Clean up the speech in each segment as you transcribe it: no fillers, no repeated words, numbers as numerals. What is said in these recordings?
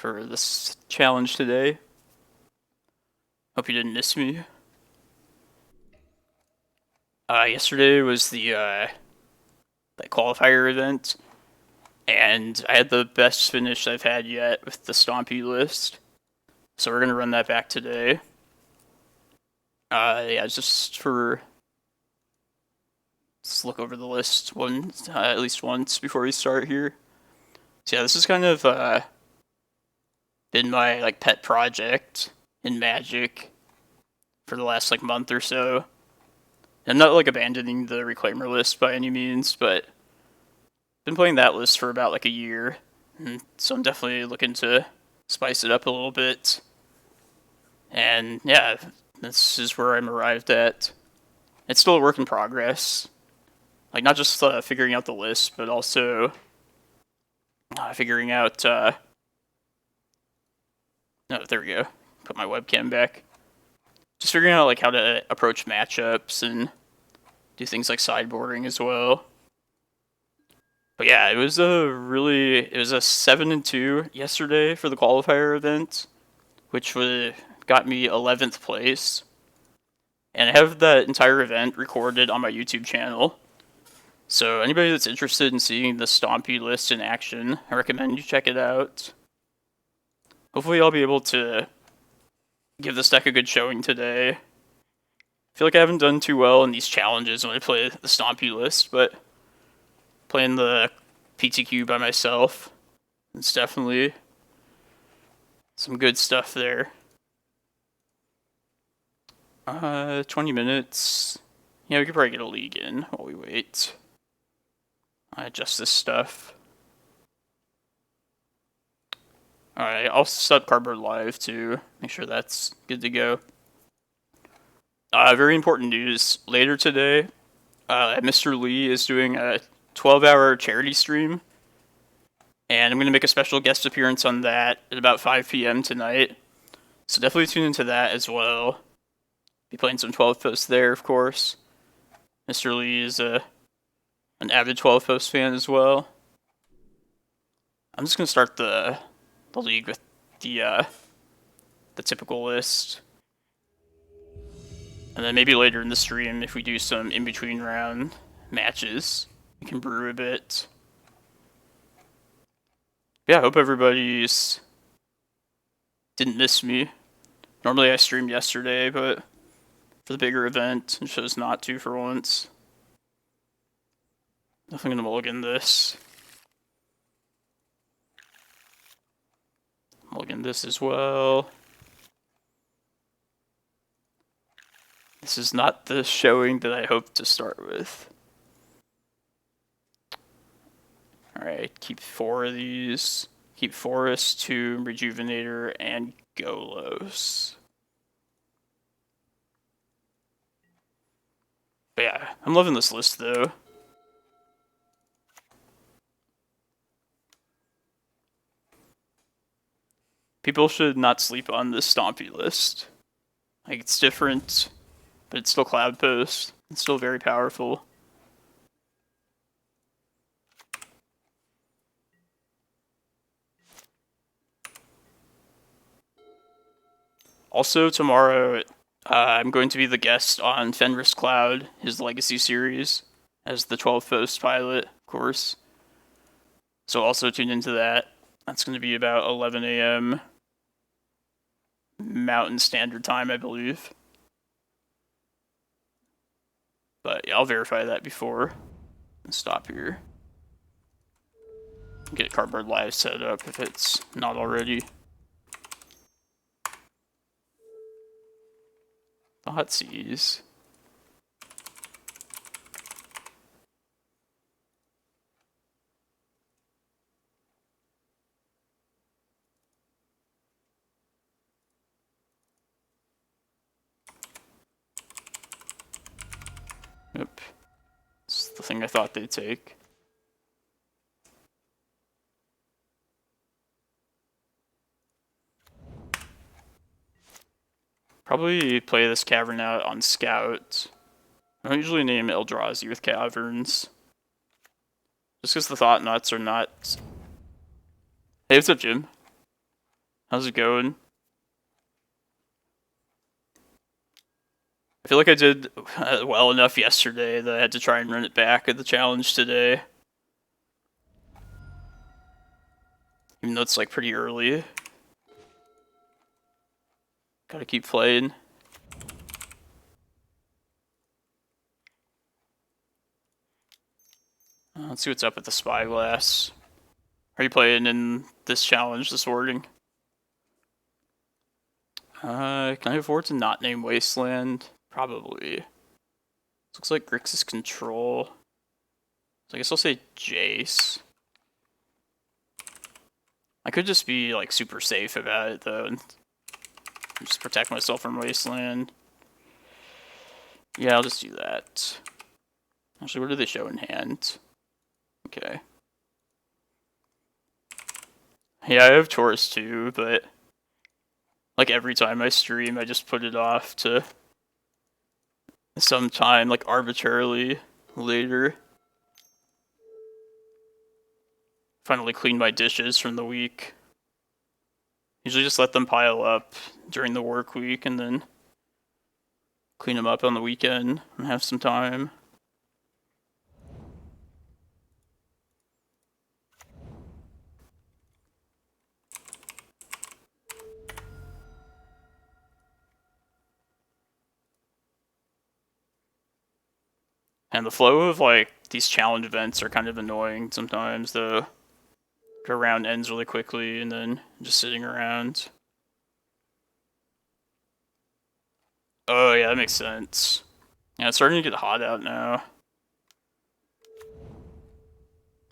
for this challenge today. Hope you didn't miss me. Yesterday was the that qualifier event, and I had the best finish I've had yet with the Stompy list. So we're gonna run that back today. Yeah, just let's look over the list at least once before we start here. So yeah, this is kind of been my pet project in Magic for the last month or so. I'm not abandoning the Reclaimer list by any means, but been playing that list for about a year, and so I'm definitely looking to spice it up a little bit. And yeah, this is where I'm arrived at. It's still a work in progress. Not just figuring out the list, but also figuring out... oh, there we go. Put my webcam back. Just figuring out how to approach matchups and do things like sideboarding as well. But yeah, it was a 7-2 yesterday for the qualifier event, which got me 11th place. And I have that entire event recorded on my YouTube channel. So anybody that's interested in seeing the Stompy list in action, I recommend you check it out. Hopefully I'll be able to give this deck a good showing today. I feel like I haven't done too well in these challenges when I play the Stompy list, but playing the PTQ by myself, it's definitely some good stuff there. 20 minutes. Yeah, we could probably get a league in while we wait. Adjust this stuff. Alright, I'll set Cardboard Live to make sure that's good to go. Very important news. Later today, Mr. Lee is doing a 12-hour charity stream, and I'm going to make a special guest appearance on that at about 5 p.m. tonight. So definitely tune into that as well. Be playing some 12 posts there, of course. Mr. Lee is an avid 12 post fan as well. I'm just going to start the league with the typical list. And then maybe later in the stream, if we do some in-between round matches, we can brew a bit. Yeah, I hope everybody's didn't miss me. Normally I streamed yesterday, but for the bigger event, I chose not to for once. Definitely gonna mulligan this. Mulligan this as well. This is not the showing that I hoped to start with. Alright, keep 4 of these. Keep Forest, Tomb, Rejuvenator, and Golos. But yeah, I'm loving this list though. People should not sleep on this Stompy list. It's different, but it's still Cloudpost. It's still very powerful. Also, tomorrow, I'm going to be the guest on Fenris Cloud, his Legacy series, as the 12 post pilot, of course. So also tune into that. That's going to be about 11 a.m. Mountain Standard Time, I believe. But yeah, I'll verify that before and stop here. Get Cardboard Live set up if it's not already. Thoughtseize. Yep. It's the thing I thought they'd take. Probably play this Cavern out on Scout. I don't usually name Eldrazi with Caverns. Just because the Thought-Knots are not... Hey, what's up, Jim? How's it going? I feel like I did well enough yesterday that I had to try and run it back at the challenge today. Even though it's like pretty early. Gotta keep playing. Let's see what's up with the Spyglass. Are you playing in this challenge this morning? Can I afford to not name Wasteland? Probably. Looks like Grixis Control. So I guess I'll say Jace. I could just be like super safe about it though, and just protect myself from Wasteland. Yeah, I'll just do that. Actually, what do they show in hand? Okay. Yeah, I have Taurus too, but like every time I stream, I just put it off to sometime like arbitrarily later. Finally clean my dishes from the week. Usually just let them pile up during the work week and then clean them up on the weekend and have some time. And the flow of like these challenge events are kind of annoying sometimes though. The round ends really quickly and then just sitting around. Oh yeah, that makes sense. Yeah, it's starting to get hot out now.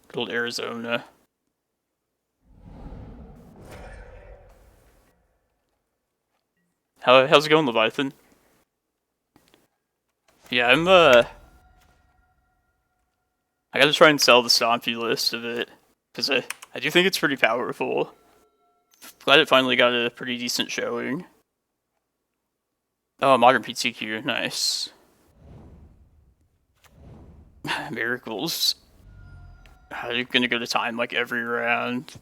Good old Arizona. How's it going, Leviathan? Yeah, I gotta try and sell the Stompy list of it, because I do think it's pretty powerful. Glad it finally got a pretty decent showing. Oh, Modern PTQ, nice. Miracles. How are you gonna go to time like every round?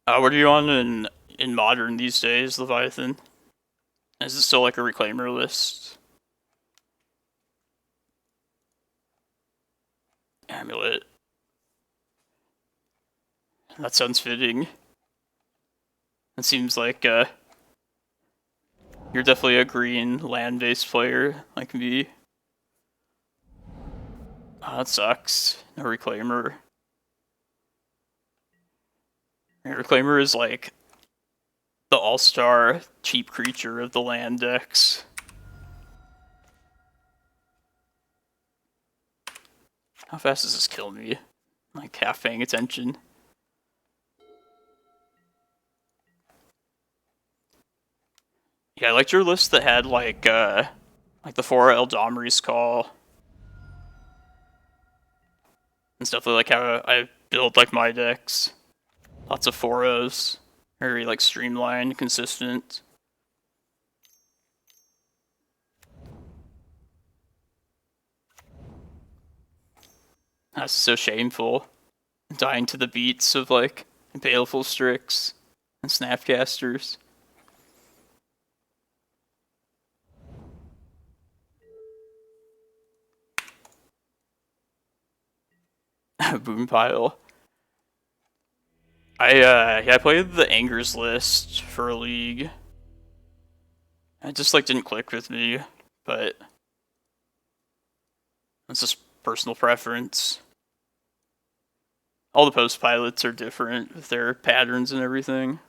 What are you on in Modern these days, Leviathan? Is it still like a Reclaimer list? Amulet. That sounds fitting. It seems like you're definitely a green land-based player like me. Oh, that sucks. No Reclaimer. Reclaimer is like the all-star cheap creature of the land decks. How fast does this kill me? Like half paying attention. Yeah, I liked your list that had like the 4 Eldamri's Call. And stuff like how I build like my decks. Lots of 4-0s. Very like streamlined, consistent. That's so shameful. Dying to the beats of like Baleful Strix and Snapcasters. Boom pile. I played the Angers list for a league. It just like didn't click with me, but that's just personal preference. All the post pilots are different with their patterns and everything.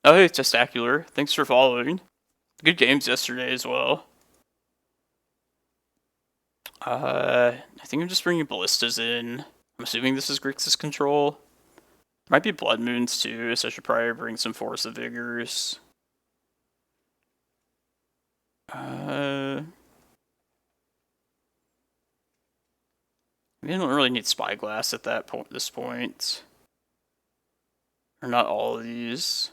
Oh hey, Testacular, thanks for following. Good games yesterday as well. I think I'm just bringing Ballistas in. I'm assuming this is Grixis Control. Might be Blood Moons too, so I should probably bring some Force of Vigors. We don't really need Spyglass at this point. Or not all of these.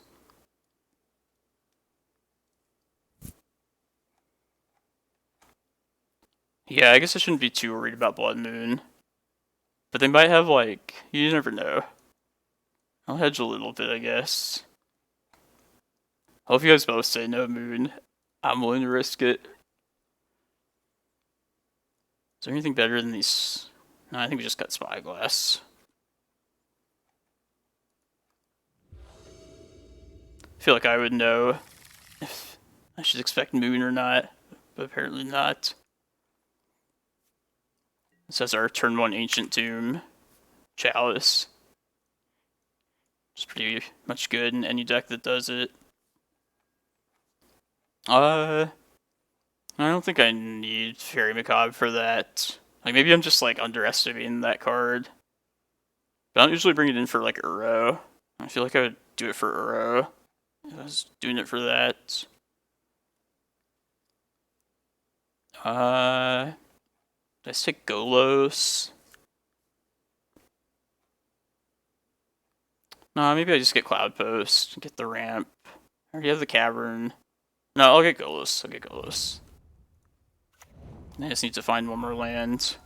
Yeah, I guess I shouldn't be too worried about Blood Moon. But they might have like, you never know. I'll hedge a little bit, I guess. I hope you guys both say no moon. I'm willing to risk it. Is there anything better than these? No, I think we just got Spyglass. I feel like I would know if I should expect moon or not, but apparently not. This has our turn 1 Ancient Tomb, Chalice. It's pretty much good in any deck that does it. I don't think I need Faerie Macabre for that. Like, maybe I'm just, like, underestimating that card. But I don't usually bring it in for, like, Uro. I feel like I would do it for Uro if I was doing it for that. Let's take Golos. No, maybe I just get Cloudpost, get the ramp. I already have the Cavern. No, I'll get Golos. I just need to find one more land.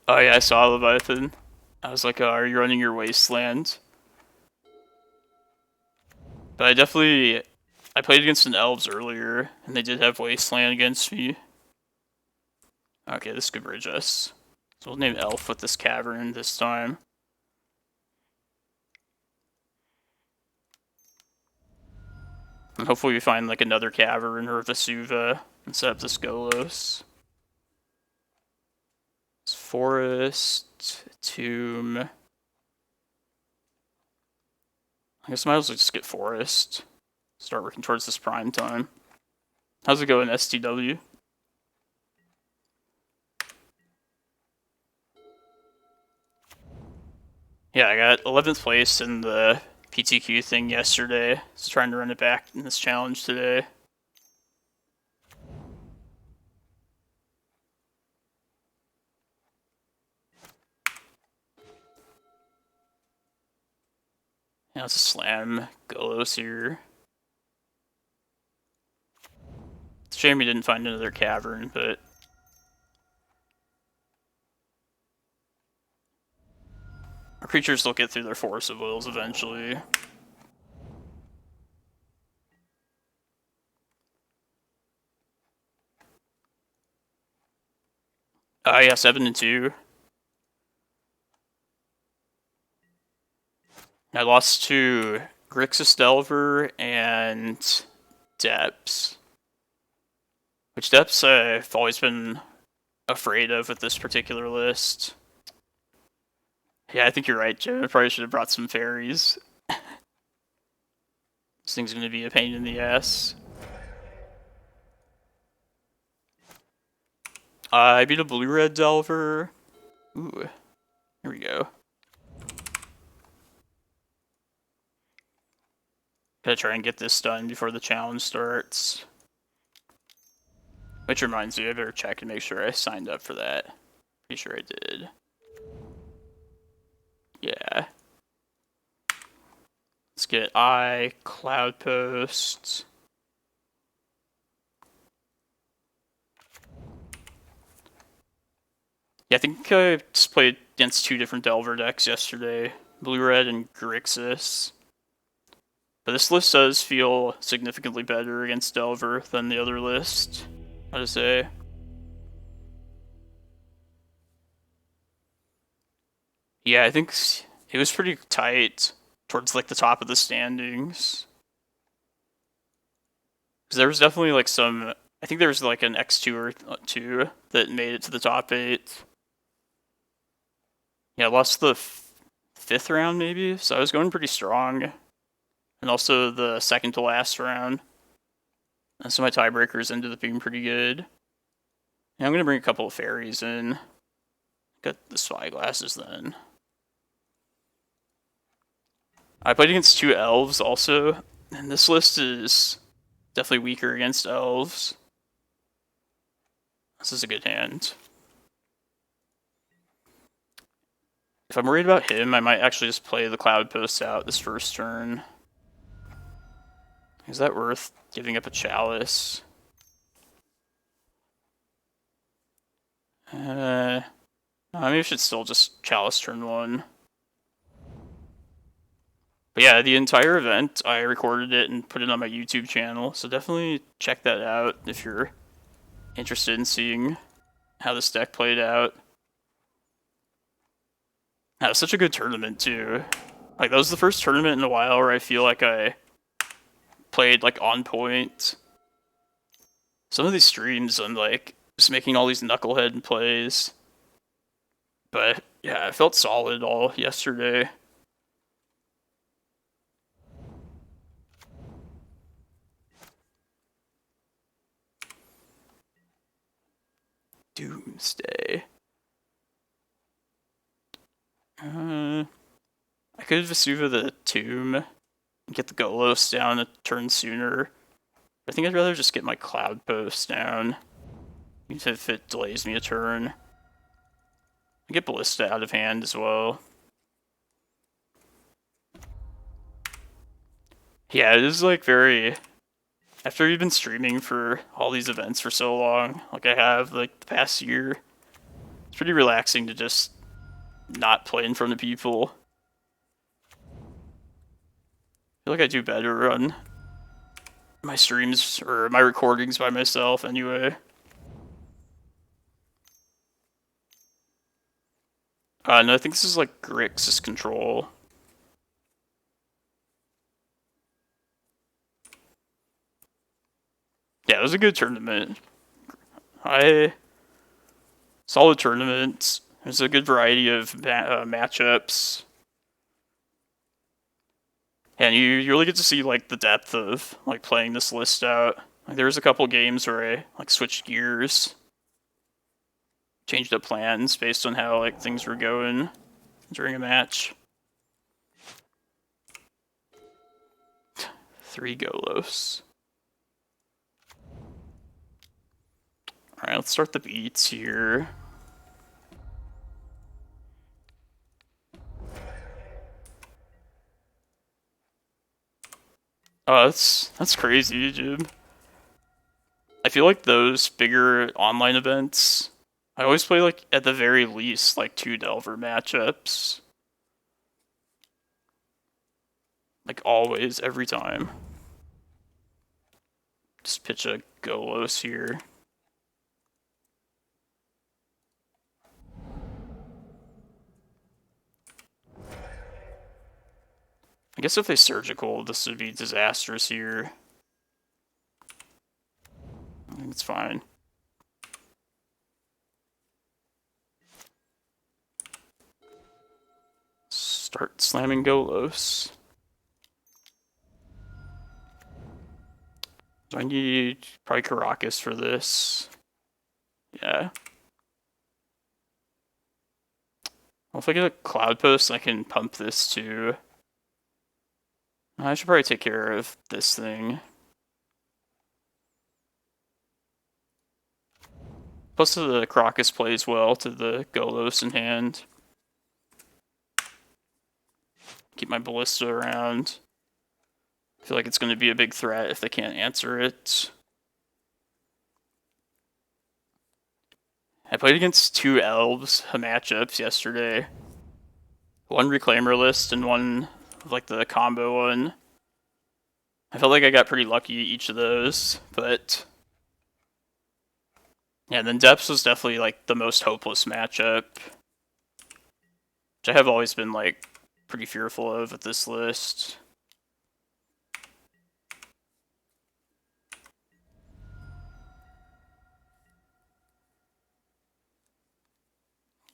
Oh yeah, I saw Leviathan. I was like, are you running your Wasteland? But I played against an Elves earlier, and they did have Wasteland against me. Okay, this could bridge us. So we'll name Elf with this Cavern this time. And hopefully we find like another Cavern or Vesuva and set up this Golos. It's Forest, Tomb. I guess I might as well just get Forest. Start working towards this prime time. How's it going, STW? Yeah, I got 11th place in the PTQ thing yesterday. Just trying to run it back in this challenge today. Yeah, let's slam Golos here. It's a shame we didn't find another Cavern, but our creatures will get through their Force of Wills eventually. Yeah, 7 and 2. I lost to Grixis Delver and Depths. Which Depths I've always been afraid of with this particular list. Yeah, I think you're right, Joe. I probably should have brought some fairies. This thing's gonna be a pain in the ass. I beat a blue-red Delver. Ooh, here we go. Gotta try and get this done before the challenge starts. Which reminds me, I better check and make sure I signed up for that. Pretty sure I did. Yeah. Let's get Cloudpost. Yeah, I think I just played against 2 different Delver decks yesterday. Blue-red and Grixis. But this list does feel significantly better against Delver than the other list, I'd say. Yeah, I think it was pretty tight towards like the top of the standings. Because there was definitely like some, I think there was like an X2 or 2 that made it to the top 8. Yeah, I lost the 5th round maybe, so I was going pretty strong. And also the second to last round. And so my tiebreakers ended up being pretty good. And I'm going to bring a couple of fairies in. Got the Spyglasses then. I played against 2 elves also, and this list is definitely weaker against elves. This is a good hand. If I'm worried about him, I might actually just play the Cloudpost out this first turn. Is that worth giving up a Chalice? Maybe I should still just Chalice turn 1. But yeah, the entire event, I recorded it and put it on my YouTube channel, so definitely check that out if you're interested in seeing how this deck played out. That was such a good tournament, too. Like, that was the first tournament in a while where I feel like I played, like, on point. Some of these streams, I'm, like, just making all these knucklehead plays. But, yeah, I felt solid all yesterday. Doomsday. I could Vesuva the Tomb and get the Golos down a turn sooner. I think I'd rather just get my Cloudpost down, even if it delays me a turn. I get Ballista out of hand as well. Yeah, it is like very... After you've been streaming for all these events for so long, like I have like the past year, it's pretty relaxing to just not play in front of people. I feel like I do better on my streams or my recordings by myself anyway. No, I think this is like Grixis control. Yeah, it was a good tournament. Solid tournament. There's a good variety of matchups. And you really get to see like the depth of like playing this list out. Like there was a couple games where I like switched gears, changed up plans based on how like things were going during a match. 3 Golos. Alright, let's start the beats here. Oh, that's crazy, dude. I feel like those bigger online events, I always play like at the very least like 2 Delver matchups. Like always, every time. Just pitch a Golos here. I guess if they surgical, this would be disastrous here. I think it's fine. Start slamming Golos. Do I need probably Karakas for this? Yeah. Well, if I get a Cloudpost, I can pump this too. I should probably take care of this thing. Plus the Karakas plays well to the Golos in hand. Keep my Ballista around. I feel like it's going to be a big threat if they can't answer it. I played against 2 Elves matchups yesterday. One Reclaimer list and one like the combo one. I felt like I got pretty lucky each of those, but yeah, then Depths was definitely like the most hopeless matchup, which I have always been like pretty fearful of at this list.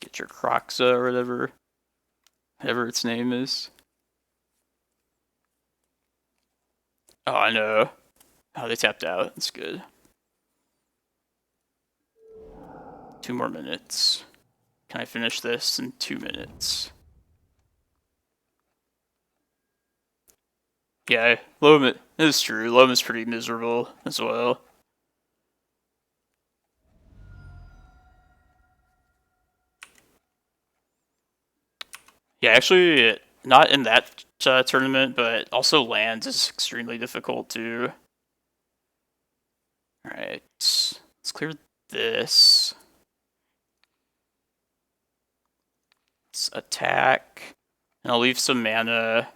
Get your Croxa or whatever its name is. Oh, I know. Oh, they tapped out. That's good. 2 more minutes. Can I finish this in 2 minutes? Yeah, Loam is true. Loam is pretty miserable as well. Yeah, actually, not in that tournament, but also land is extremely difficult too. Alright, let's clear this. Let's attack. And I'll leave some mana.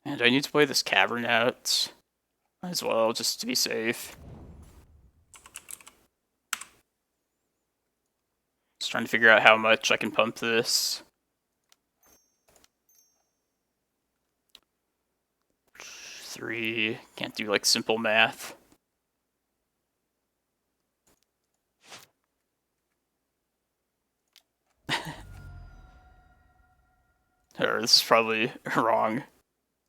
And I need to play this Cavern out as well, just to be safe. Just trying to figure out how much I can pump this. 3, can't do like simple math. Or this is probably wrong.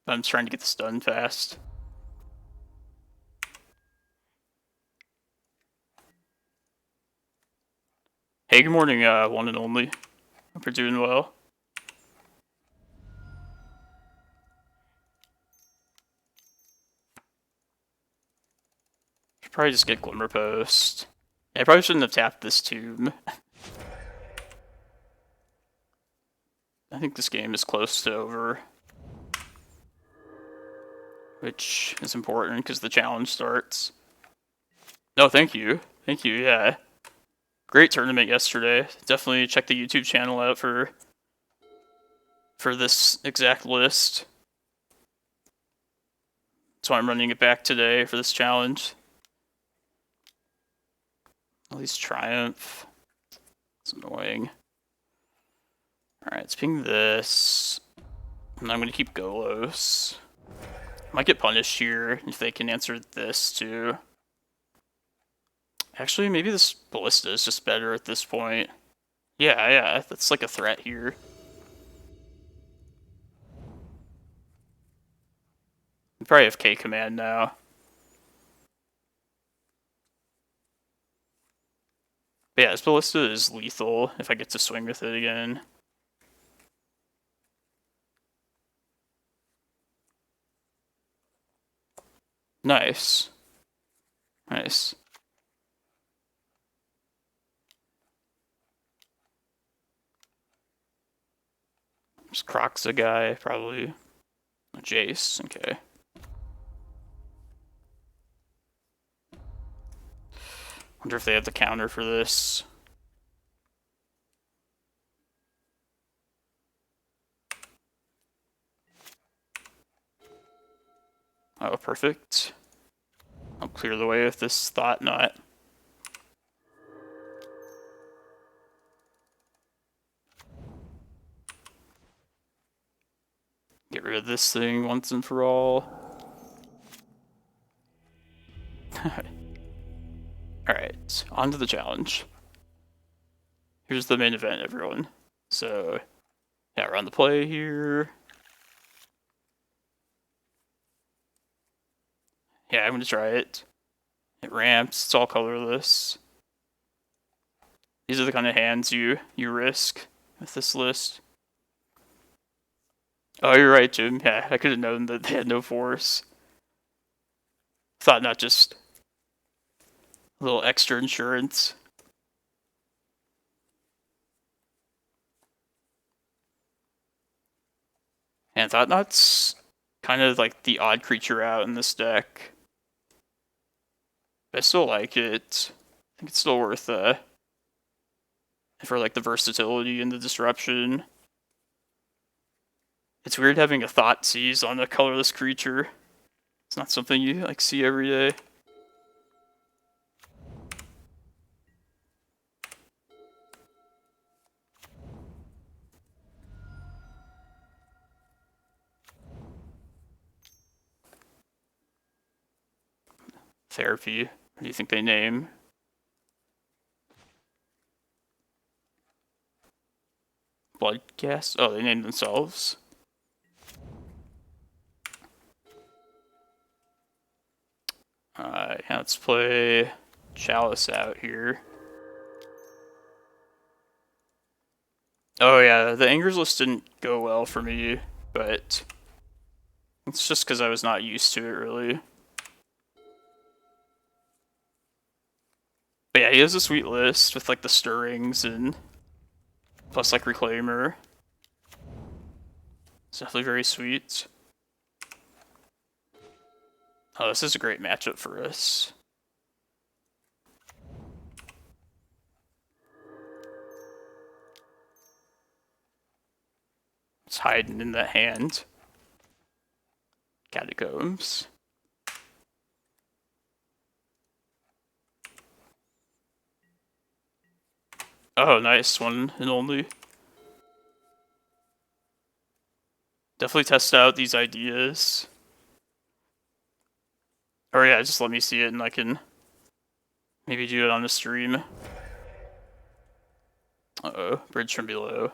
I'm just trying to get this done fast. Hey, good morning, one and only. Hope you're doing well. Should probably just get Glimmerpost. Yeah, I probably shouldn't have tapped this tomb. I think this game is close to over. Which is important because the challenge starts. No, thank you. Thank you, yeah. Great tournament yesterday. Definitely check the YouTube channel out for this exact list. That's why I'm running it back today for this challenge. At least Triumph. It's annoying. Alright, let's ping this. And I'm going to keep Golos. Might get punished here if they can answer this too. Actually, maybe this Ballista is just better at this point. Yeah, that's like a threat here. We probably have K command now. But yeah, this Ballista is lethal if I get to swing with it again. Nice. Nice. Just Crocs a guy, probably. A Jace, okay. Wonder if they have the counter for this. Oh, perfect. I'll clear the way with this Thought-Knot. Get rid of this thing once and for all. Alright, on to the challenge. Here's the main event, everyone. So, yeah, we're on the play here. Yeah, I'm gonna try it. It ramps, it's all colorless. These are the kind of hands you risk with this list. Oh, you're right, Jim. Yeah, I could have known that they had no force. Thought not just a little extra insurance. And Thought-Knot's kind of like the odd creature out in this deck. But I still like it. I think it's still worth for like the versatility and the disruption. It's weird having a Thought Seize on a colorless creature. It's not something you like see every day. Therapy. What do you think they name? Bloodcast? Oh, they named themselves. Alright, let's play Chalice out here. Oh yeah, the Angers list didn't go well for me, but it's just because I was not used to it, really. But yeah, he has a sweet list with like the stirrings and plus like Reclaimer. It's definitely very sweet. Oh, this is a great matchup for us. It's hiding in the hand. Catacombs. Oh, nice. One and only. Definitely test out these ideas. Or yeah, just let me see it and I can maybe do it on the stream. Uh-oh, bridge from below.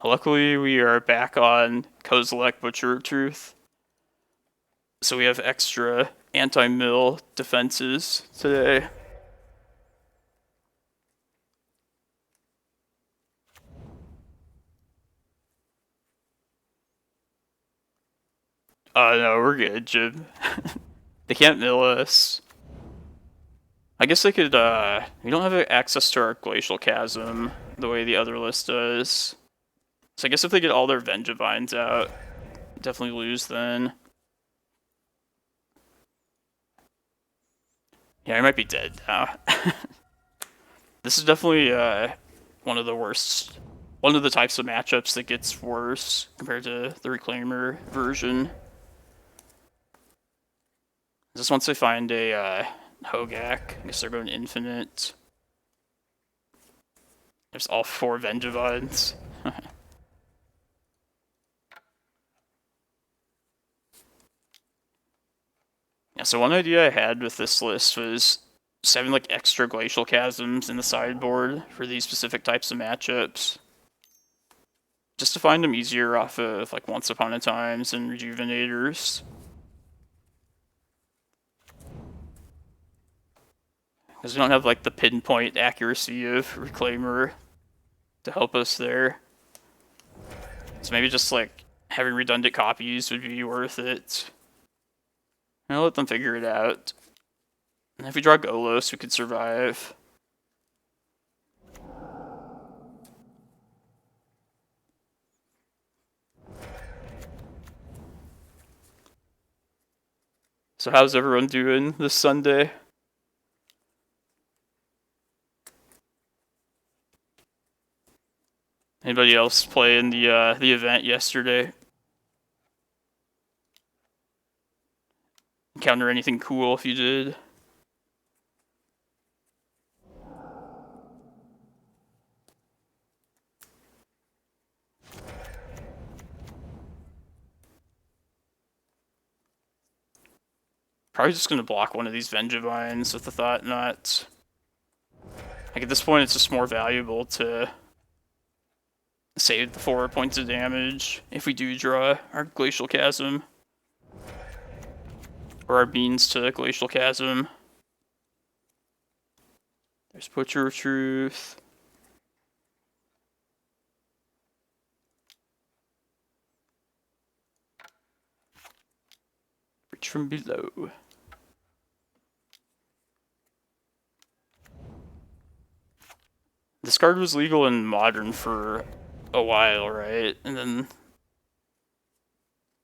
Luckily, we are back on Kozilek Butcher of Truth. So we have extra anti-mill defenses today. No, we're good, Jib. They can't mill us. I guess they could, we don't have access to our Glacial Chasm the way the other list does. So I guess if they get all their Vengevines out, definitely lose then. Yeah, I might be dead now. This is definitely, one of the worst, one of the types of matchups that gets worse compared to the Reclaimer version. Just once they find a, Hogak, I guess they're going infinite. There's all 4 Vengevines. Yeah, so one idea I had with this list was just having like extra Glacial Chasms in the sideboard for these specific types of matchups. Just to find them easier off of like Once Upon a Times and Rejuvenators. Because we don't have like the pinpoint accuracy of Reclaimer to help us there. So maybe just like having redundant copies would be worth it. I'll let them figure it out. And if we draw Golos, we could survive. So how's everyone doing this Sunday? Anybody else play in the event yesterday? Encounter anything cool if you did? Probably just gonna block one of these Vengevines with the Thought-Knot. Like at this point, it's just more valuable to save the 4 points of damage if we do draw our Glacial Chasm. Or our beans to Glacial Chasm. There's Butcher of Truth. Reach from below. This card was legal in Modern for a while, right? And then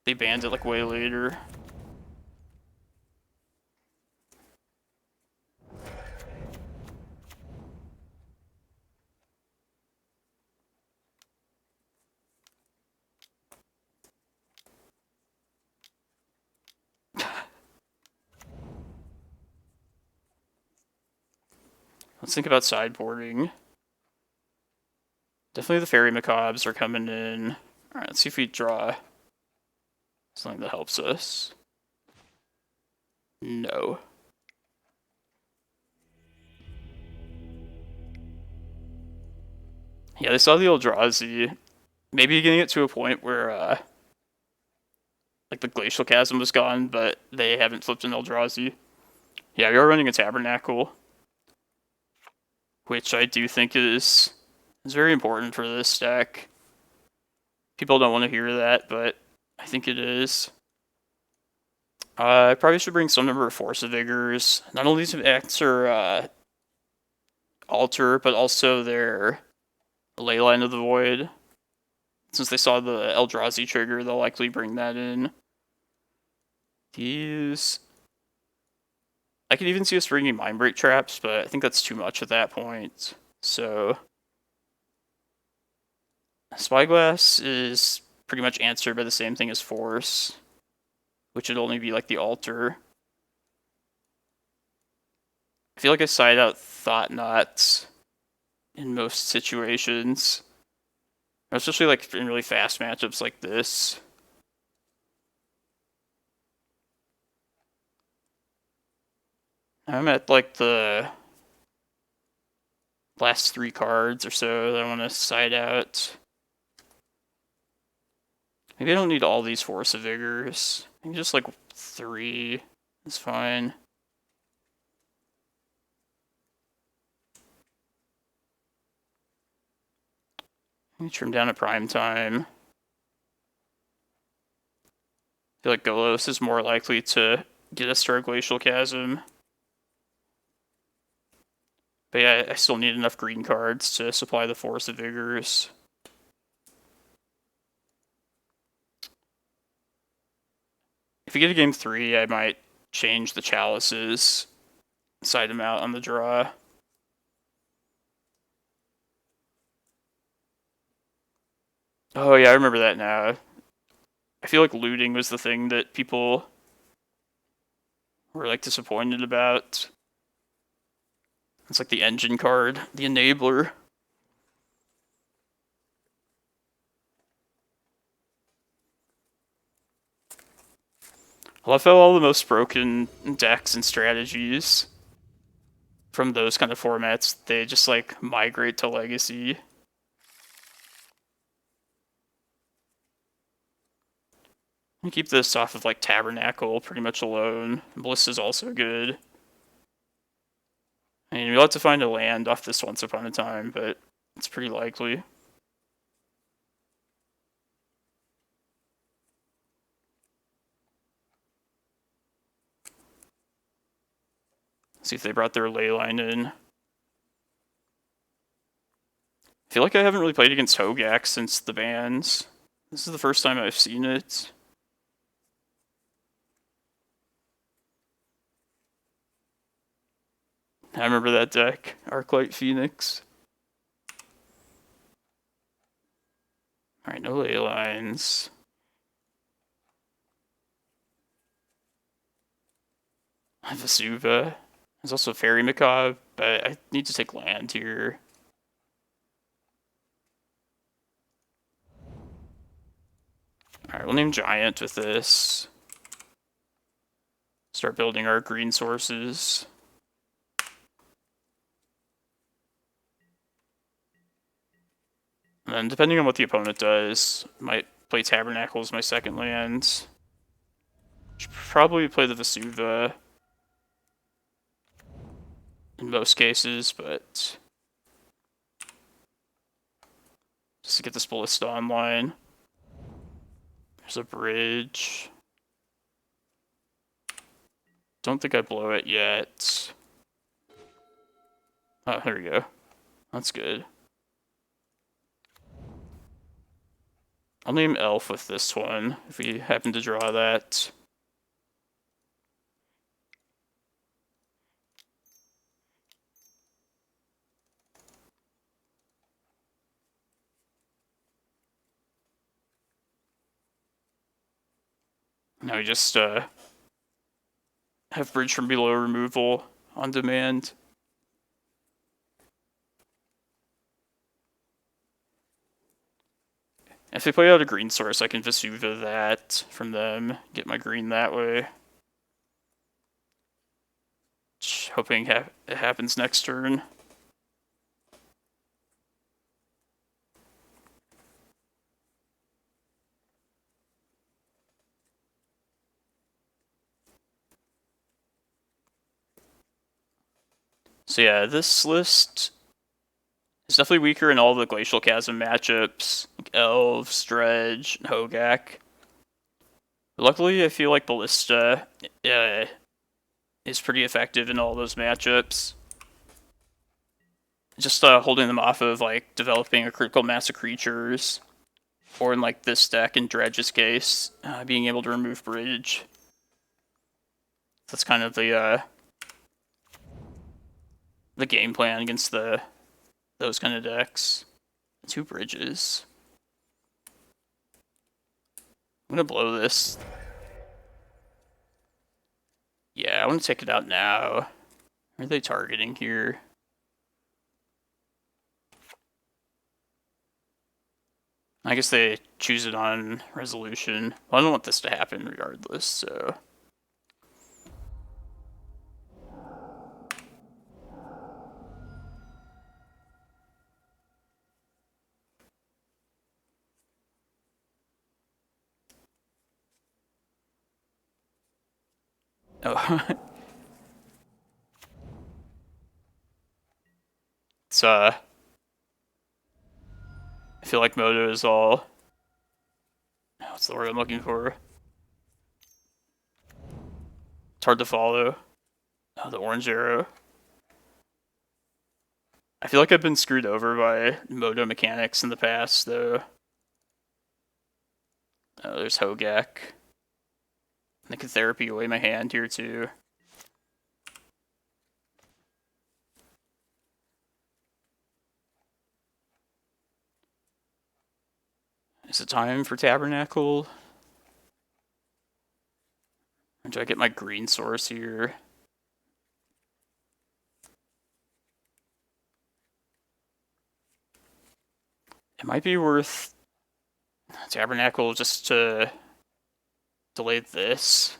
they banned it like way later. Let's think about sideboarding. Definitely the Faerie Macabres are coming in. Alright, let's see if we draw something that helps us. No. Yeah, they saw the Eldrazi. Maybe getting it to a point where, like the Glacial Chasm was gone, but they haven't flipped an Eldrazi. Yeah, we are running a Tabernacle, which I do think is very important for this deck. People don't want to hear that, but I think it is. I probably should bring some number of Force of Vigors. Not only to answer Altar, but also their Leyline of the Void. Since they saw the Eldrazi trigger, they'll likely bring that in. These... I could even see us bringing Mindbreak Traps, but I think that's too much at that point. So Spyglass is pretty much answered by the same thing as Force, which would only be like the altar. I feel like I side out Thought-Knot in most situations, especially like in really fast matchups like this. I'm at like the last 3 cards or so that I want to side out. Maybe I don't need all these Force of Vigors. Maybe just like 3 is fine. Let me trim down to prime time. I feel like Golos is more likely to get us to our Glacial Chasm. But yeah, I still need enough green cards to supply the Force of Vigors. If we get a game 3, I might change the Chalices, side them out on the draw. Oh yeah, I remember that now. I feel like looting was the thing that people were like disappointed about. It's like the engine card, the enabler. I love how all the most broken decks and strategies from those kind of formats, they just like migrate to Legacy. You keep this off of like Tabernacle pretty much alone. Ballista's also good. I mean, you'll have to find a land off this once upon a time, but it's pretty likely. See if they brought their Leyline in. I feel like I haven't really played against Hogak since the bans. This is the first time I've seen it. I remember that deck, Arclight Phoenix. Alright, no Leylines. Vesuva. There's also Faerie Macabre, but I need to take land here. Alright, we'll name Giant with this. Start building our green sources. And then, depending on what the opponent does, might play Tabernacle as my second land. Should probably play the Vesuva in most cases, but just to get this Ballista online. There's a bridge. Don't think I blow it yet. Oh, there we go. That's good. I'll name Elf with this one, if we happen to draw that. Now we just have Bridge from Below removal on demand. If they play out a green source, I can Vesuva that from them, get my green that way. Just hoping it happens next turn. So yeah, this list is definitely weaker in all the Glacial Chasm matchups, like Elves, Dredge, and Hogak. But luckily, I feel like Ballista is pretty effective in all those matchups. Just holding them off of like developing a critical mass of creatures, or in like this deck in Dredge's case, being able to remove Bridge. That's kind of the the game plan against those kind of decks. 2 bridges. I'm gonna blow this. Yeah, I want to take it out now. Where are they targeting here? I guess they choose it on resolution. Well, I don't want this to happen regardless, so... Oh. It's, I feel like Moto is all... What's the word I'm looking for? It's hard to follow. Oh, the orange arrow. I feel like I've been screwed over by Moto mechanics in the past, though. Oh, there's Hogak. I could therapy away my hand here, too. Is it time for Tabernacle? Or do I get my green source here? It might be worth Tabernacle just to delay this.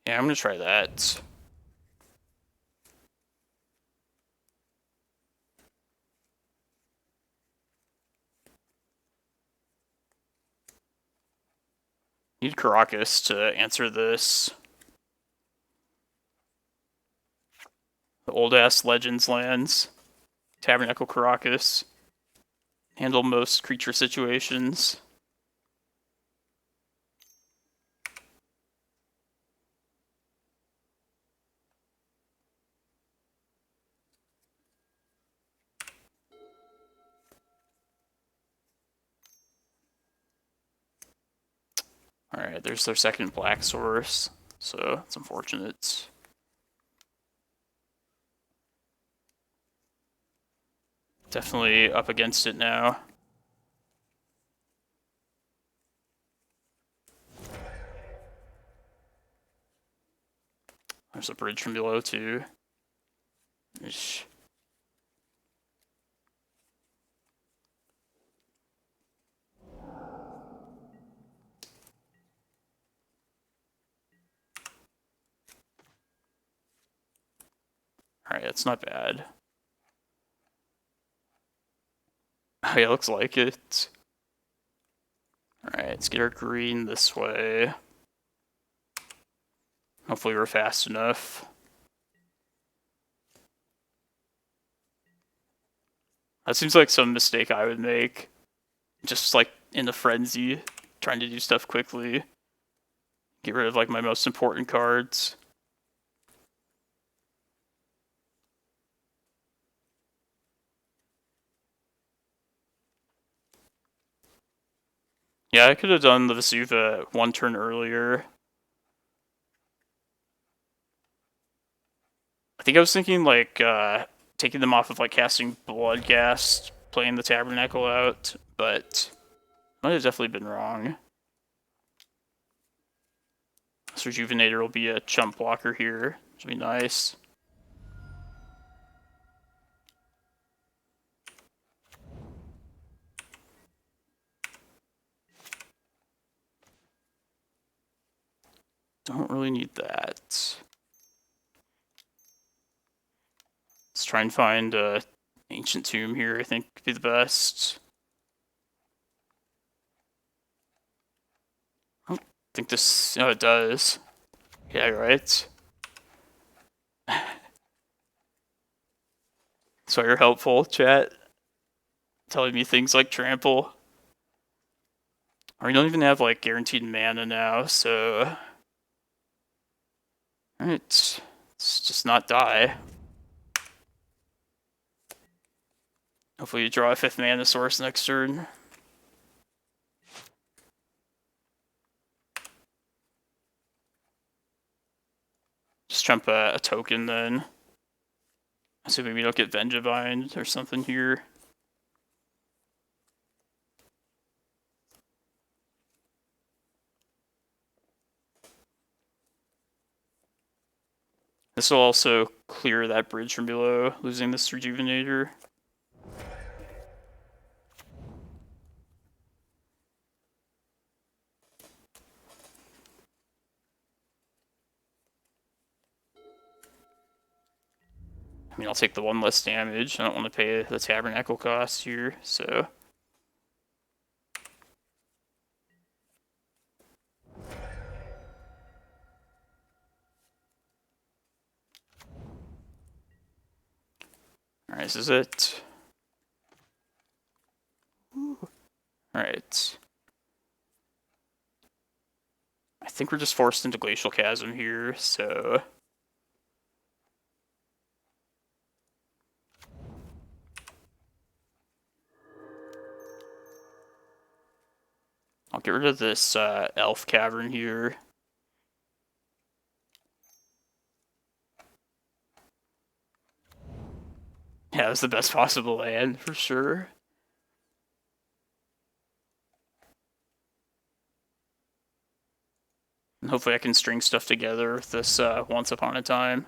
Yeah, I'm gonna try that. Need Karakas to answer this. The old-ass Legends lands. Tabernacle Karakas. Handle most creature situations. Alright, there's their second black source, so it's unfortunate. Definitely up against it now. There's a bridge from below, too. Ish. Alright, that's not bad. Oh yeah, looks like it. Alright, let's get our green this way. Hopefully we're fast enough. That seems like some mistake I would make. Just like in a frenzy, trying to do stuff quickly. Get rid of like my most important cards. Yeah, I could have done the Vesuva 1 turn earlier. I think I was thinking like taking them off of like casting Bloodghast, playing the Tabernacle out, but I might have definitely been wrong. This Rejuvenator will be a chump blocker here, which will be nice. Don't really need that. Let's try and find a Ancient Tomb here, I think would be the best. I don't think this... Oh, it does. Yeah, right. So you're helpful, chat. Telling me things like trample. Or we don't even have like guaranteed mana now, so... Alright. Let's just not die. Hopefully you draw a 5th mana source next turn. Let's jump a token then. Assuming we don't get Vengevine or something here. This will also clear that bridge from below, losing this Rejuvenator. I mean, I'll take the 1 less damage. I don't want to pay the Tabernacle cost here, so... Alright, this is it. Alright. I think we're just forced into Glacial Chasm here, so... I'll get rid of this elf cavern here. Yeah, that's the best possible land, for sure. And hopefully I can string stuff together with this Once Upon a Time.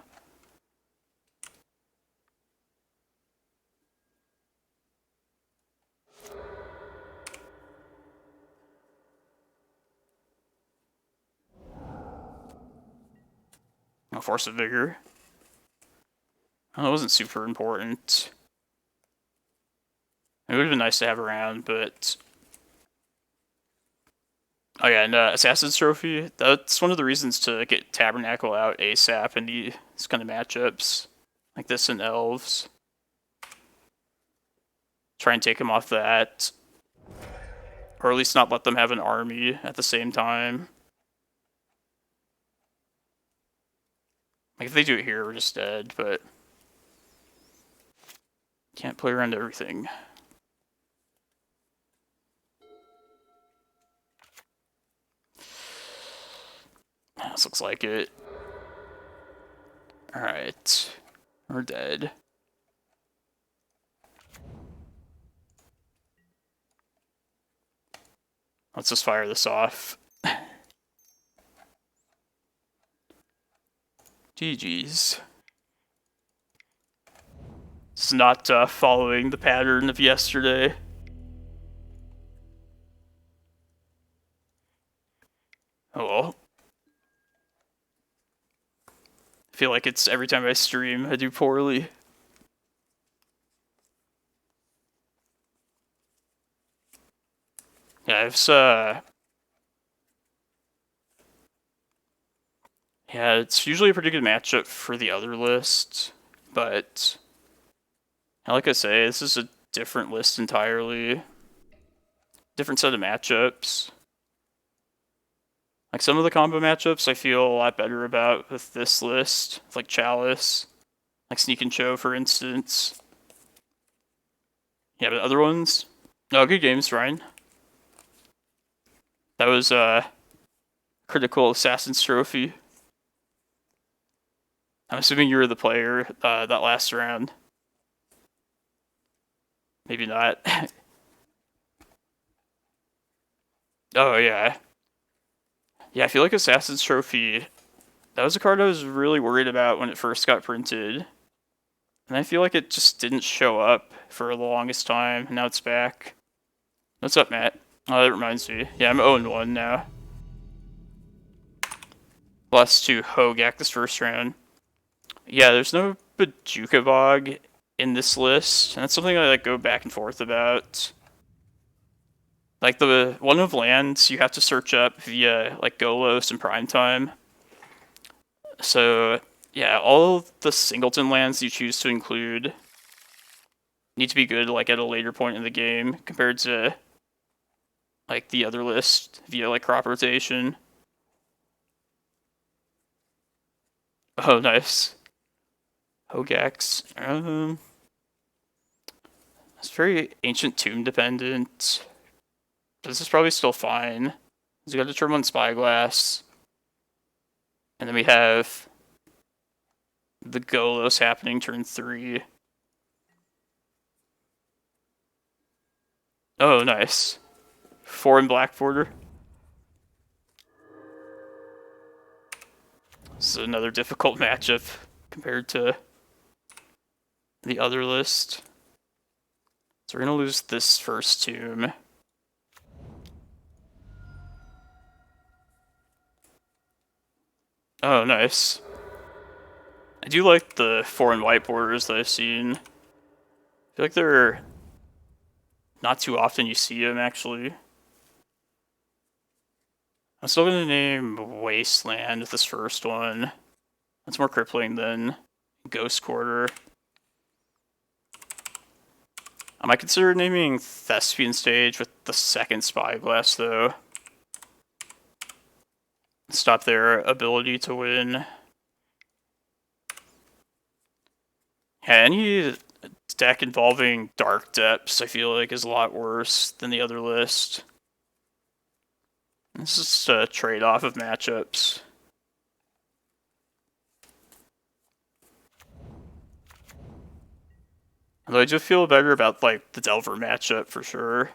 Oh, Force of Vigor. Oh, it wasn't super important. It would have been nice to have around, but... Oh yeah, and Assassin's Trophy, that's one of the reasons to get Tabernacle out ASAP in these kind of matchups. Like this and Elves. Try and take them off that. Or at least not let them have an army at the same time. Like if they do it here, we're just dead, but... Can't play around everything. This looks like it. Alright. We're dead. Let's just fire this off. GG's. It's not following the pattern of yesterday. Oh well. I feel like it's every time I stream, I do poorly. Yeah, yeah, it's usually a pretty good matchup for the other list, but like I say, this is a different list entirely. Different set of matchups. Like some of the combo matchups I feel a lot better about with this list, like Chalice, like Sneak and Show for instance. Yeah, but other ones? Oh, good games, Ryan. That was critical Assassin's Trophy. I'm assuming you were the player that last round. Maybe not. Oh, yeah. Yeah, I feel like Assassin's Trophy, that was a card I was really worried about when it first got printed. And I feel like it just didn't show up for the longest time. Now it's back. What's up, Matt? Oh, that reminds me. Yeah, I'm 0-1 now. Lost to Hogak this first round. Yeah, there's no Bajuka Bog in this list. And that's something I go back and forth about. Like the one of lands you have to search up via like Golos and Primetime. So yeah, all the singleton lands you choose to include need to be good like at a later point in the game compared to like the other list via like crop rotation. Oh, nice. Hogax. It's very Ancient Tomb dependent. This is probably still fine. We got a turn 1 Spyglass. And then we have the Golos happening turn 3. Oh, nice. 4 in black border. This is another difficult matchup compared to the other list. So we're going to lose this first tomb. Oh, nice. I do like the 4 and white borders that I've seen. I feel like they're not too often you see them, actually. I'm still going to name Wasteland with this first one. That's more crippling than Ghost Quarter. I might consider naming Thespian Stage with the second Spyglass, though. Stop their ability to win. Yeah, any deck involving Dark Depths, I feel like, is a lot worse than the other list. This is just a trade-off of matchups. Although I do feel better about, like, the Delver matchup for sure.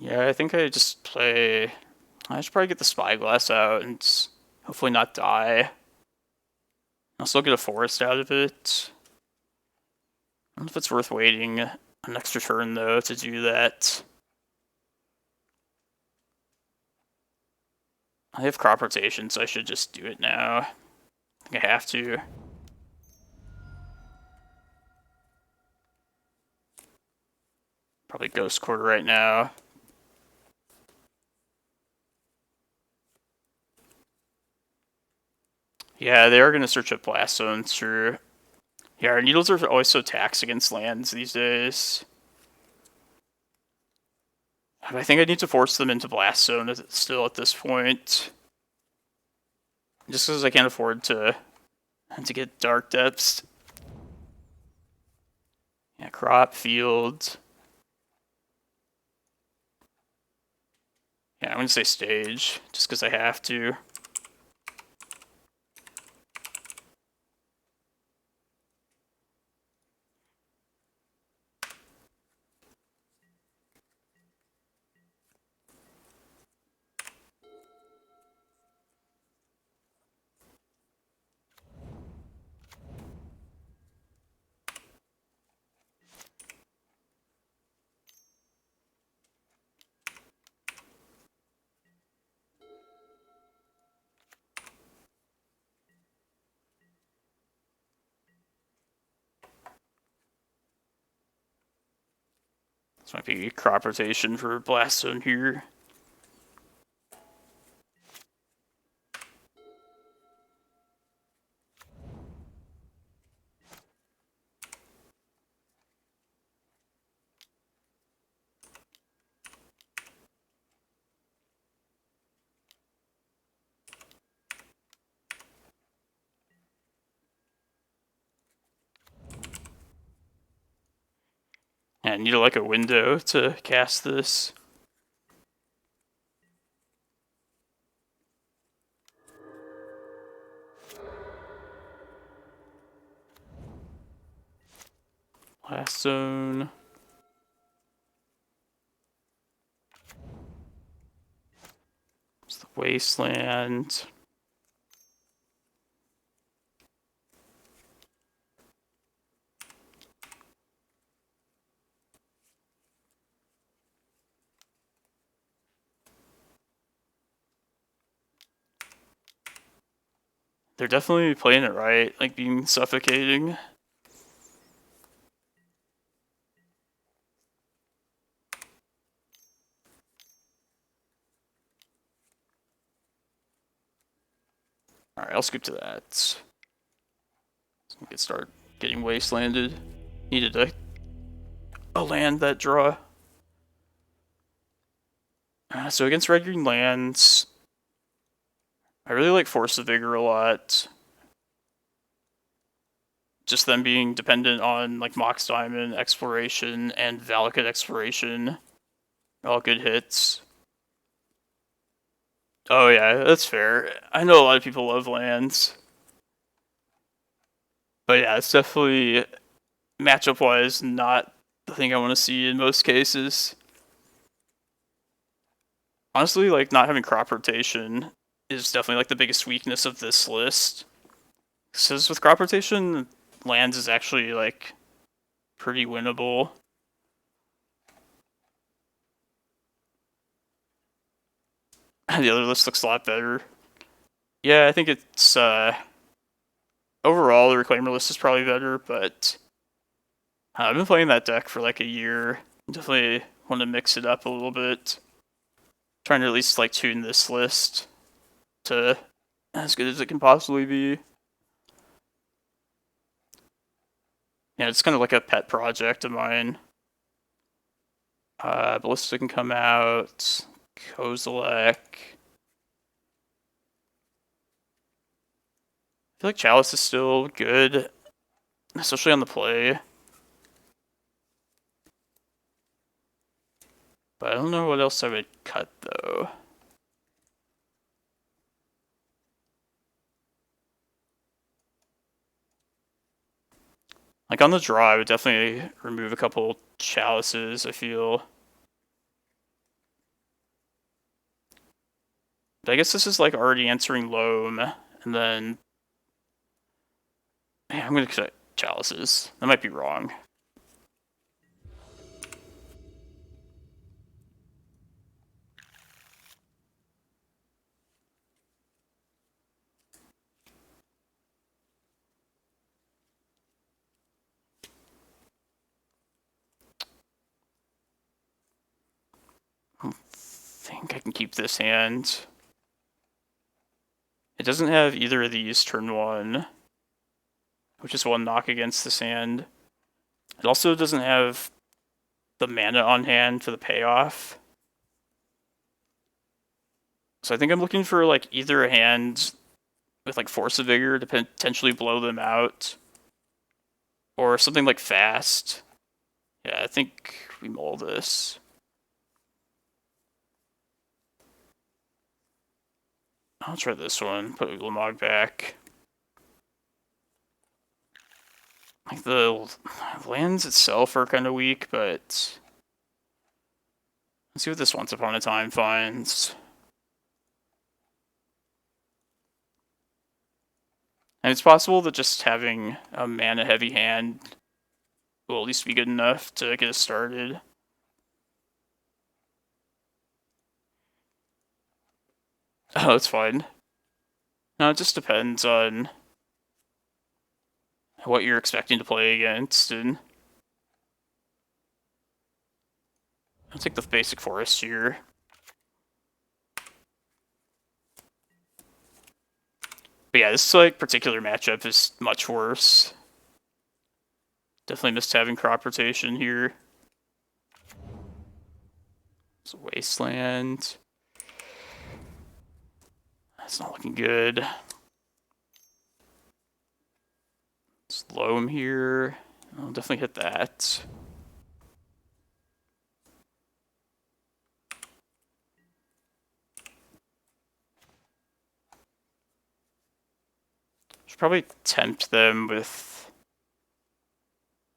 Yeah, I think I just play... I should probably get the Spyglass out and hopefully not die. I'll still get a forest out of it. I don't know if it's worth waiting an extra turn, though, to do that. I have crop rotation, so I should just do it now. I think I have to. Probably Ghost Quarter right now. Yeah, they are going to search up Blast Zones, sure. Yeah, our needles are always so taxed against lands these days. I think I need to force them into Blast Zone still at this point. Just because I can't afford to get Dark Depths. Yeah, crop, field. Yeah, I'm going to say stage, just because I have to. This might be crop rotation for Blast Zone here. Yeah, I need like a window to cast this. Blast Zone. It's the Wasteland. They're definitely playing it right, like being suffocating. Alright, I'll skip to that. So we can start getting wastelanded. Needed a land that draw. So against red green lands, I really like Force of Vigor a lot. just them being dependent on like Mox Diamond Exploration and Valakut Exploration. All good hits. Oh yeah, that's fair. I know a lot of people love lands. But yeah, it's definitely, matchup-wise, not the thing I want to see in most cases. Honestly, like, not having crop rotation is definitely like the biggest weakness of this list. Because with crop rotation, lands is actually like pretty winnable. The other list looks a lot better. Yeah, I think it's overall the Reclaimer list is probably better, but I've been playing that deck for like a year. Definitely want to mix it up a little bit. Trying to at least like tune this list to as good as it can possibly be. Yeah, it's kind of like a pet project of mine. Ballista can come out. Kozilek. I feel like Chalice is still good, especially on the play. But I don't know what else I would cut, though. Like, on the draw, I would definitely remove a couple Chalices, I feel. But I guess this is, like, already answering Loam, and then... Yeah, I'm gonna cut Chalices. That might be wrong. I think I can keep this hand. It doesn't have either of these turn 1, which is 1 knock against this hand. It also doesn't have the mana on hand for the payoff. So I think I'm looking for like either a hand with like Force of Vigor to potentially blow them out, or something like fast. Yeah, I think we mull this. I'll try this one. Put Ulamog back. Like the lands itself are kind of weak, but let's see what this Once Upon a Time finds. And it's possible that just having a mana heavy hand will at least be good enough to get us started. Oh, it's fine. No, it just depends on what you're expecting to play against, and I'll take the basic forest here. But yeah, this like particular matchup is much worse. Definitely missed having crop rotation here. It's a wasteland. That's not looking good. Slow him here. I'll definitely hit that. Should probably tempt them with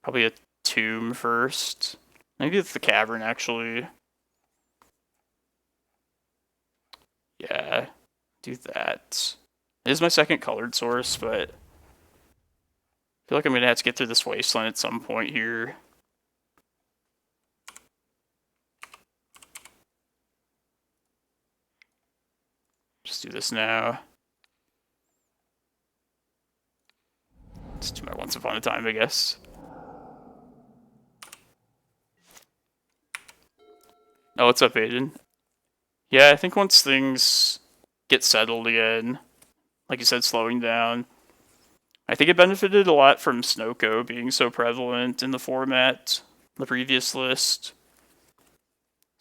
probably a tomb first. Maybe it's the cavern actually. Yeah, do that. It is my second colored source, but I feel like I'm gonna have to get through this wasteland at some point here. Just do this now. Let's do my Once Upon a Time, I guess. Oh, what's up, Aiden? Yeah, I think once things get settled again, like you said, slowing down, I think it benefited a lot from Snoko being so prevalent in the format, the previous list.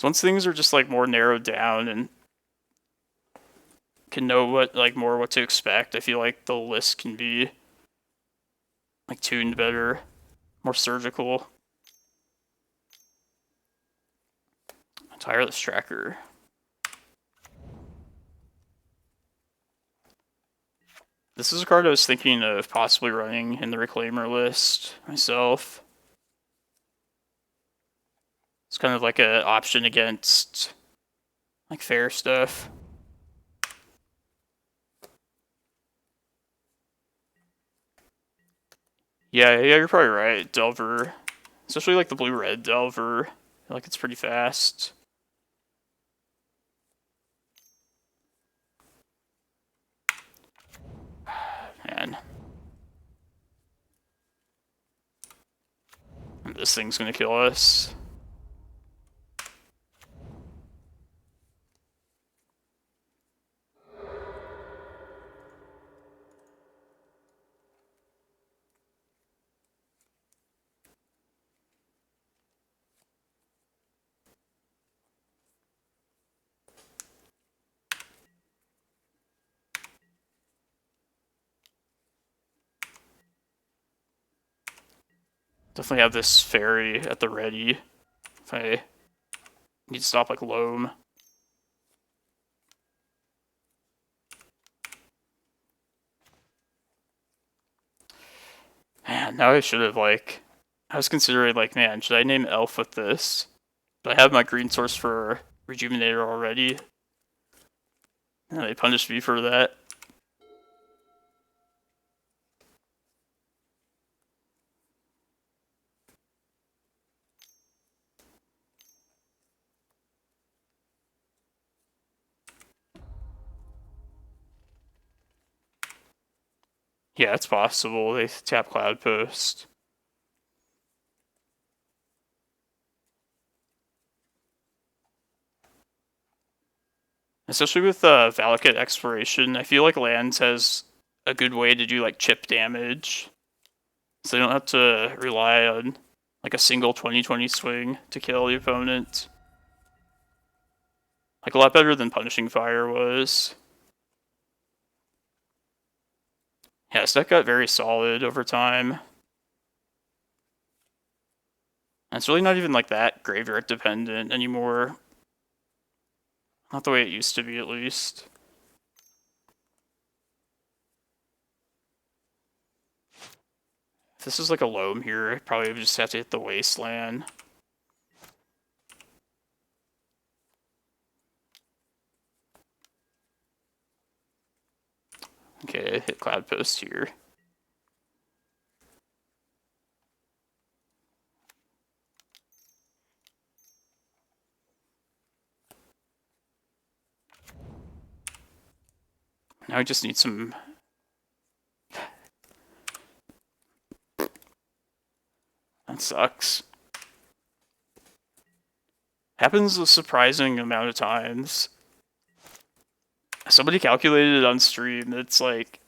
So once things are just like more narrowed down and can know what to expect, I feel like the list can be like tuned better, more surgical. Tireless Tracker. This is a card I was thinking of possibly running in the Reclaimer list myself. It's kind of like an option against like fair stuff. Yeah, you're probably right. Delver. Especially like the blue-red Delver. I feel like it's pretty fast. Man. And this thing's gonna kill us. Definitely have this fairy at the ready if I need to stop like Loam. Man, now I should have like I was considering like, man, should I name Elf with this? But I have my green source for Rejuvenator already. And they punished me for that. Yeah, it's possible. They tap Cloudpost. Especially with Valakut Exploration, I feel like lands has a good way to do like chip damage. So they don't have to rely on like a single 20/20 swing to kill the opponent. Like a lot better than Punishing Fire was. Yeah, this deck got very solid over time. And it's really not even like that graveyard dependent anymore. Not the way it used to be, at least. If this is like a Loam here, I probably would just have to hit the Wasteland. Okay, hit Cloudpost here. Now I just need some... That sucks. Happens a surprising amount of times. Somebody calculated it on stream. It's like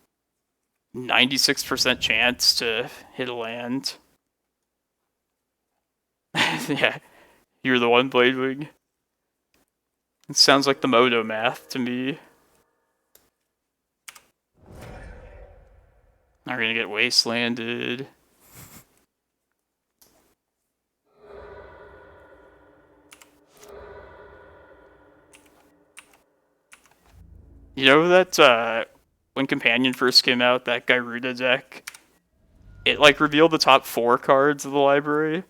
96% chance to hit a land. Yeah, you're the one, Bladewing. It sounds like the Moto math to me. Now we're gonna get Wastelanded. You know that when Companion first came out, that Gyruda deck, it like revealed the top 4 cards of the library.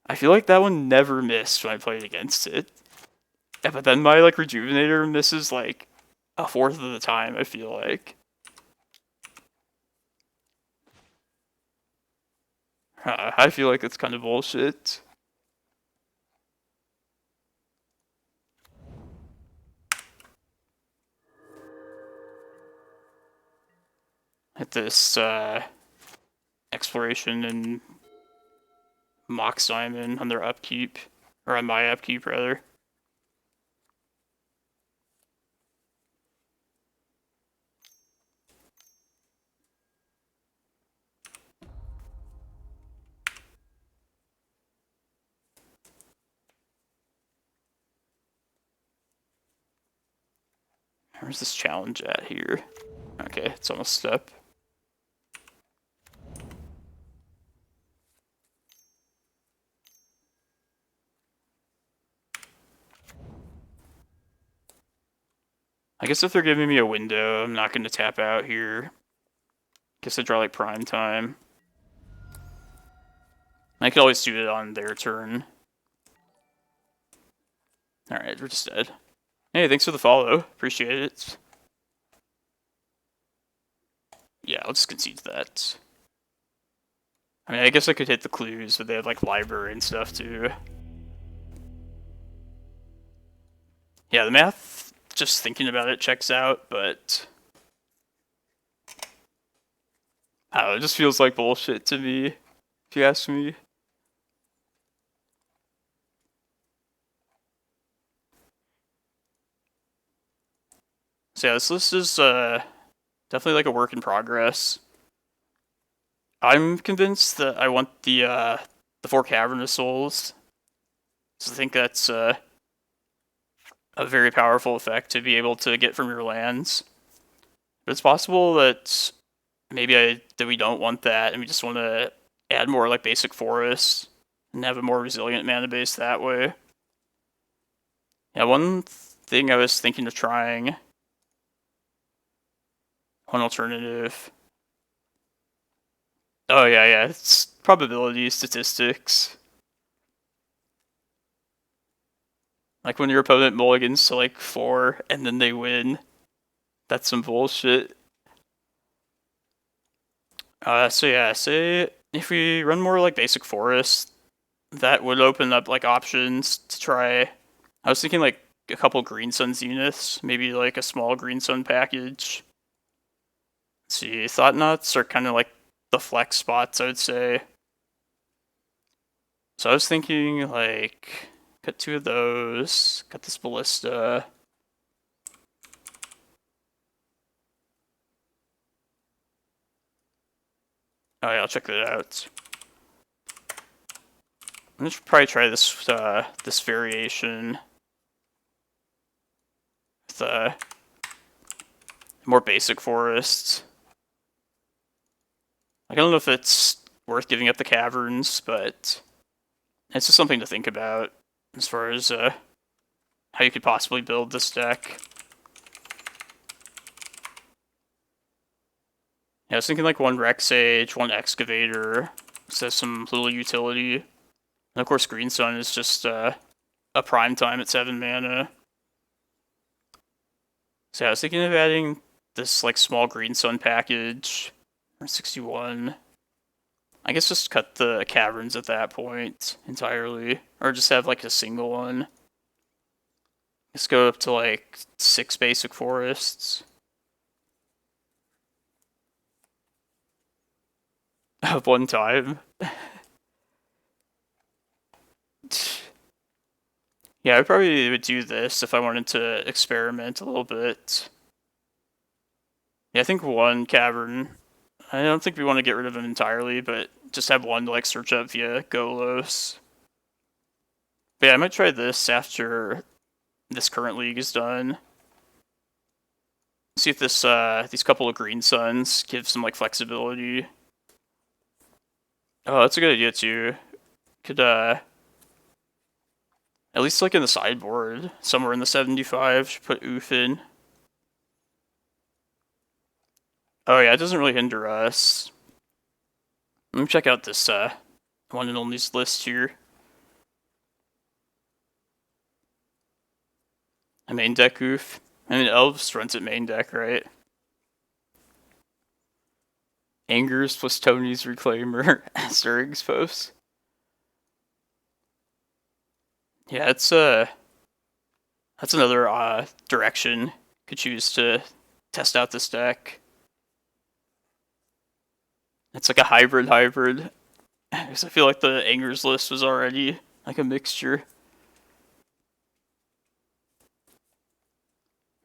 I feel like that one never missed when I played against it. Yeah, but then my like Rejuvenator misses like a fourth of the time, I feel like. I feel like it's kind of bullshit. Hit this Exploration and Mox Diamond on their upkeep. Or on my upkeep, rather. Where's this challenge at here? Okay, it's almost up. I guess if they're giving me a window, I'm not going to tap out here. Guess I draw like prime time. I could always do it on their turn. Alright, we're just dead. Hey, thanks for the follow. Appreciate it. Yeah, I'll just concede that. I mean, I guess I could hit the clues, but they have like library and stuff too. Yeah, the math, just thinking about it, checks out, but I don't know, it just feels like bullshit to me, if you ask me. So yeah, this list is definitely like a work in progress. I'm convinced that I want the 4 Cavern of Souls. So I think that's a very powerful effect to be able to get from your lands. But it's possible that maybe that we don't want that, and we just want to add more like basic forests and have a more resilient mana base that way. Yeah, one thing I was thinking of trying, one alternative. Oh yeah, it's probability statistics. Like when your opponent mulligans to like 4 and then they win. That's some bullshit. So yeah, say if we run more like basic forest, that would open up like options to try. I was thinking like a couple Green Sun Zeniths, maybe like a small Green Sun package. Let's see, Thought-Knots are kind of like the flex spots, I would say. So I was thinking like cut 2 of those, cut this Ballista. Oh yeah, I'll check that out. I'm gonna probably try this this variation with more basic forests. Like, I don't know if it's worth giving up the caverns, but it's just something to think about as far as how you could possibly build this deck. Yeah, I was thinking like 1 Rex Sage, 1 Excavator, so has some little utility. And of course Green Sun is just a prime time at 7 mana. So yeah, I was thinking of adding this like small Green Sun package, or 61. I guess just cut the caverns at that point entirely, or just have like a single one. Let's go up to like 6 basic forests. At one time. Yeah, I probably would do this if I wanted to experiment a little bit. Yeah, I think 1 cavern. I don't think we want to get rid of them entirely, but just have 1 to like search up via Golos. But yeah, I might try this after this current league is done. See if this these couple of Green Suns give some like flexibility. Oh, that's a good idea too. Could at least like in the sideboard, somewhere in the 75, should put Oof in. Oh yeah, it doesn't really hinder us. Let me check out this one and only list here. A main deck Oof. I mean, Elves runs at main deck, right? Angers plus Tony's Reclaimer, Stirring's Post. Yeah, it's that's another direction could choose to test out this deck. It's like a hybrid. Because I feel like the Angers list was already like a mixture.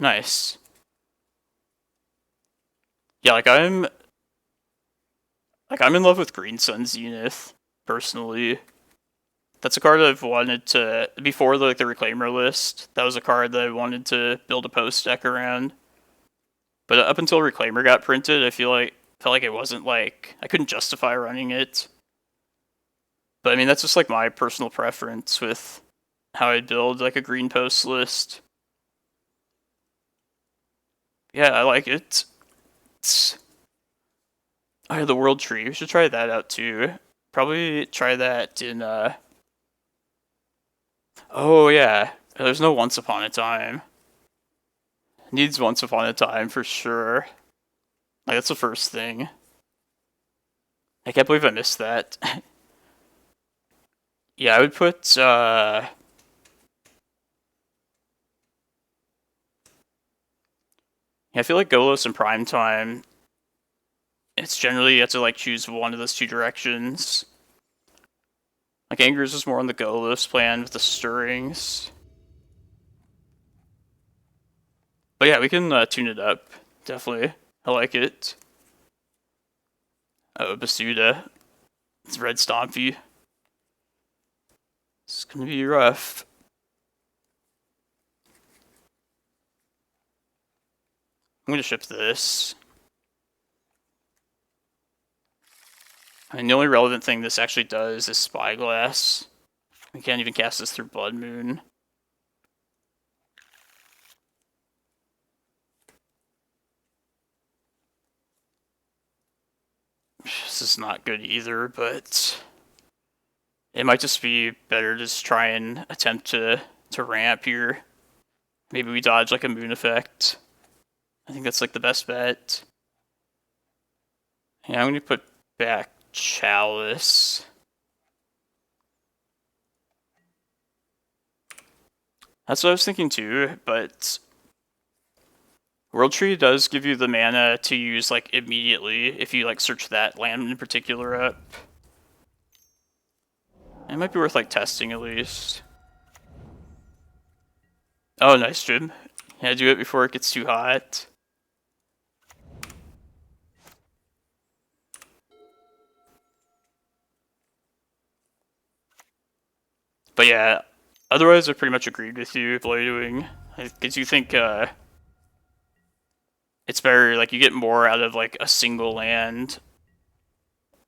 Nice. Yeah, like I'm in love with Green Sun Zenith, personally. That's a card I've wanted to before the Reclaimer list. That was a card that I wanted to build a post deck around. But up until Reclaimer got printed, I felt like it wasn't like I couldn't justify running it. But I mean, that's just like my personal preference with how I'd build like a green post list. Yeah, I like it. I have the World Tree. We should try that out too. Probably try that in, Oh, yeah. There's no Once Upon a Time. Needs Once Upon a Time for sure. Like, that's the first thing. I can't believe I missed that. Yeah, I would put, Yeah, I feel like Golos in prime time, it's generally you have to like choose one of those two directions. Like Angers is more on the Golos plan with the stirrings. But yeah, we can tune it up. Definitely. I like it. Oh, Basuda. It's Red Stompy. It's gonna be rough. I'm gonna ship this. I mean, the only relevant thing this actually does is Spyglass. We can't even cast this through Blood Moon. This is not good either, but it might just be better to just try and attempt to ramp here. Maybe we dodge like a moon effect. I think that's like the best bet. Yeah, I'm gonna put back Chalice. That's what I was thinking too, but World Tree does give you the mana to use like immediately if you like search that land in particular up. It might be worth like testing at least. Oh, nice, Jim. Yeah, do it before it gets too hot. But yeah, otherwise I pretty much agreed with you, Bladewing. I do think it's better, like, you get more out of, like, a single land,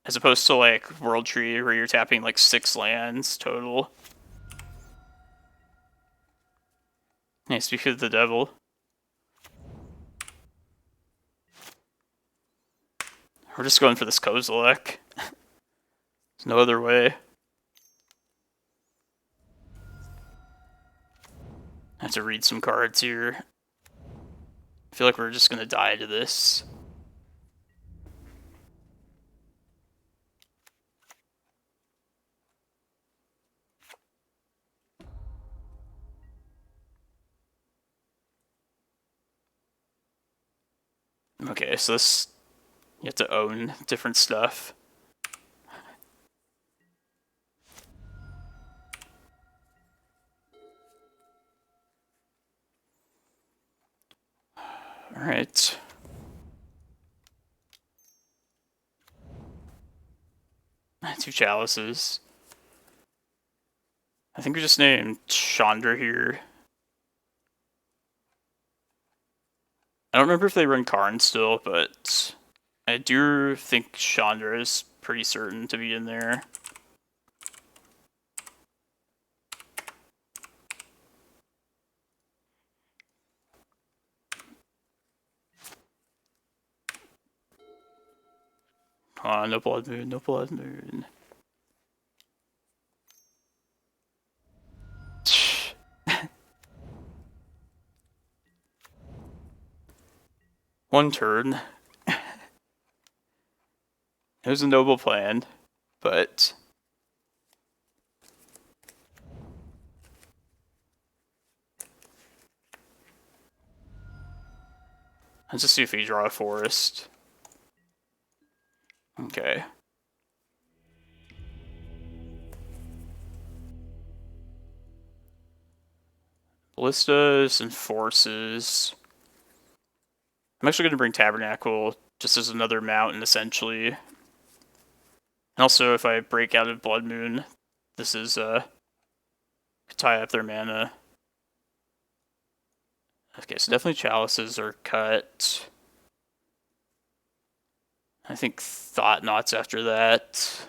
as opposed to, like, World Tree, where you're tapping, like, 6 lands total. Hey, speak of the devil. We're just going for this Kozilek. There's no other way. I have to read some cards here. I feel like we're just gonna die to this. Okay, so this... You have to own different stuff. Alright. Two Chalices. I think we just named Chandra here. I don't remember if they run Karn still, but I do think Chandra is pretty certain to be in there. No Blood Moon, no Blood Moon. One turn. It was a noble plan, but... Let's just see if we draw a forest. Okay. Ballistas and forces. I'm actually going to bring Tabernacle just as another mountain, essentially. And also, if I break out of Blood Moon, this is, could tie up their mana. Okay, so definitely Chalices are cut. I think Thought-Knots after that.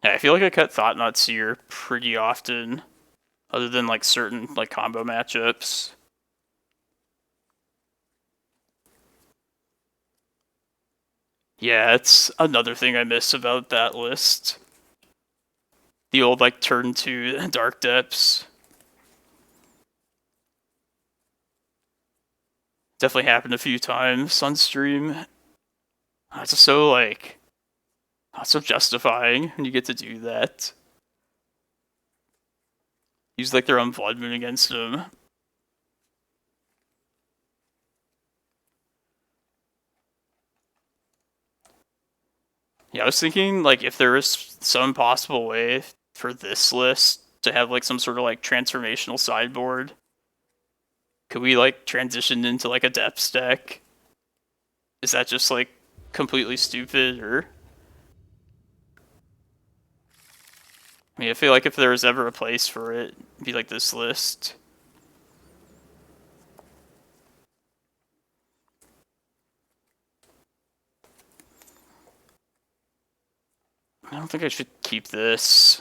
Yeah, I feel like I cut Thought-Knot Seer pretty often, other than like certain like combo matchups. Yeah, it's another thing I miss about that list. The old like turn 2 Dark Depths. Definitely happened a few times on stream. It's just so like, so justifying when you get to do that. Use like their own Blood Moon against them. Yeah, I was thinking like if there was some possible way for this list to have like some sort of like transformational sideboard. Could we like transition into like a depth deck? Is that just like completely stupid or? I mean, I feel like if there was ever a place for it, it'd be like this list. I don't think I should keep this.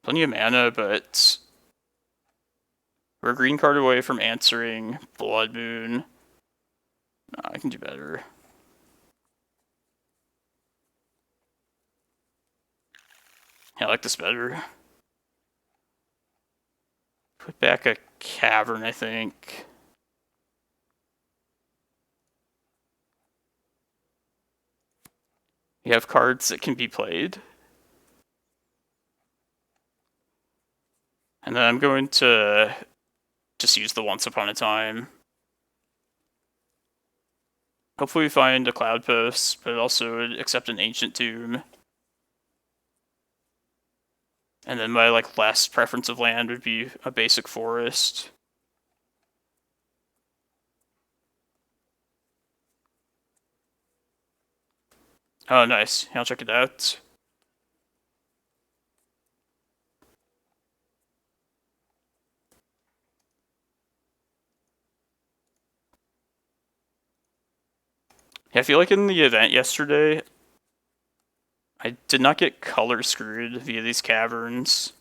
Plenty of mana, but we're a green card away from answering Blood Moon. No, I can do better. Yeah, I like this better. Put back a Cavern, I think. You have cards that can be played. And then I'm going to just use the Once Upon a Time. Hopefully we find a Cloudpost, but also accept an Ancient Tomb. And then my like last preference of land would be a basic forest. Oh, nice. Yeah, I'll check it out. Yeah, I feel like in the event yesterday, I did not get color screwed via these caverns.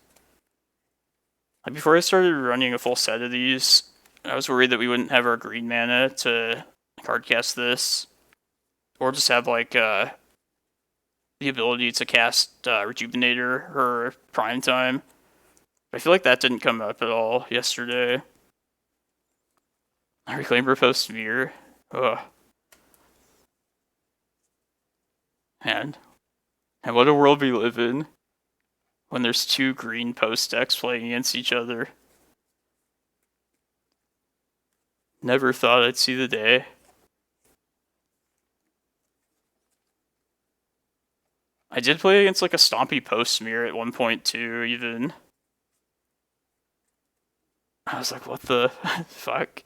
Like before I started running a full set of these, I was worried that we wouldn't have our green mana to cardcast this. Or just have like the ability to cast Rejuvenator or Prime Time. I feel like that didn't come up at all yesterday. Glimmerpost Mirror. Ugh. Man. And what a world we live in. When there's two green post decks playing against each other. Never thought I'd see the day. I did play against like a Stompy post smear at 1.2 even. I was like, what the fuck?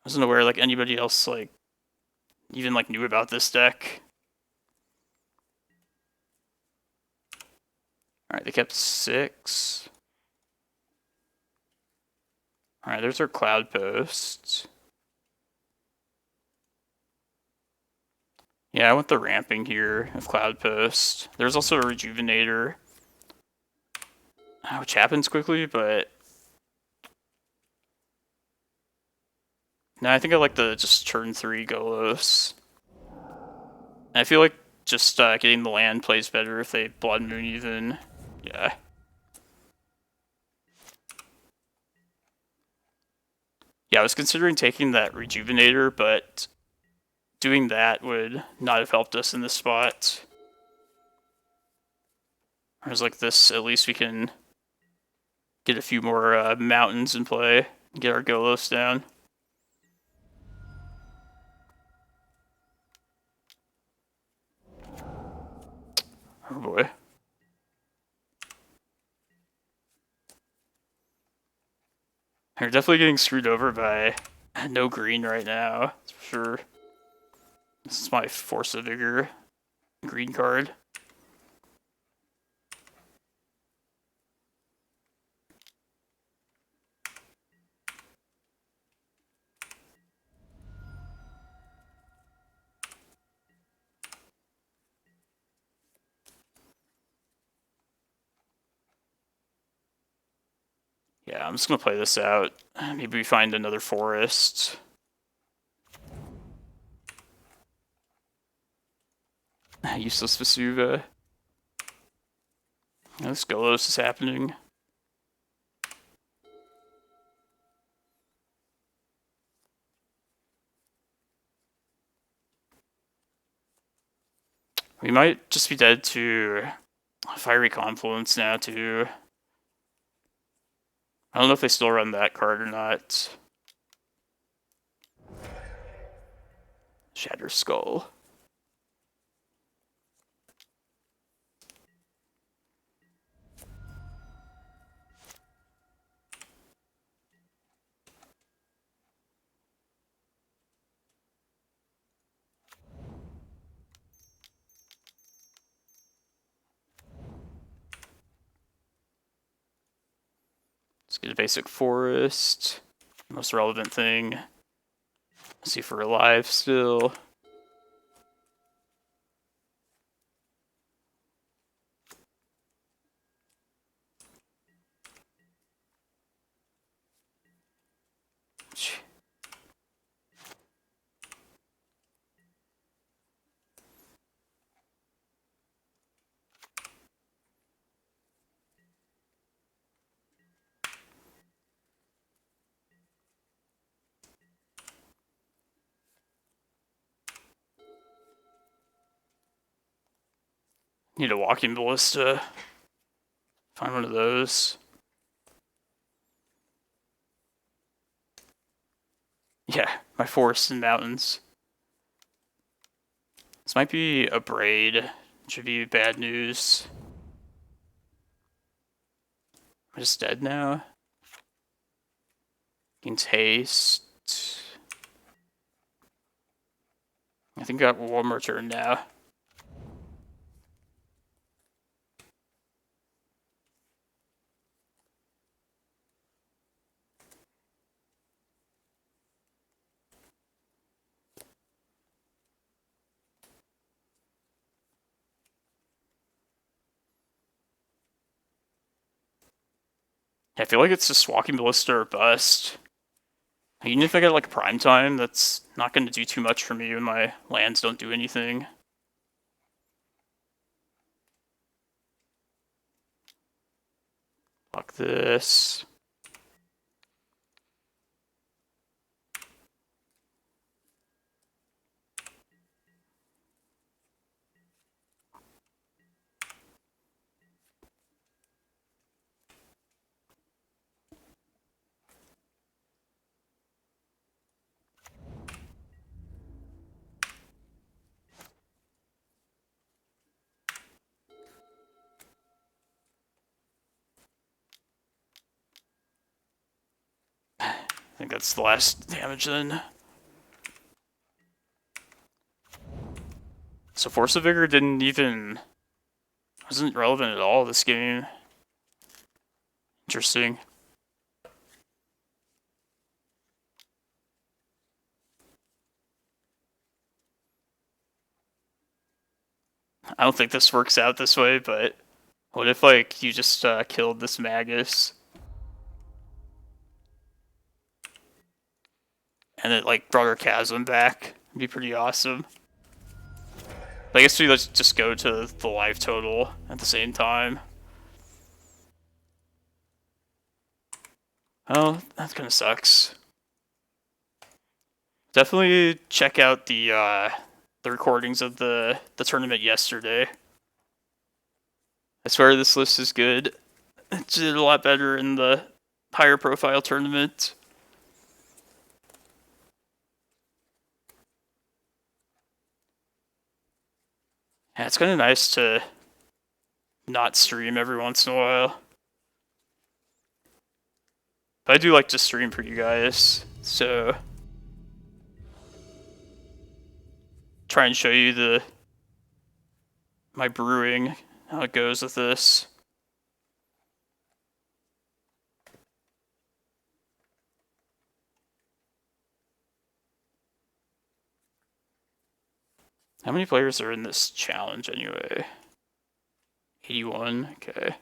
I wasn't aware like anybody else like even like knew about this deck. Alright, they kept 6. Alright, there's our Cloudpost. Yeah, I want the ramping here of Cloudpost. There's also a Rejuvenator, which happens quickly, but no, I think I like the just turn 3 Golos. And I feel like just getting the land plays better if they Blood Moon even. Yeah. Yeah, I was considering taking that Rejuvenator, but doing that would not have helped us in this spot. Whereas like this, at least we can get a few more mountains in play and get our Golos down. Oh boy. We're definitely getting screwed over by no green right now, that's for sure. This is my Force of Vigor green card. Yeah, I'm just gonna play this out. Maybe we find another forest. Useless Vesuva. This Golos is happening. We might just be dead to Fiery Confluence now, too. I don't know if they still run that card or not. Shatter Skull. Let's get a basic forest. Most relevant thing. Let's see if we're alive still. Need a Walking Ballista. Find one of those. Yeah, my forests and mountains. This might be a braid. Should be bad news. I'm just dead now. Gains haste. I think I got one more turn now. I feel like it's just Walking Ballista or bust. Even if I get like prime time, that's not going to do too much for me when my lands don't do anything. Fuck this. I think that's the last damage then. So Force of Vigor wasn't relevant at all this game. Interesting. I don't think this works out this way, but what if like you just killed this Magus? And it like brought our Chasm back? It'd be pretty awesome. But I guess we let's just go to the life total at the same time. Oh, that kind of sucks. Definitely check out the recordings of the tournament yesterday. I swear this list is good. It did a lot better in the higher profile tournament. Yeah, it's kind of nice to not stream every once in a while. But I do like to stream for you guys, so try and show you my brewing, how it goes with this. How many players are in this challenge anyway? 81, okay.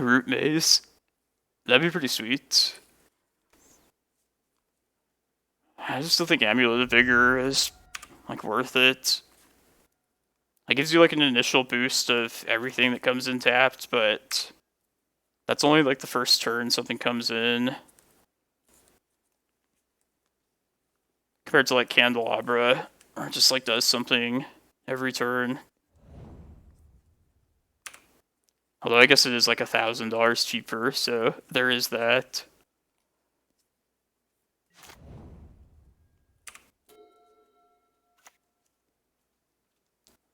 Root Maze. That'd be pretty sweet. I just still think Amulet of Vigor is like worth it. It gives you like an initial boost of everything that comes in tapped, but that's only like the first turn something comes in. Compared to like Candelabra, or it just like does something every turn. Although I guess it is like $1,000 cheaper, so there is that.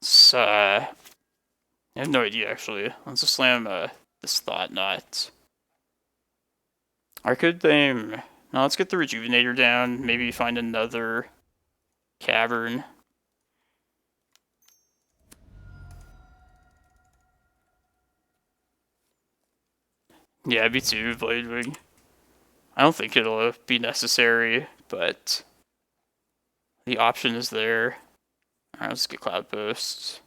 So, I have no idea actually. Let's just slam this Thought-Knot. I could aim. No, let's get the Rejuvenator down. Maybe find another Cavern. Yeah, B2 Bladewing. I don't think it'll be necessary, but the option is there. Alright, let's get Cloudpost.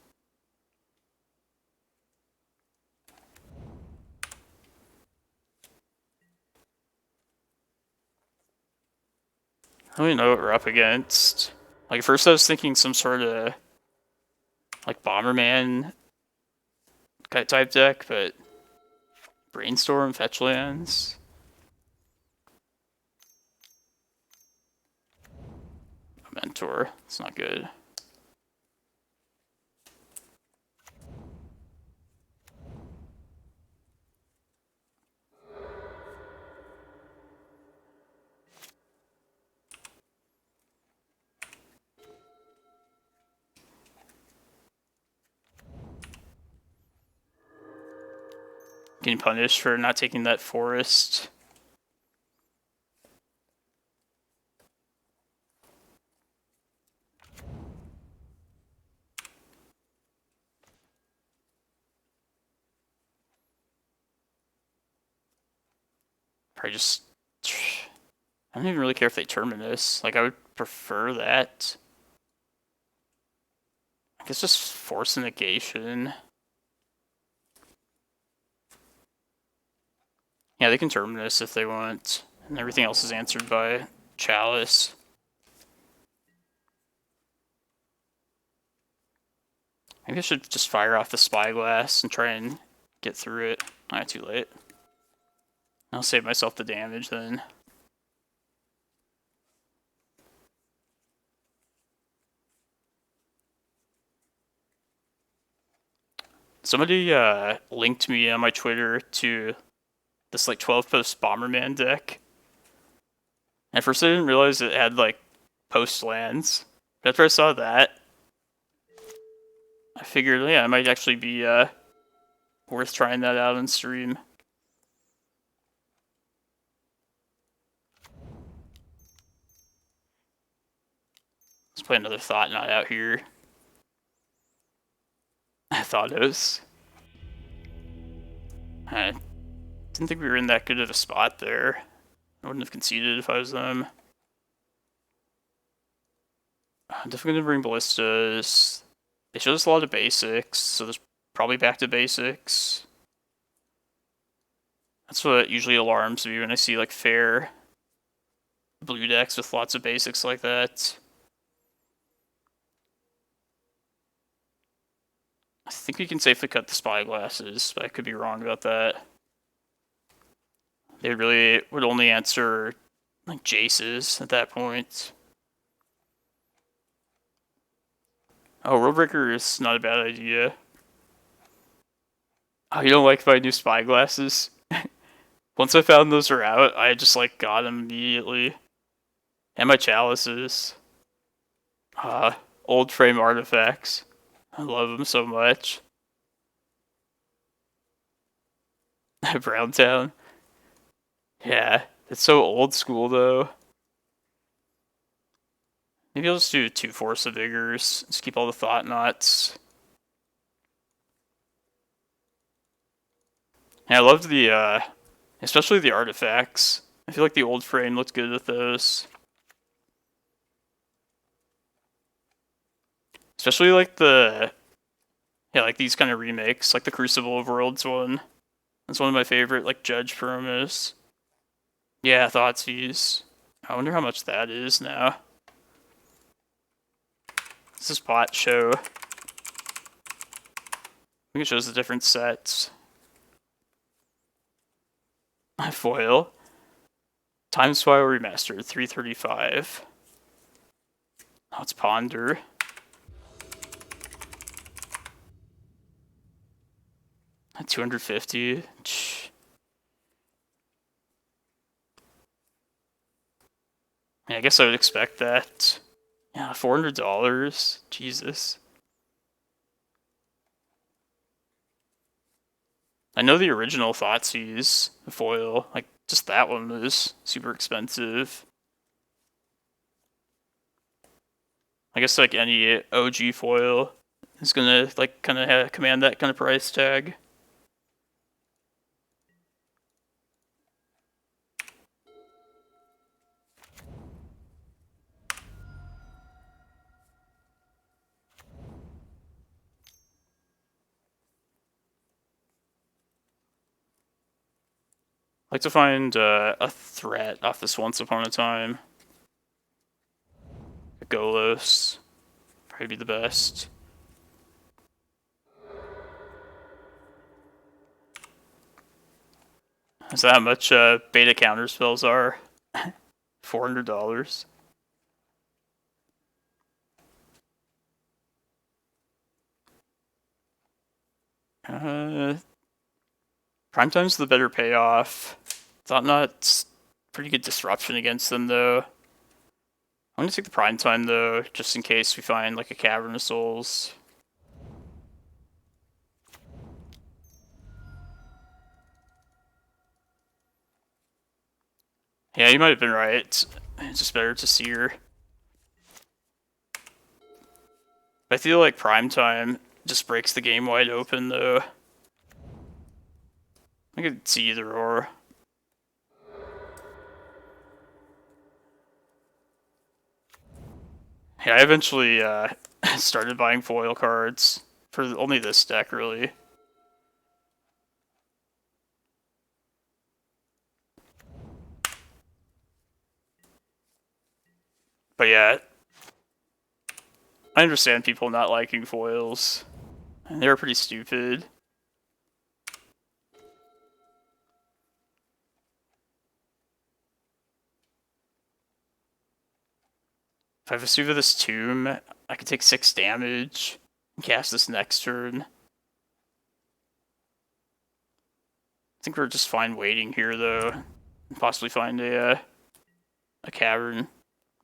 I don't even know what we're up against. Like, at first I was thinking some sort of, like, Bomberman type deck, but Brainstorm, Fetch Lands. Mentor, it's not good. Getting punished for not taking that forest. Probably just... I don't even really care if they Terminus. Like, I would prefer that. I guess just force a negation. Yeah, they can Terminus if they want. And everything else is answered by Chalice. Maybe I should just fire off the Spyglass and try and get through it. Not too late. I'll save myself the damage then. Somebody linked me on my Twitter to this like 12-post Bomberman deck. And at first I didn't realize it had like post lands. But after I saw that, I figured, yeah, it might actually be worth trying that out on stream. Let's play another Thought-Knot out here. Thoughtos. I didn't think we were in that good of a spot there. I wouldn't have conceded if I was them. I'm definitely gonna bring Ballistas. They showed us a lot of basics, so there's probably back to basics. That's what usually alarms me when I see like fair blue decks with lots of basics like that. I think we can safely cut the Spyglasses, but I could be wrong about that. They really would only answer like Jaces at that point. Oh, Roadbreaker is not a bad idea. Oh, you don't like my new Spyglasses? Once I found those were out, I just like got them immediately. And my Chalices. Old frame artifacts. I love them so much. Browntown. Yeah, it's so old school though. Maybe I'll just do 2 Force of Vigors. Just keep all the Thought-Knots. Yeah, I love the, especially the artifacts. I feel like the old frame looked good with those. Especially like the, yeah, like these kind of remakes, like the Crucible of Worlds one. That's one of my favorite, like, judge promos. Yeah, Thoughtseize. I wonder how much that is now. This is Pot Show. I think it shows the different sets. Foil. Time Spiral Remastered, 335. Oh, it's Ponder. At 250. Yeah, I guess I would expect that. Yeah, $400. Jesus. I know the original Thoughtseize foil, like, just that one was super expensive. I guess, like, any OG foil is gonna, like, kind of command that kind of price tag. I'd like to find a threat off this Once Upon a Time. A Golos. Probably be the best. Is that how much beta counter spells are? $400. Primetime's the better payoff. Thought-Knot's pretty good disruption against them, though. I'm gonna take the Primetime, though, just in case we find, like, a Cavern of Souls. Yeah, you might have been right. It's just better to Seer. I feel like Primetime just breaks the game wide open, though. I could see either or. Yeah, I eventually started buying foil cards for only this deck, really. But yeah, I understand people not liking foils. They're pretty stupid. If I Vesuva this Tomb, I could take 6 damage and cast this next turn. I think we're just fine waiting here, though. And possibly find a cavern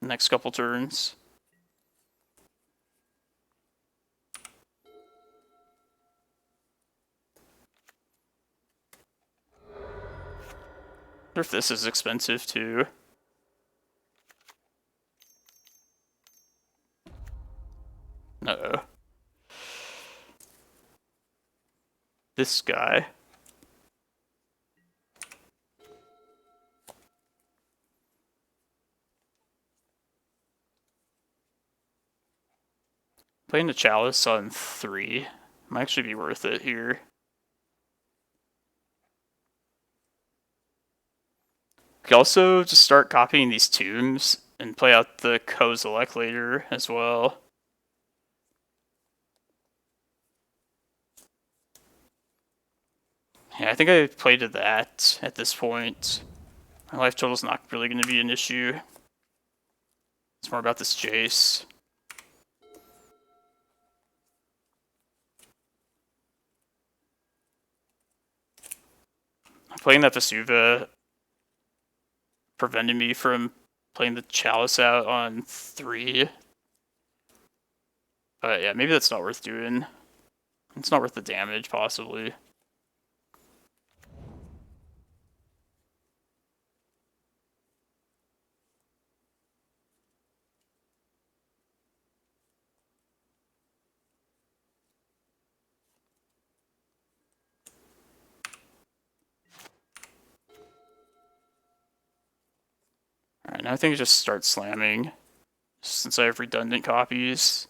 the next couple turns. I wonder if this is expensive, too. Uh-oh. This guy. Playing the Chalice on 3 might actually be worth it here. We could also just start copying these tombs and play out the Kozilek later as well. Yeah, I think I played to that at this point. My life total's not really going to be an issue. It's more about this Jace. Playing that Vesuva prevented me from playing the Chalice out on 3. But yeah, maybe that's not worth doing. It's not worth the damage, possibly. Alright, now I think I just start slamming, since I have redundant copies.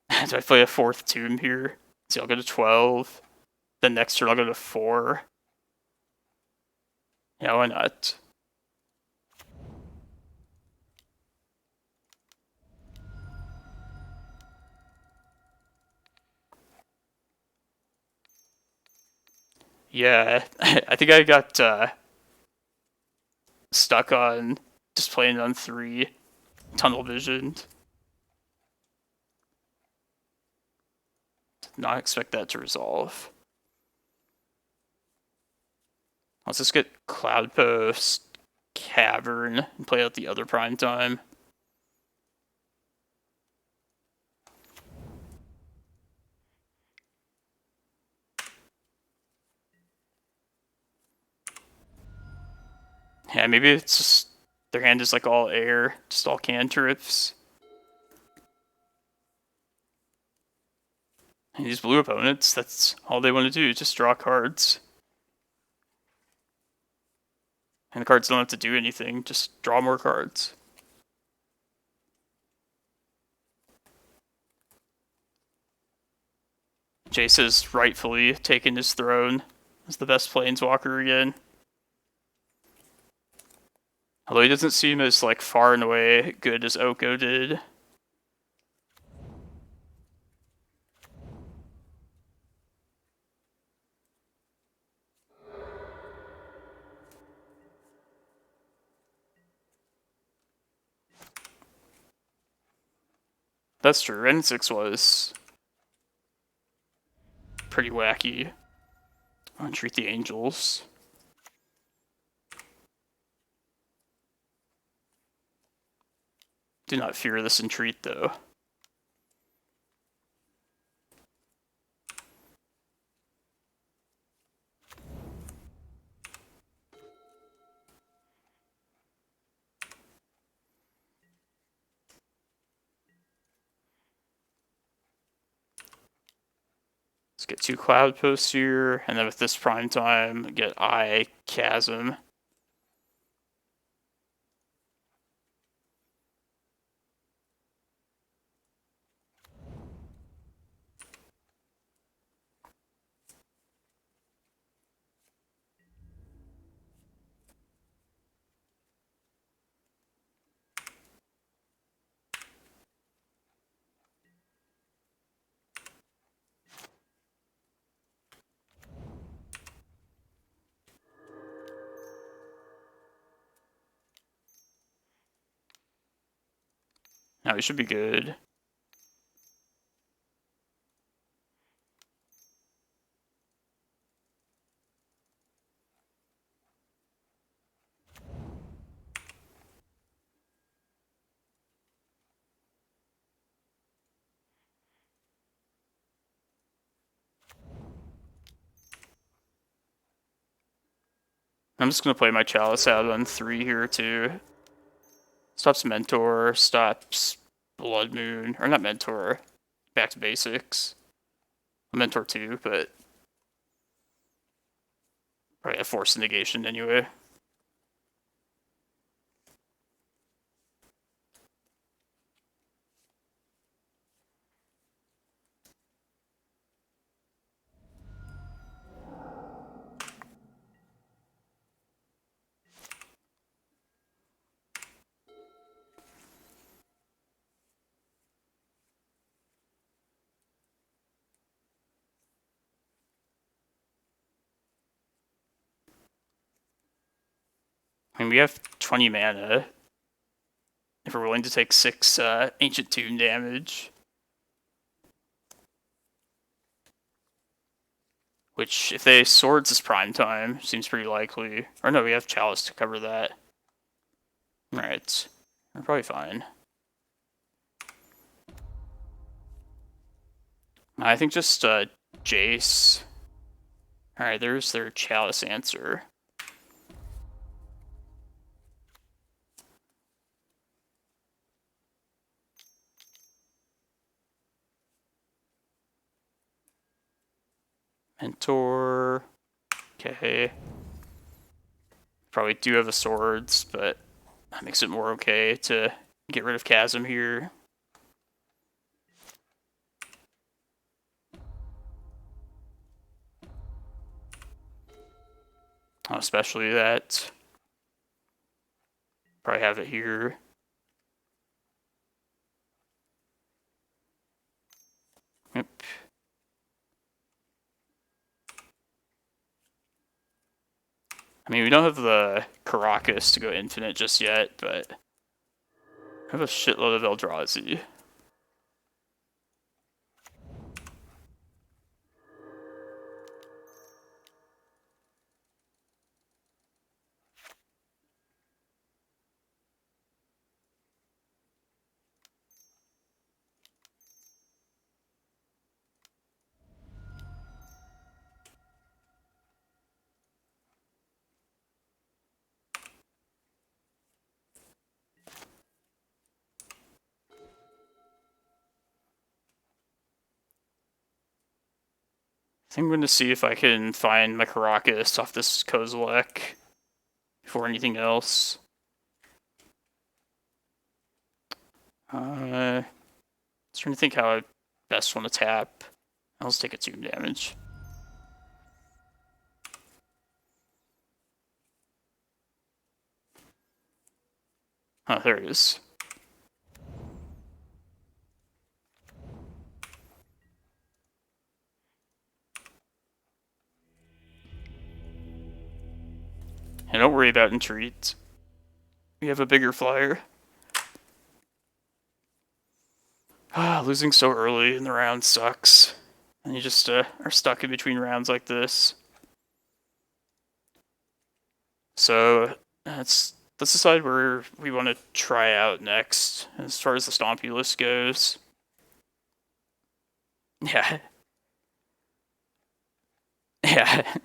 Do I play a 4th tomb here? See, I'll go to 12. Then next turn I'll go to 4. Yeah, why not? Yeah, I think I got stuck on just playing on 3. Tunnel visioned. Did not expect that to resolve. Let's just get Cloudpost, Cavern, and play out the other prime time. Yeah, maybe it's just their hand is like all air, just all cantrips. And these blue opponents, that's all they want to do, just draw cards. And the cards don't have to do anything, just draw more cards. Jace has rightfully taken his throne as the best planeswalker again. Although he doesn't seem as like far and away good as Oko did. That's true, N6 was pretty wacky. Entreat the Angels. Do not fear this entreat though. Let's get 2 Cloudposts here, and then with this prime time, get Eye Chasm. Now we should be good. I'm just going to play my Chalice out on 3 here too. Stops Mentor, stops Blood Moon, or not Mentor, back to basics. Mentor 2, but probably a Force Negation anyway. I mean, we have 20 mana. If we're willing to take 6 Ancient Tomb damage. Which, if they Swords this prime time, seems pretty likely. Or no, we have Chalice to cover that. Alright. We're probably fine. I think just Jace. Alright, there's their Chalice answer. Mentor. Okay. Probably do have a Swords, but that makes it more okay to get rid of Chasm here. Especially that. Probably have it here. Yep. I mean, we don't have the Karakas to go infinite just yet, but I have a shitload of Eldrazi. I think I'm going to see if I can find my Karakas off this Kozilek before anything else. I was trying to think how I best want to tap. I'll just take a 2 damage. Oh, there it is. And don't worry about entreat. We have a bigger flyer. Losing so early in the round sucks. And you just are stuck in between rounds like this. So let's decide where we want to try out next as far as the Stompy list goes. Yeah. Yeah.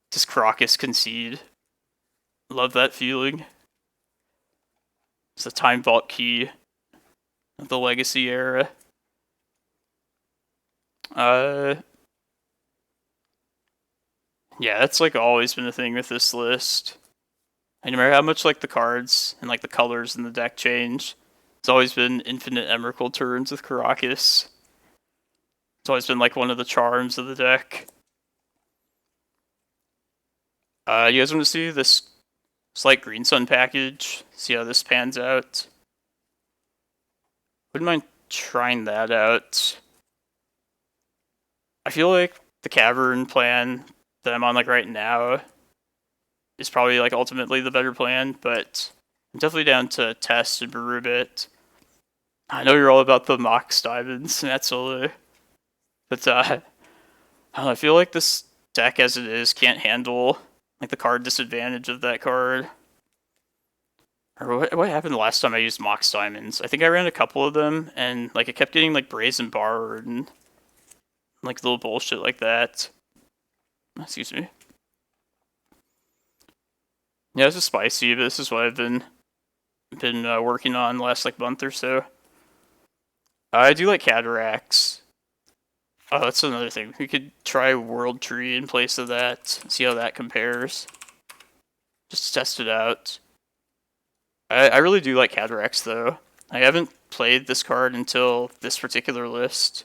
Just Karakas concede. Love that feeling. It's the Time Vault key of the Legacy era. Yeah, that's like always been a thing with this list. And no matter how much like the cards and like the colors in the deck change, it's always been infinite Emrakul turns with Karakas. It's always been like one of the charms of the deck. You guys want to see this slight Green Sun package? See how this pans out? Wouldn't mind trying that out. I feel like the Cavern plan that I'm on like right now is probably like ultimately the better plan, but I'm definitely down to test and brew a bit. I know you're all about the Mox Diamonds, naturally, but I don't know, I feel like this deck as it is can't handle like the card disadvantage of that card. Or what happened the last time I used Mox Diamonds? I think I ran a couple of them, and like I kept getting like Brazen Bard and like little bullshit like that. Excuse me. Yeah, this is spicy, but this is what I've been working on the last like month or so. I do like Cataracts. Oh, that's another thing. We could try World Tree in place of that. See how that compares. Just to test it out. I really do like Cataracts though. I haven't played this card until this particular list.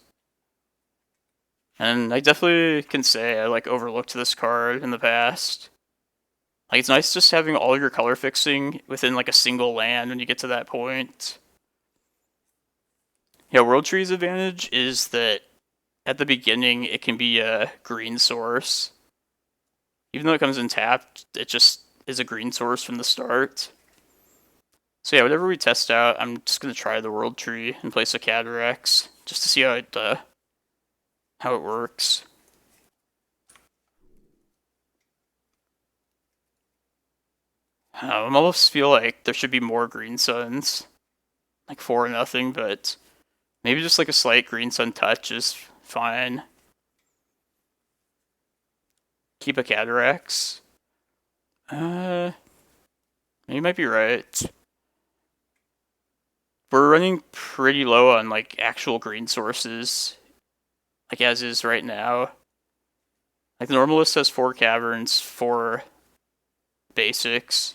And I definitely can say I like overlooked this card in the past. Like it's nice just having all your color fixing within like a single land when you get to that point. Yeah, World Tree's advantage is that at the beginning it can be a green source. Even though it comes in tapped, it just is a green source from the start. So yeah, whatever we test out, I'm just gonna try the World Tree in place of Cataracts, just to see how it works. I almost feel like there should be more Green Suns, like 4-0, but maybe just like a slight Green Sun touch is fine. Keep a Cataracts. You might be right. We're running pretty low on like actual green sources, like as is right now. Like the normal list has 4 caverns, 4 basics.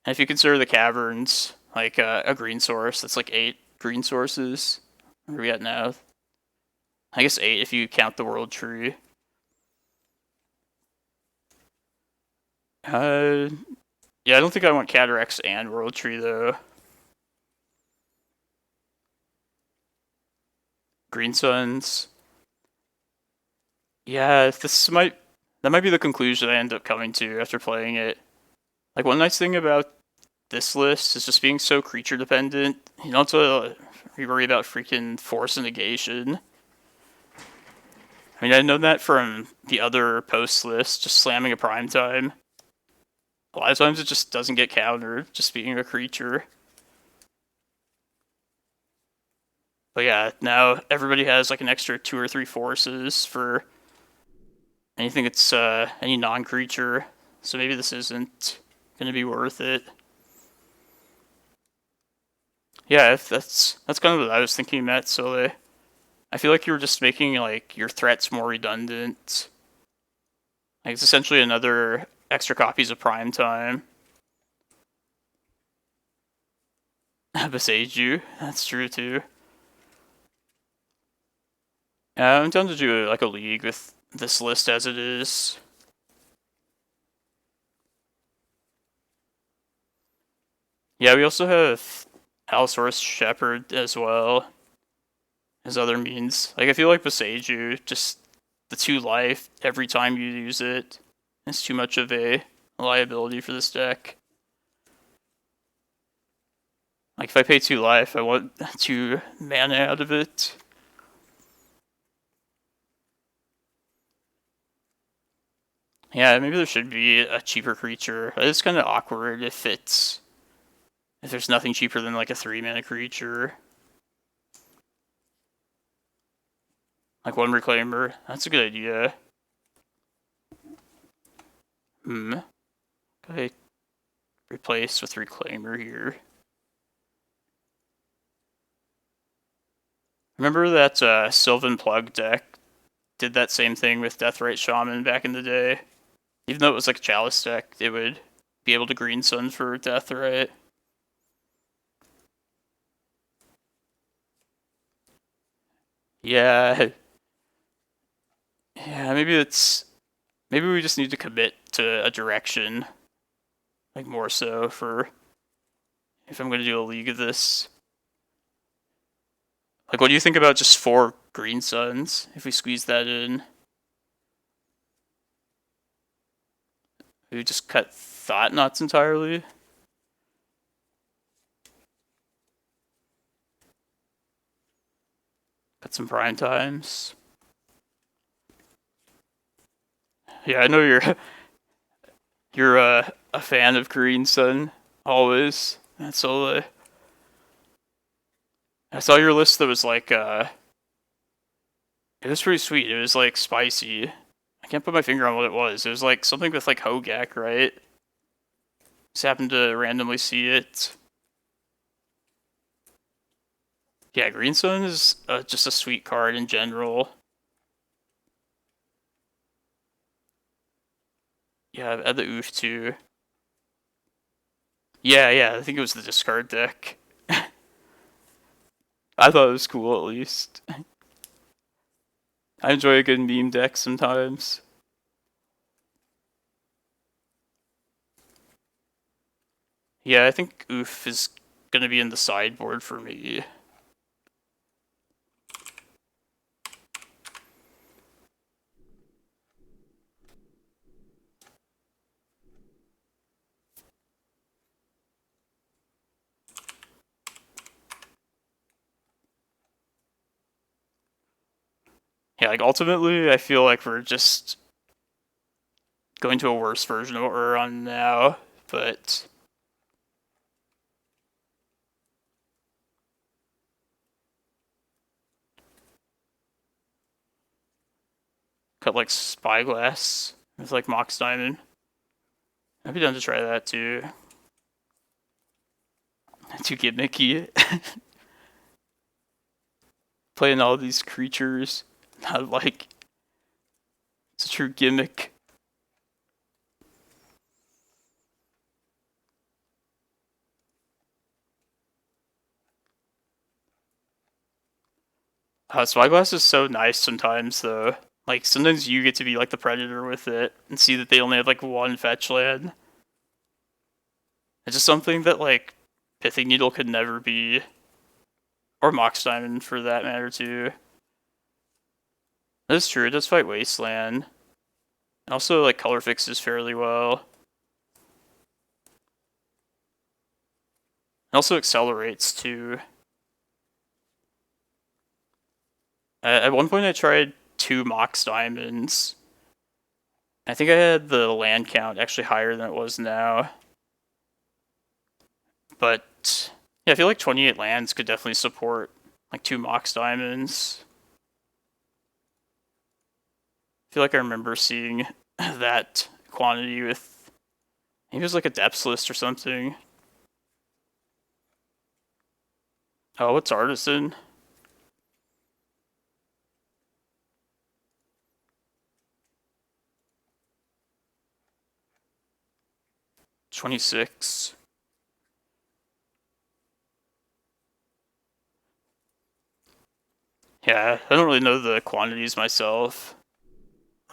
And if you consider the caverns like a green source, that's like 8 green sources. Where are we at now? I guess 8 if you count the World Tree. Yeah, I don't think I want Cataracts and World Tree though. Green Suns. Yeah, that might be the conclusion I end up coming to after playing it. Like, one nice thing about this list is just being so creature dependent. You don't have to worry about freaking force and negation. I mean, I know that from the other post list, just slamming a prime time. A lot of times it just doesn't get countered, just being a creature. But yeah, now everybody has like an extra 2 or 3 forces for anything that's any non-creature. So maybe this isn't gonna be worth it. Yeah, if that's kind of what I was thinking, Matt. So I feel like you were just making like your threats more redundant. Like, it's essentially another extra copies of Prime Time. Beside you, that's true too. Yeah, I'm down to do like a league with this list as it is. Yeah, we also have Allosaurus Shepherd as well as other means. Like, I feel like beside you, just the 2 life every time you use it is too much of a liability for this deck. Like, if I pay 2 life, I want 2 mana out of it. Yeah, maybe there should be a cheaper creature. It's kind of awkward if there's nothing cheaper than like a 3 mana creature. Like 1 Reclaimer. That's a good idea. Okay. Replace with Reclaimer here. Remember that Sylvan Plug deck did that same thing with Deathrite Shaman back in the day? Even though it was like a Chalice deck, it would be able to Green Sun for Deathrite. Yeah. Yeah, maybe we just need to commit to a direction. Like, more so for if I'm going to do a league of this. Like, what do you think about just 4 Green Suns, if we squeeze that in? We just cut Thought-Knots entirely? Cut some prime times. Yeah, I know you're a fan of Green Sun, always. That's all. I saw your list that was like it was pretty sweet. It was like spicy. I can't put my finger on what it was. It was like something with like Hogak, right? Just happened to randomly see it. Yeah, Green Sun is just a sweet card in general. Yeah, add the oof too. Yeah, I think it was the discard deck. I thought it was cool at least. I enjoy a good meme deck sometimes. Yeah, I think oof is gonna be in the sideboard for me. Yeah, like ultimately, I feel like we're just going to a worse version of what we're on now, but cut like Spyglass with like Mox Diamond. I'd be down to try that too. Too gimmicky. Playing all these creatures, not like it's a true gimmick. Spyglass is so nice sometimes though. Like, sometimes you get to be, like, the predator with it, and see that they only have, like, one fetch land. It's just something that, like, Pithing Needle could never be. Or Mox Diamond, for that matter, too. That's true, it does fight Wasteland. And also, like, color fixes fairly well. It also accelerates, too. At one point I tried 2 Mox Diamonds. I think I had the land count actually higher than it was now. But, yeah, I feel like 28 lands could definitely support, like, 2 Mox Diamonds. I feel like I remember seeing that quantity with, maybe it was like a Depths list or something. Oh, what's Artisan? $26. Yeah, I don't really know the quantities myself.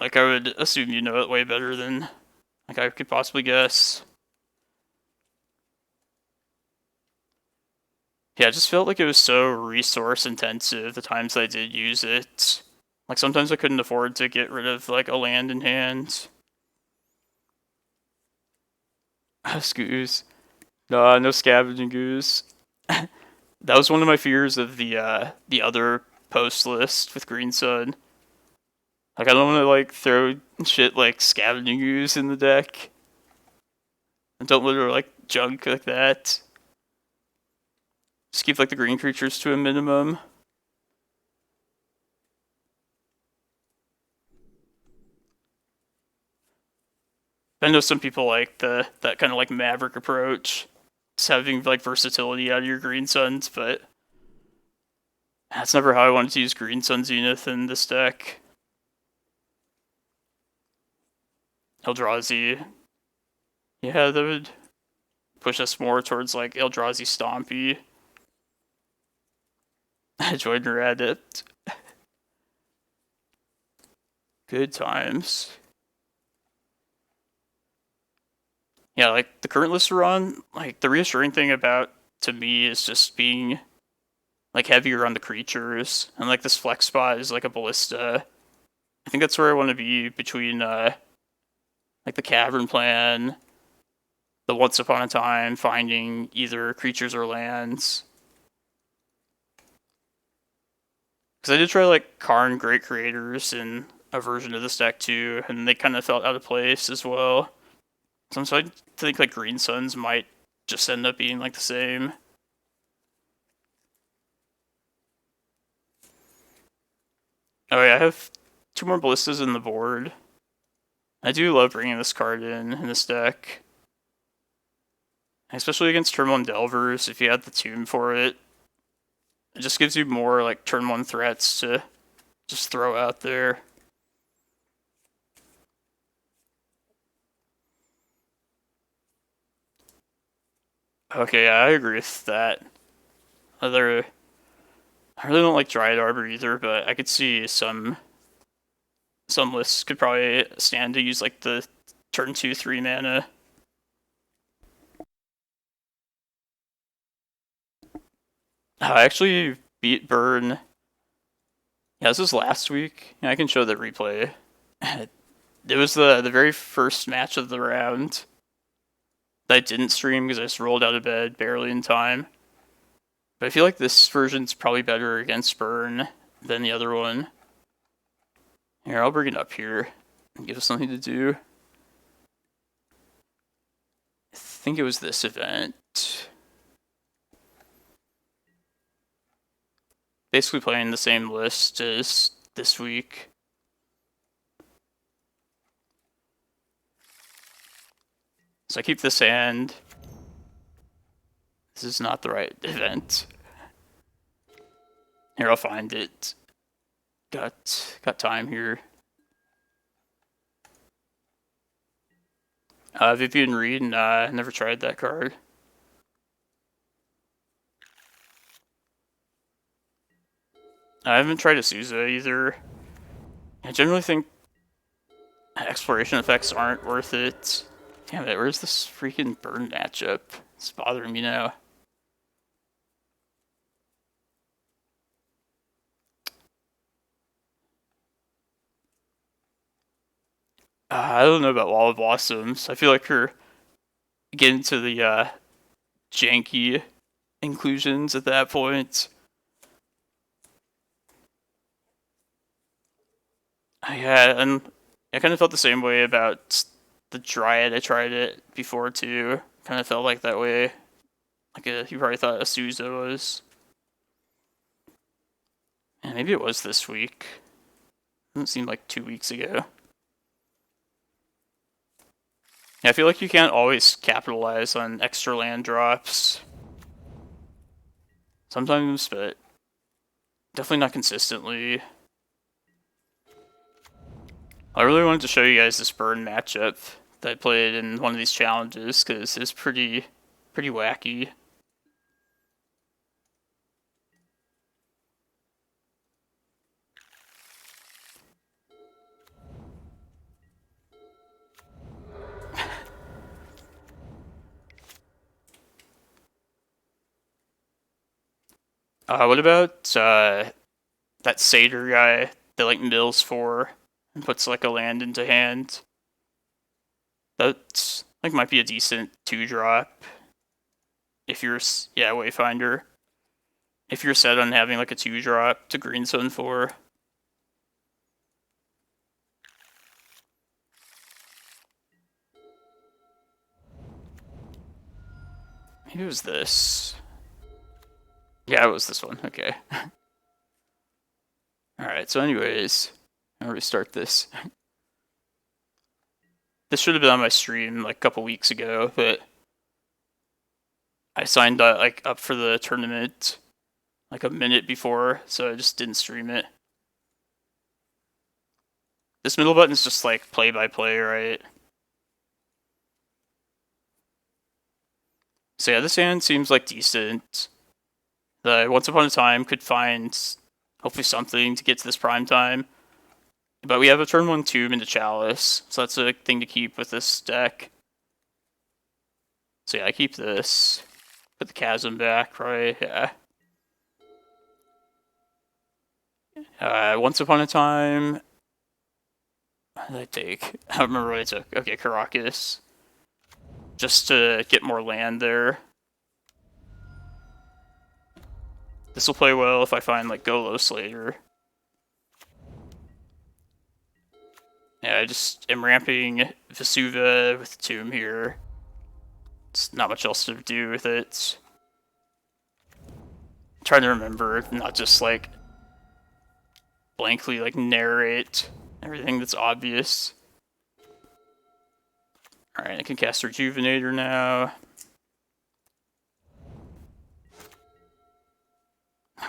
Like, I would assume you know it way better than, like, I could possibly guess. Yeah, it just felt like it was so resource intensive the times I did use it. Like, sometimes I couldn't afford to get rid of, like, a land in hand. Goose. No, no Scavenging Goose. That was one of my fears of the other post list with Green Sun. Like, I don't want to, like, throw shit like Scavenging Goose in the deck. And don't literally, like, junk like that. Just keep, like, the green creatures to a minimum. I know some people like that kind of, like, Maverick approach. Just having, like, versatility out of your Green Suns, but that's never how I wanted to use Green Sun Zenith in this deck. Eldrazi. Yeah, that would push us more towards, like, Eldrazi Stompy. Joiner Adept. Good times. Yeah, like, the current list we're on, like, the reassuring thing about, to me, is just being, like, heavier on the creatures. And, like, this flex spot is, like, a Ballista. I think that's where I want to be between, like, the Cavern plan, the Once Upon a Time, finding either creatures or lands. Because I did try, like, Karn Great Creators in a version of this deck, too, and they kind of felt out of place as well. So I'm starting to think, like, Green Suns might just end up being, like, the same. Oh yeah, I have 2 more Ballistas in the board. I do love bringing this card in this deck. Especially against turn 1 Delvers, if you add the Tomb for it. It just gives you more, like, turn 1 threats to just throw out there. Okay, yeah, I agree with that. I really don't like Dryad Arbor either, but I could see some lists could probably stand to use, like, the turn 2/3 mana. I actually beat Burn. Yeah, this was last week. Yeah, I can show the replay. It was the very first match of the round that I didn't stream because I just rolled out of bed barely in time. But I feel like this version's probably better against Burn than the other one. Here, I'll bring it up here and give us something to do. I think it was this event. Basically playing the same list as this week. So I keep this hand. This is not the right event. Here, I'll find it. Got time here. Vivian Reed, nah, never tried that card. I haven't tried a Souza either. I generally think exploration effects aren't worth it. Damn it, where's this freaking burn matchup? It's bothering me now. I don't know about Wall of Blossoms. I feel like we're getting to the janky inclusions at that point. Yeah, and I kind of felt the same way about the Dryad. I tried it before too. Kind of felt like that way. You probably thought Azusa was. And maybe it was this week. Doesn't seem like 2 weeks ago. Yeah, I feel like you can't always capitalize on extra land drops. Sometimes, but definitely not consistently. I really wanted to show you guys this burn matchup that I played in one of these challenges, because it's pretty wacky. What about that Satyr guy that like mills for and puts like a land into hand? That like might be a decent 2-drop if you're Wayfinder. If you're set on having like a 2-drop to Greenstone for. Maybe it was this. Yeah, it was this one. Okay. Alright, so anyways, I'll restart this. This should have been on my stream like a couple weeks ago, but I signed up for the tournament like a minute before, so I just didn't stream it. This middle button is just like play-by-play, right? So yeah, this hand seems like decent. Once Upon a Time could find hopefully something to get to this prime time. But we have a turn 1 Tomb into Chalice, so that's a thing to keep with this deck. So yeah, I keep this. Put the Chasm back, right? Yeah. Once Upon a Time. What did I take? I don't remember what I took. Okay, Karakas. Just to get more land there. This will play well if I find like Golos later. Yeah, I just am ramping Vesuva with Tomb here. It's not much else to do with it. I'm trying to remember, not just like blankly like narrate everything that's obvious. Alright, I can cast Rejuvenator now.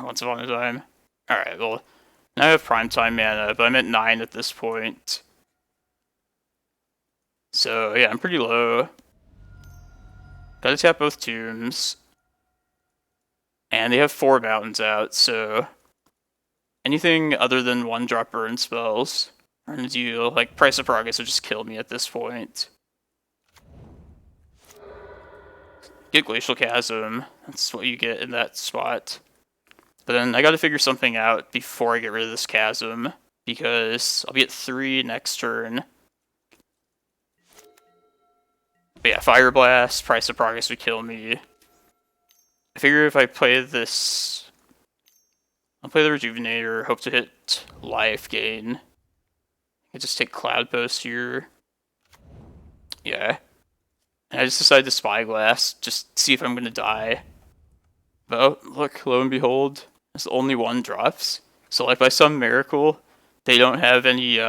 Once Upon a Time. Alright, well, now I have prime time mana, but I'm at 9 at this point. So, yeah, I'm pretty low. Gotta tap both tombs. And they have 4 mountains out, so anything other than 1-drop burn spells are gonna deal. Like, Price of Progress would just kill me at this point. Get Glacial Chasm. That's what you get in that spot. But then I gotta figure something out before I get rid of this Chasm, because I'll be at 3 next turn. But yeah, Fire Blast, Price of Progress would kill me. I figure if I play this... I'll play the Rejuvenator, hope to hit life gain. I just take Cloudpost here. Yeah. And I just decided to Spyglass, just see if I'm gonna die. But oh, look, lo and behold, it's only 1 drops. So like by some miracle, they don't have any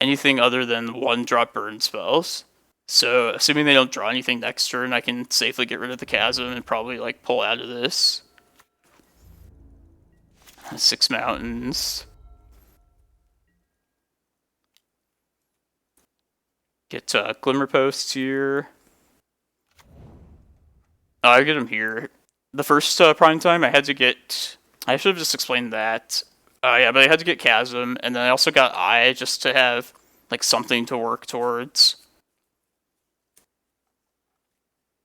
anything other than 1-drop burn spells. So assuming they don't draw anything next turn, I can safely get rid of the Chasm and probably like pull out of this. 6 mountains. Get Glimmerpost here. Oh, I get him here. The first prime time, I should have just explained that Yeah, but I had to get Chasm, and then I also got Eye just to have like something to work towards.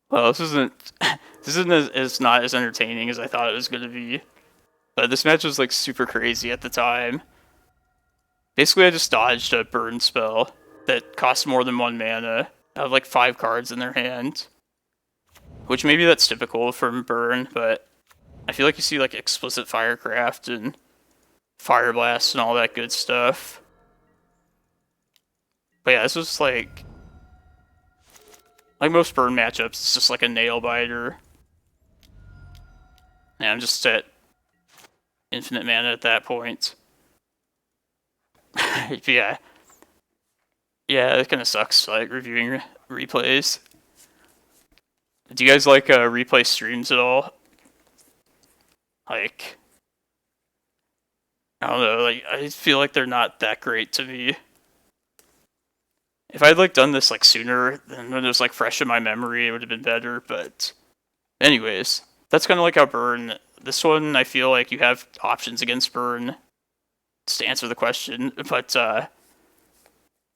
Well, this isn't as not as entertaining as I thought it was gonna be. But this match was like super crazy at the time. Basically, I just dodged a burn spell that cost more than 1 mana. I have like 5 cards in their hand, which maybe that's typical from burn, but I feel like you see like explicit Firecraft and Fire Blast and all that good stuff. But yeah, this was like most burn matchups, it's just like a nail biter. Yeah, I'm just at infinite mana at that point. Yeah. Yeah, it kind of sucks, like, reviewing replays. Do you guys like replay streams at all? Like, I don't know, like, I feel like they're not that great to me. If I'd, like, done this, like, sooner, then when it was, like, fresh in my memory, it would have been better, but... Anyways, that's kind of like how burn... This one, I feel like you have options against burn, just to answer the question, but,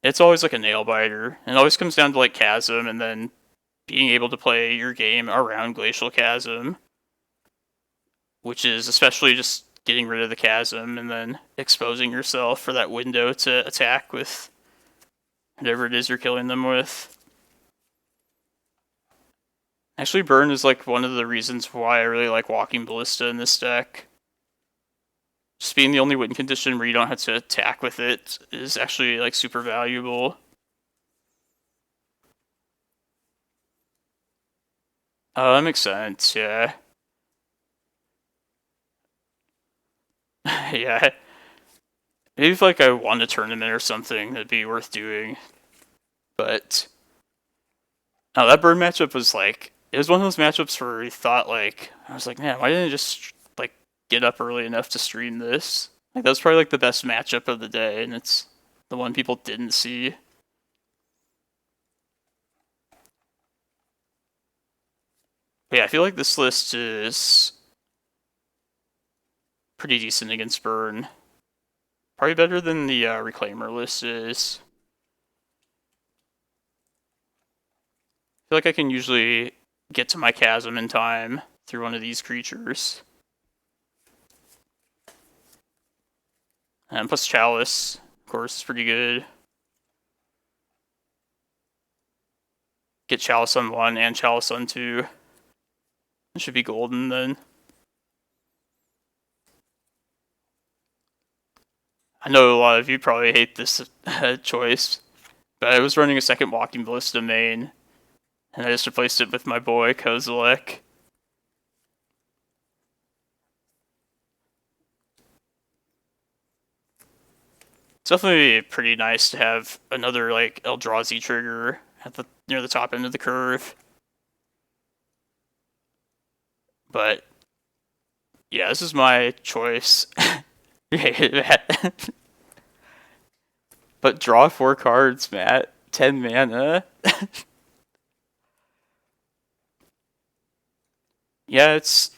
it's always like a nail biter. It always comes down to like Chasm and then being able to play your game around Glacial Chasm, which is especially just getting rid of the Chasm and then exposing yourself for that window to attack with whatever it is you're killing them with. Actually, burn is like one of the reasons why I really like Walking Ballista in this deck. Just being the only win condition where you don't have to attack with it is actually like super valuable. Oh, that makes sense, yeah. Yeah. Maybe if like I won a tournament or something, that'd be worth doing. But no, that burn matchup was like, it was one of those matchups where you thought like, I was like, man, why didn't I just like get up early enough to stream this? Like that was probably like the best matchup of the day, and it's the one people didn't see. But yeah, I feel like this list is pretty decent against burn. Probably better than the Reclaimer list is. I feel like I can usually get to my Chasm in time through one of these creatures. And plus Chalice, of course, is pretty good. Get Chalice on 1 and Chalice on 2. It should be golden then. I know a lot of you probably hate this choice, but I was running a second Walking Ballista main, and I just replaced it with my boy Kozilek. It's definitely pretty nice to have another like Eldrazi trigger at the near the top end of the curve. But yeah, this is my choice. But draw 4 cards, Matt. 10 mana. Yeah, it's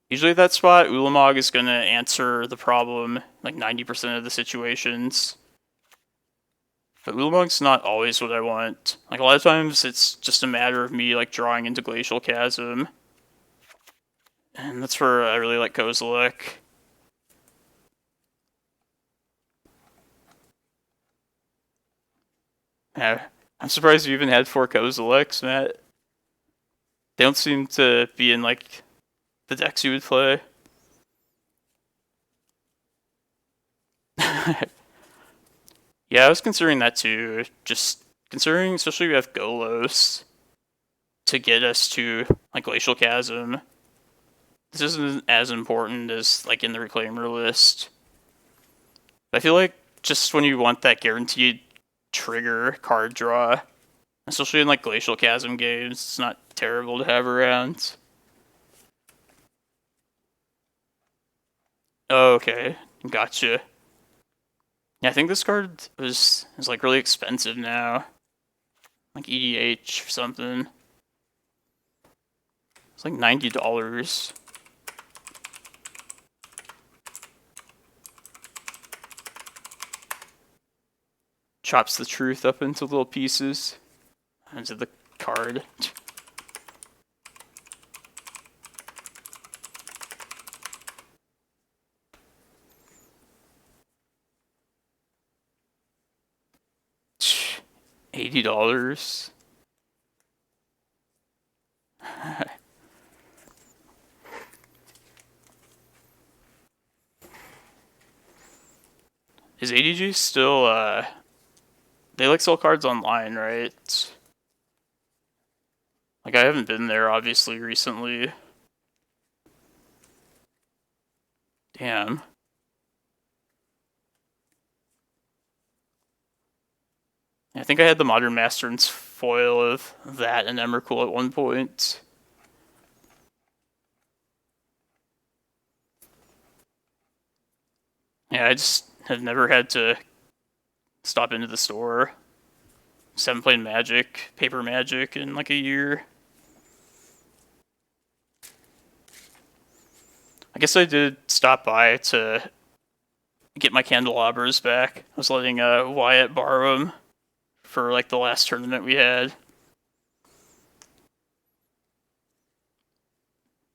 usually that spot. Ulamog is gonna answer the problem like 90% of the situations. But Ulamog's not always what I want. Like a lot of times it's just a matter of me like drawing into Glacial Chasm. And that's where I really like Kozilek. Yeah, I'm surprised you even had 4 Kozileks, Matt. They don't seem to be in like the decks you would play. Yeah, I was considering that too. Just considering, especially we have Golos to get us to like Glacial Chasm. This isn't as important as like in the Reclaimer list. But I feel like just when you want that guaranteed trigger card draw, especially in like Glacial Chasm games, it's not terrible to have around. Oh, okay, gotcha. Yeah, I think this card is like really expensive now, like EDH or something. It's like $90. chops the truth up into little pieces. Into the card. $80. Is ADG still, they like sell cards online, right? Like, I haven't been there, obviously, recently. Damn. I think I had the Modern Master's foil of that and Emrakul at one point. Yeah, I just have never had to stop into the store. Just haven't played Magic, Paper Magic in like a year. I guess I did stop by to get my candelabras back. I was letting Wyatt borrow them for like the last tournament we had.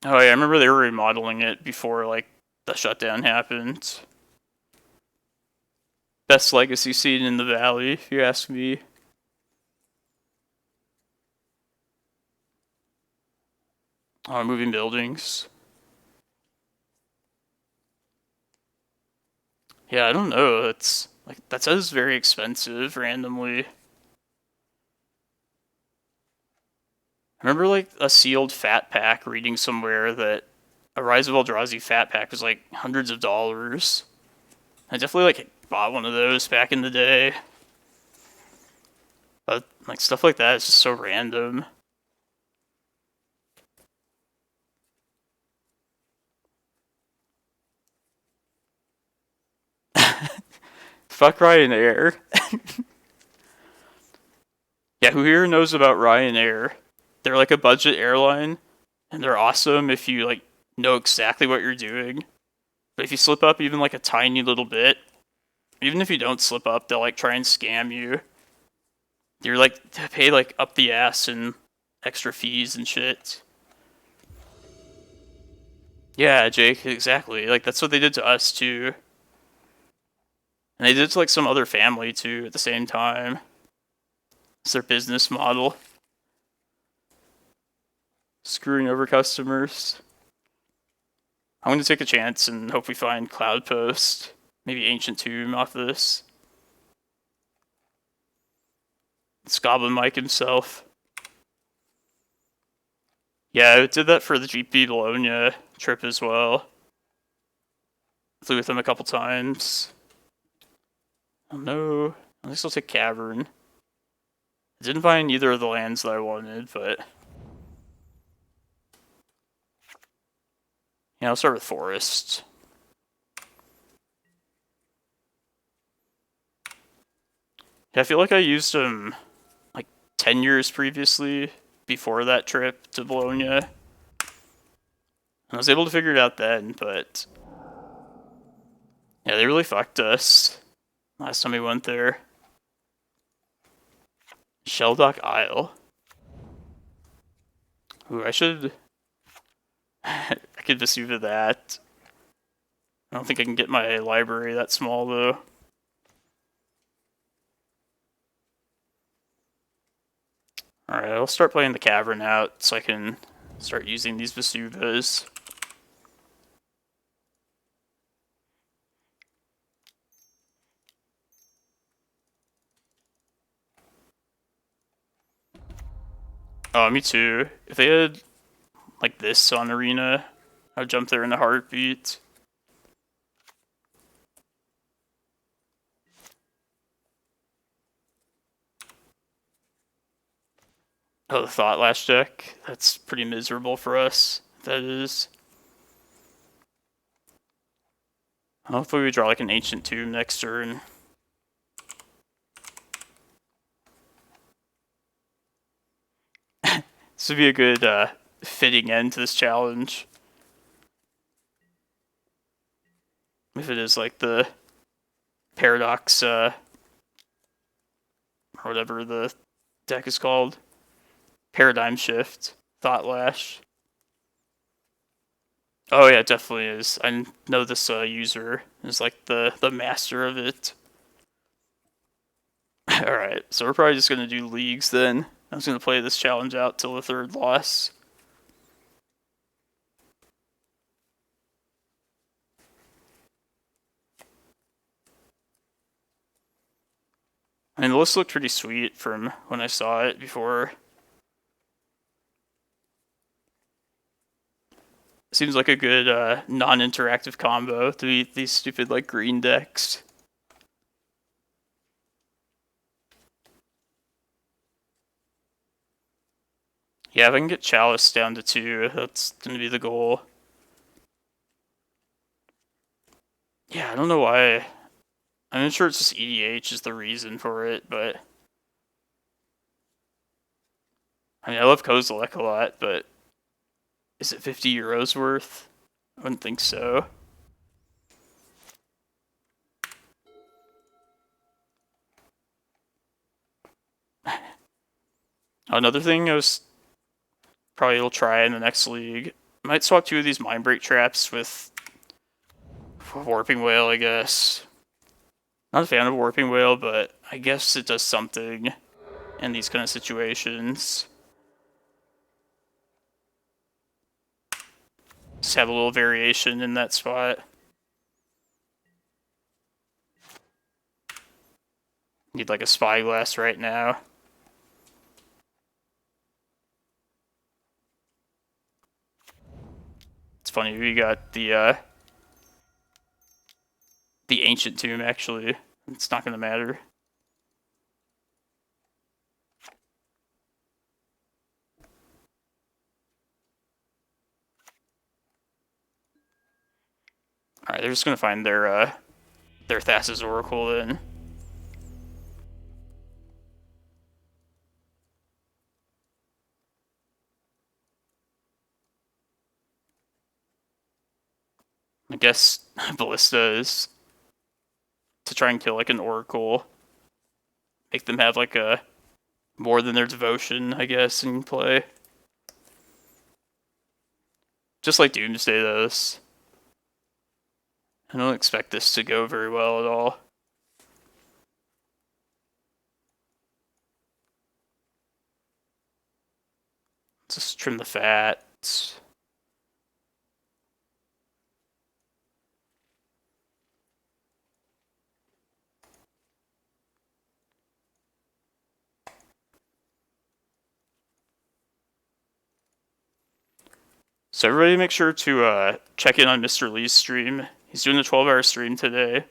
Oh yeah, I remember they were remodeling it before like the shutdown happened. Best legacy scene in the valley, if you ask me. Oh, moving buildings. Yeah, I don't know. It's like that says very expensive randomly. I remember like a sealed fat pack reading somewhere that a Rise of Eldrazi fat pack was like hundreds of dollars. I definitely like bought one of those back in the day. But like stuff like that is just so random. Fuck Ryanair. Yeah, who here knows about Ryanair? They're like a budget airline, and they're awesome if you like know exactly what you're doing. But if you slip up even like a tiny little bit, even if you don't slip up, they'll like try and scam you. You're like to pay like up the ass and extra fees and shit. Yeah, Jake, exactly. Like that's what they did to us too. And they did it to like some other family too at the same time. It's their business model. Screwing over customers. I'm gonna take a chance and hope we find Cloudpost. Maybe Ancient Tomb off this. It's Goblin Mike himself. Yeah, I did that for the GP Bologna trip as well. Flew with him a couple times. Oh no. At least I'll take Cavern. I didn't find either of the lands that I wanted, but... Yeah, I'll start with Forest. Yeah, I feel like I used them like 10 years previously, before that trip to Bologna. I was able to figure it out then, but... Yeah, they really fucked us last time we went there. Shelldock Isle. Ooh, I should... I could Vesuva that. I don't think I can get my library that small, though. Alright, I'll start playing the Cavern out so I can start using these Vesuvas. Oh, me too. If they had, like, this on Arena, I'd jump there in a heartbeat. Oh, the Thought-Knot deck. That's pretty miserable for us. That is. Hopefully we draw like an Ancient Tomb next turn. This would be a good fitting end to this challenge. If it is like the Paradox or whatever the deck is called. Paradigm Shift, Thought Lash. Oh yeah, it definitely is. I know this user is like the master of it. Alright, so we're probably just gonna do leagues then. I was gonna play this challenge out till the third loss. I mean, the list looked pretty sweet from when I saw it before. Seems like a good non-interactive combo to beat these stupid like green decks. Yeah, if I can get Chalice down to 2, that's gonna be the goal. Yeah, I don't know why. I'm sure it's just EDH is the reason for it, but I mean, I love Kozilek a lot, but is it 50 euros worth? I wouldn't think so. Another thing I was probably will try in the next league. I might swap 2 of these Mindbreak Traps with Warping Whale, I guess. Not a fan of Warping Whale, but I guess it does something in these kind of situations. Just have a little variation in that spot. Need like a Spyglass right now. It's funny, we got the Ancient Tomb, actually. It's not gonna matter. Alright, they're just gonna find their Thassa's Oracle then. I guess Ballista is to try and kill like an Oracle. Make them have like a more than their devotion, I guess, in play. Just like Doomsday does. I don't expect this to go very well at all. Let's just trim the fat. So everybody make sure to check in on Mr. Lee's stream. He's doing a 12-hour stream today.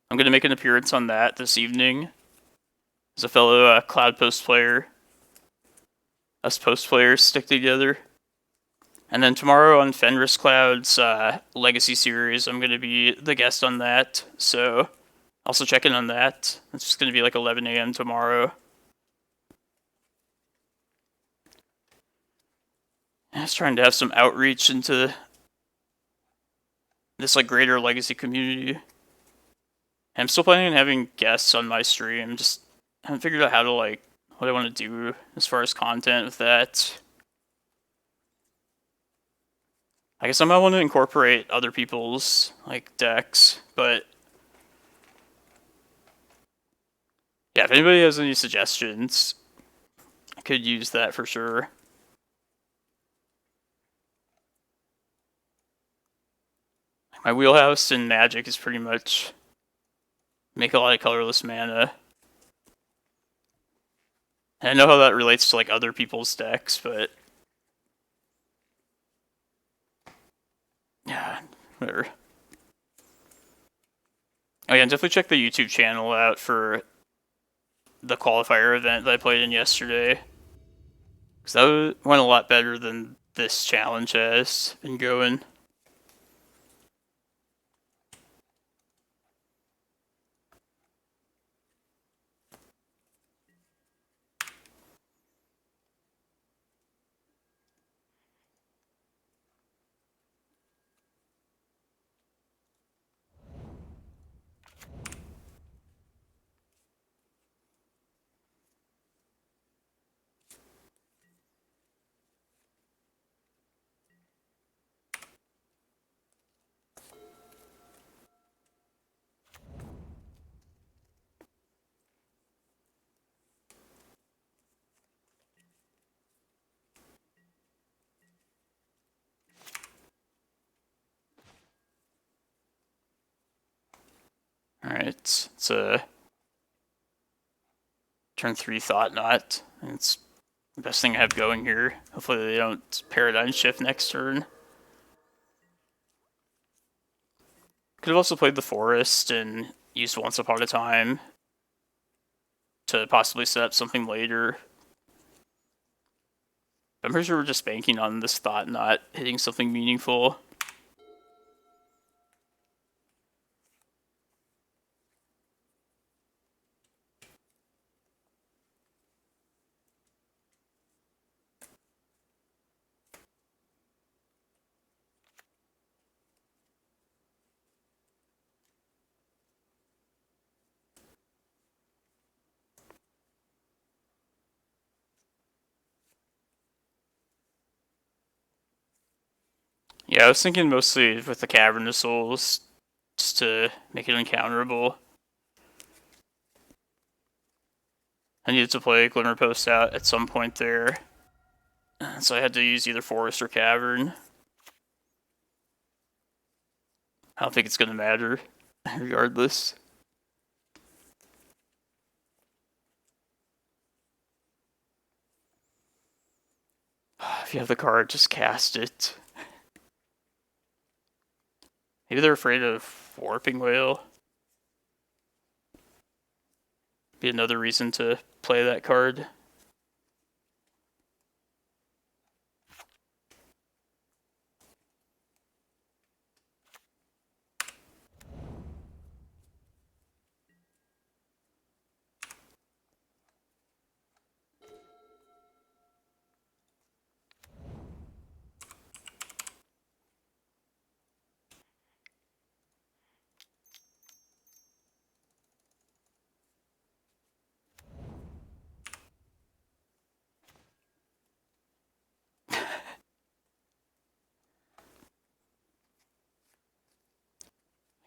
I'm going to make an appearance on that this evening. As a fellow Cloudpost player. Us post players stick together. And then tomorrow on Fenris Cloud's Legacy series, I'm going to be the guest on that. So also check in on that. It's just going to be like 11 a.m. tomorrow. I was trying to have some outreach into this like greater Legacy community. And I'm still planning on having guests on my stream. Just haven't figured out how to like what I want to do as far as content with that. I guess I might want to incorporate other people's like decks, but yeah, if anybody has any suggestions, I could use that for sure. My wheelhouse in Magic is pretty much make a lot of colorless mana. And I know how that relates to like other people's decks, but yeah, whatever. Oh yeah, and definitely check the YouTube channel out for the qualifier event that I played in yesterday. Because that went a lot better than this challenge has been going. Alright, it's a turn 3 Thought-Knot, and it's the best thing I have going here. Hopefully they don't Paradigm Shift next turn. Could have also played the Forest and used Once Upon a Time to possibly set up something later. I'm pretty sure we're just banking on this Thought-Knot hitting something meaningful. Yeah, I was thinking mostly with the Cavern of Souls, just to make it uncounterable. I needed to play Glimmerpost out at some point there, so I had to use either Forest or Cavern. I don't think it's going to matter, regardless. If you have the card, just cast it. Maybe they're afraid of Warping Whale. Be another reason to play that card.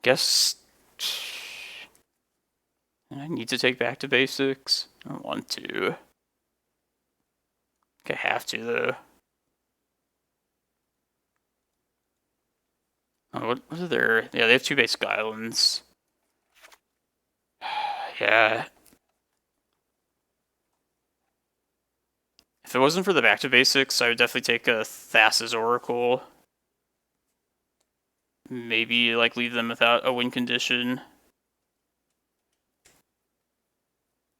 Guess I need to take back to basics. I don't want to. I have to though. Oh, what are their? Yeah, they have 2 basic islands. Yeah. If it wasn't for the back to basics, I would definitely take a Thassa's Oracle. Maybe like leave them without a win condition.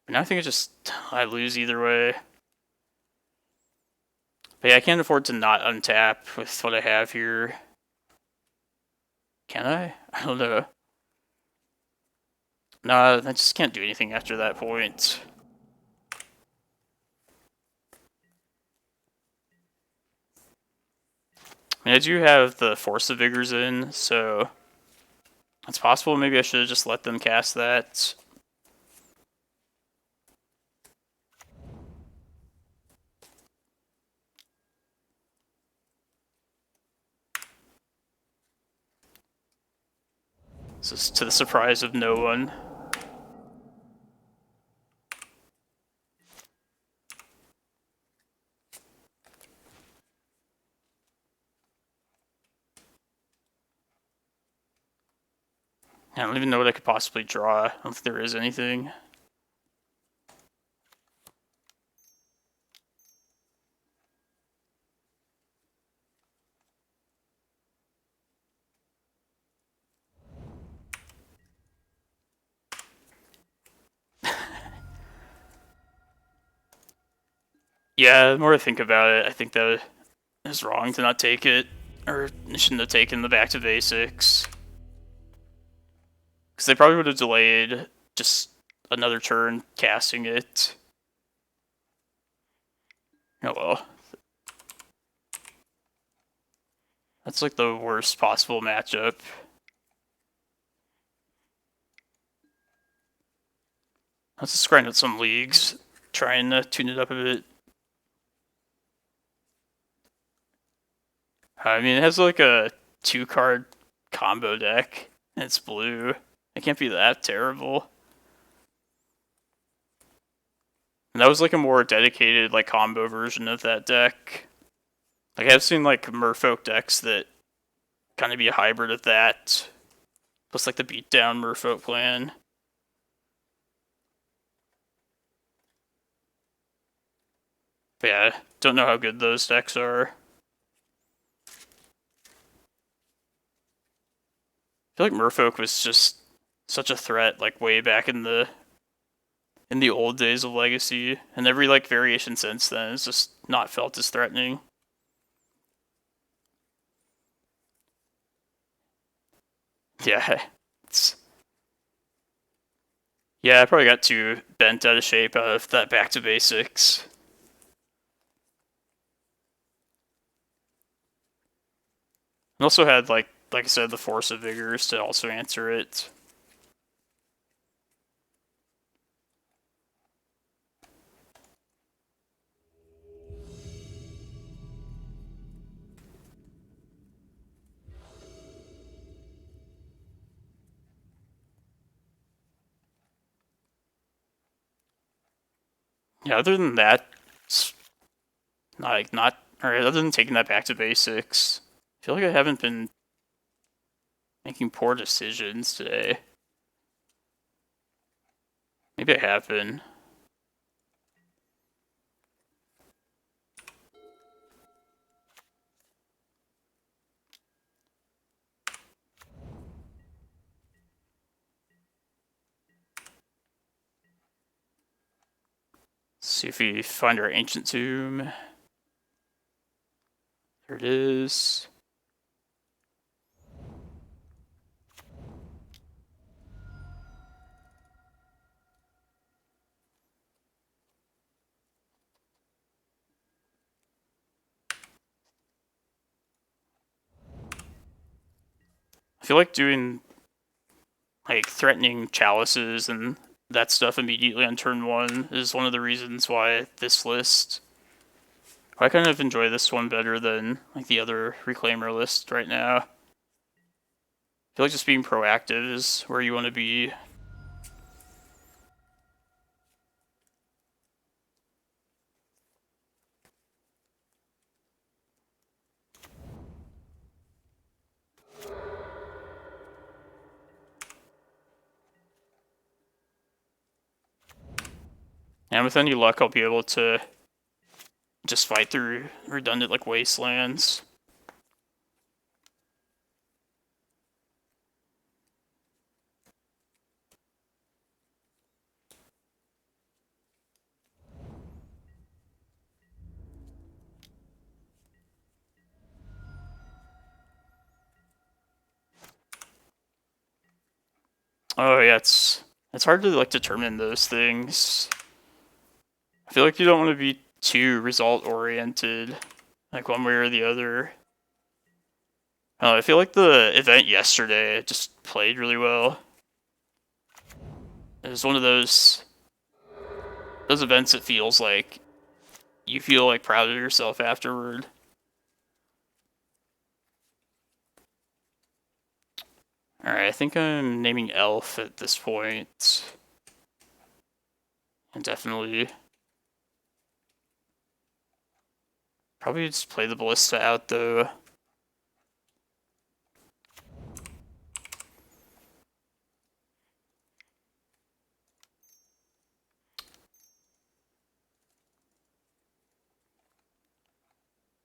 But now I think I lose either way. But yeah, I can't afford to not untap with what I have here. Can I? I don't know. No, I just can't do anything after that point. I mean, I do have the Force of Vigors in, so it's possible maybe I should have just let them cast that. This is to the surprise of no one. I don't even know what I could possibly draw. I don't think there is anything. Yeah, the more I think about it, I think that it was wrong to not take it. Or I shouldn't have taken the back to basics. Because they probably would have delayed just another turn casting it. Oh well. That's like the worst possible matchup. Let's just grind out some leagues, trying to tune it up a bit. I mean, it has like a 2-card combo deck, and it's blue. It can't be that terrible. And that was like a more dedicated like combo version of that deck. Like I've seen like Merfolk decks that kind of be a hybrid of that, plus like the beatdown Merfolk plan. But yeah, don't know how good those decks are. I feel like Merfolk was just such a threat, like way back in the old days of Legacy, and every like variation since then has just not felt as threatening. Yeah, I probably got too bent out of shape out of that back to basics. And also had like I said, the Force of Vigors to also answer it. Yeah, other than that, other than taking that back to basics, I feel like I haven't been making poor decisions today. Maybe I have been. Let's see if we find our ancient tomb. There it is. I feel like doing like threatening chalices and that stuff immediately on turn 1 is one of the reasons why this list, I kind of enjoy this one better than like the other Reclaimer list right now. I feel like just being proactive is where you want to be. And with any luck, I'll be able to just fight through redundant like wastelands. Oh yeah, it's hard to like determine those things. I feel like you don't want to be too result oriented, like one way or the other. I feel like the event yesterday just played really well. It was one of those events that feels like you feel like proud of yourself afterward. Alright, I think I'm naming Elf at this point. And definitely probably just play the Ballista out though.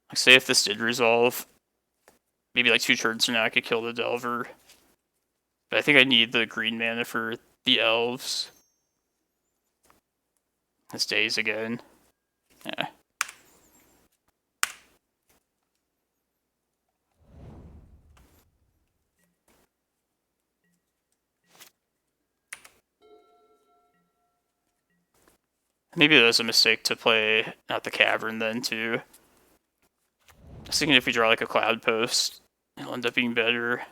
Like say if this did resolve, maybe like 2 turns from now I could kill the Delver. But I think I need the green mana for the Elves. This days again. Yeah. Maybe that was a mistake to play out the Cavern then too. I was thinking if we draw like a Cloudpost, it'll end up being better.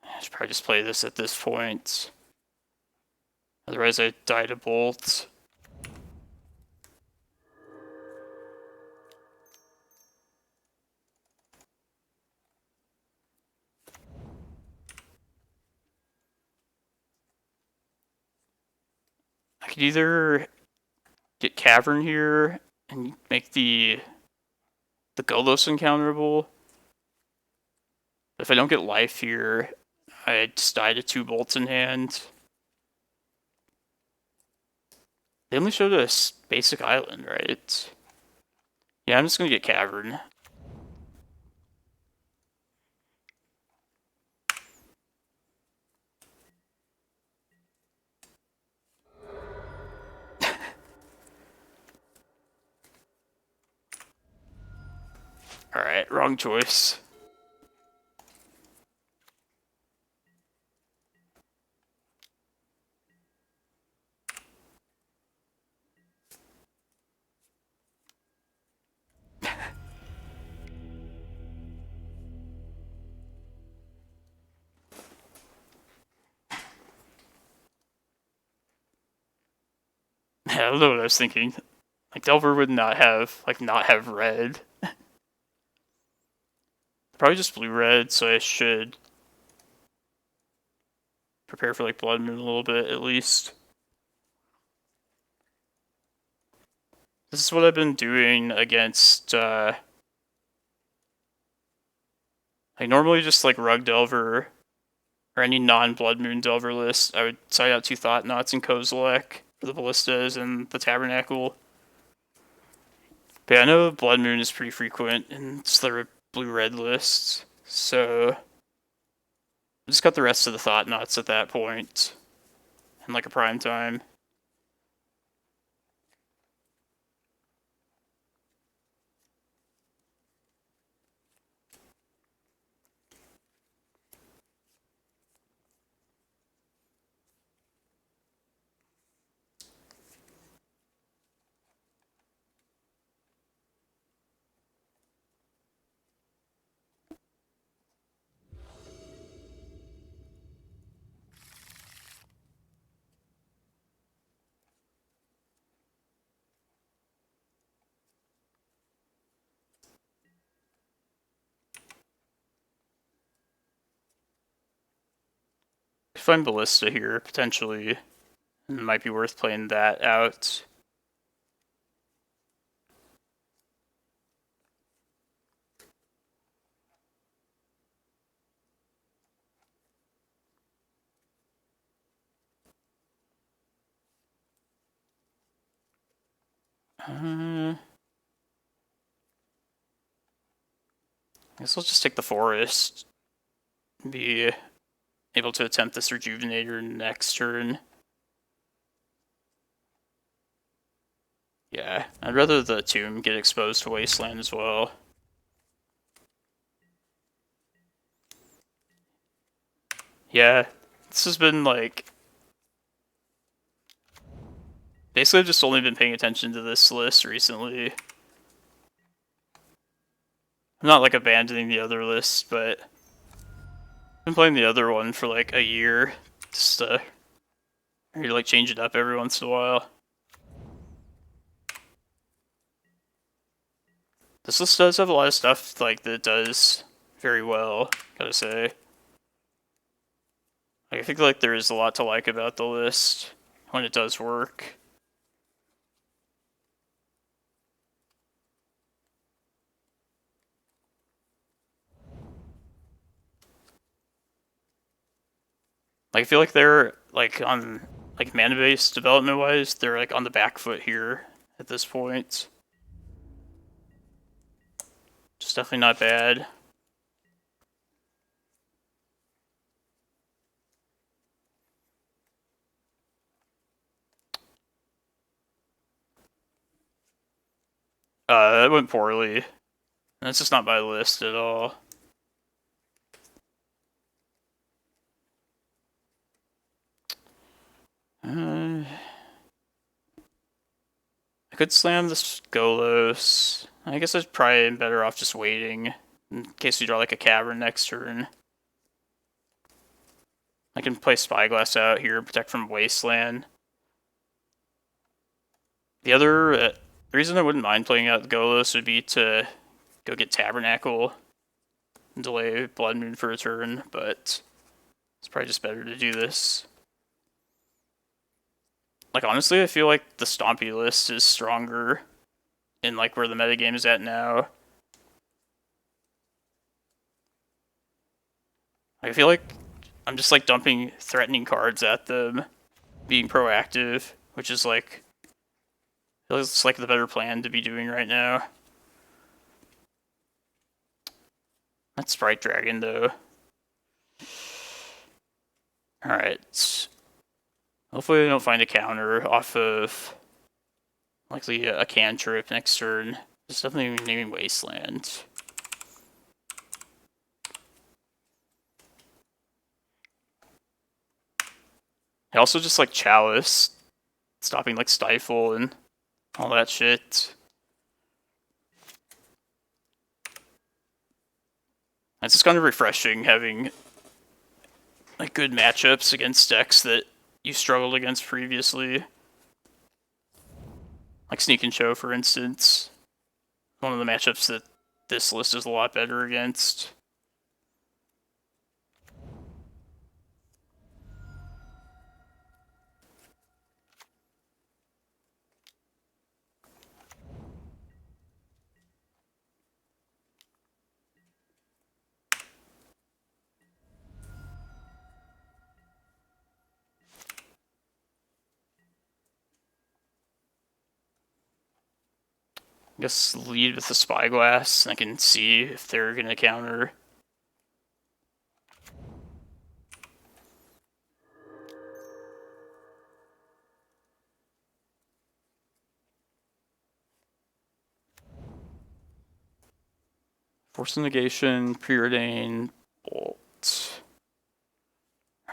I should probably just play this at this point. Otherwise I die to Bolt. I could either get Cavern here and make the Golos uncounterable. If I don't get life here, I just die to 2 bolts in hand. They only showed us basic island, right? Yeah, I'm just gonna get Cavern. Alright, wrong choice. I don't know what I was thinking. Like, Delver would not have red. Probably just blue-red, so I should prepare for, like, Blood Moon a little bit, at least. This is what I've been doing against, like, normally just, like, Rug Delver, or any non-Blood Moon Delver list, I would side out 2 Thought-Knots and Kozilek for the Ballistas and the Tabernacle. But yeah, I know Blood Moon is pretty frequent in the blue-red lists, so I just got the rest of the Thought-Knots at that point, in like a prime time. Find Ballista here, potentially. It might be worth playing that out. I guess I'll just take the Forest. Be able to attempt this Rejuvenator next turn. Yeah, I'd rather the Tomb get exposed to Wasteland as well. Yeah, this has been like... Basically, I've just only been paying attention to this list recently. I'm not like abandoning the other list, but I've been playing the other one for like a year, just to like change it up every once in a while. This list does have a lot of stuff like that it does very well, gotta say. I think like there is a lot to like about the list when it does work. Like I feel like they're like on like mana base development wise, they're like on the back foot here at this point. Just definitely not bad. That went poorly. That's just not my list at all. I could slam this Golos. I guess I'd probably be better off just waiting in case we draw like a Cavern next turn. I can play Spyglass out here, protect from Wasteland. The other the reason I wouldn't mind playing out the Golos would be to go get Tabernacle and delay Blood Moon for a turn, but it's probably just better to do this. Like honestly, I feel like the Stompy list is stronger in like where the metagame is at now. I feel like I'm just like dumping threatening cards at them, being proactive, which is like Feels like the better plan to be doing right now. That's Sprite Dragon, though. Alright. Hopefully we don't find a counter off of likely a cantrip next turn. It's definitely naming Wasteland. I also just like Chalice, stopping like Stifle and all that shit. It's just kind of refreshing having like good matchups against decks that you struggled against previously. Like Sneak and Show, for instance. One of the matchups that this list is a lot better against. I guess lead with the Spyglass, and I can see if they're gonna counter. Force of Negation, Preordain, Bolt.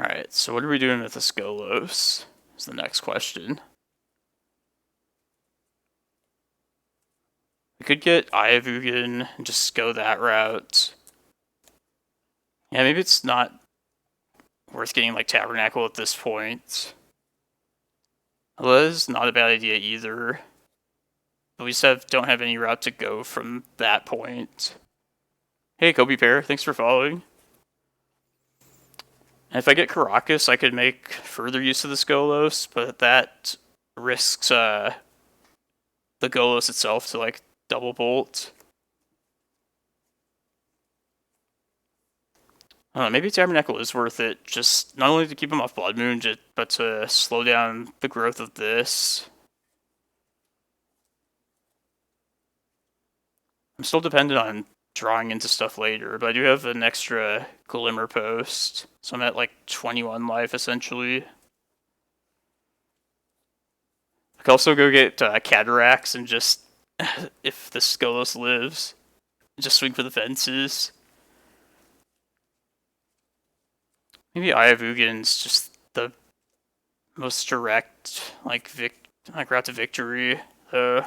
Alright, so what are we doing with this Golos? Is the next question. We could get Eye of Ugin and just go that route. Yeah, maybe it's not worth getting like Tabernacle at this point. Well, that is not a bad idea either. But we just don't have any route to go from that point. Hey, Kobe Pear, thanks for following. And if I get Karakas, I could make further use of this Golos, but that risks the Golos itself to like double bolt. I don't know, maybe Tabernacle is worth it, just not only to keep him off Blood Moon, but to slow down the growth of this. I'm still dependent on drawing into stuff later, but I do have an extra Glimmerpost, so I'm at like 21 life essentially. I could also go get Cataracts and just, if the Golos lives, just swing for the fences. Maybe Eye of Ugin's just the most direct, like route to victory. I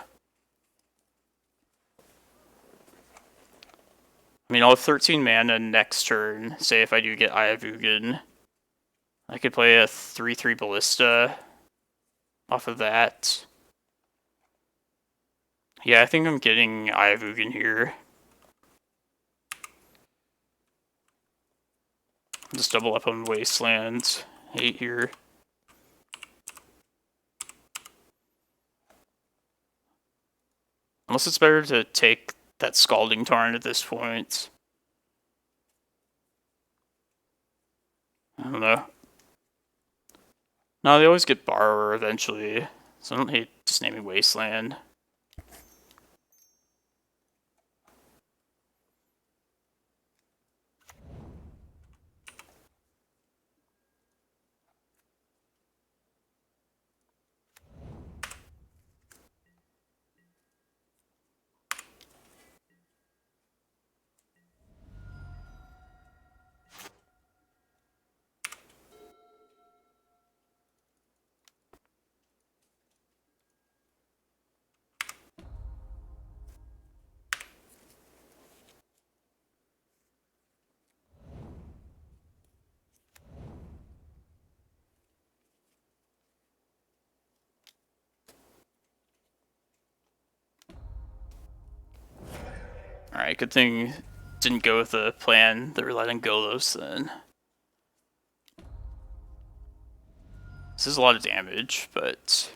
mean, I'll have 13 mana next turn. Say if I do get Eye of Ugin, I could play a 3/3 Ballista off of that. Yeah, I think I'm getting Eye of Ugin here. Just double up on Wasteland 8 here. Unless it's better to take that Scalding Tarn at this point. I don't know. No, they always get Borrower eventually, so I don't hate just naming Wasteland. Alright, good thing didn't go with the plan that relied on Golos then. This is a lot of damage, but...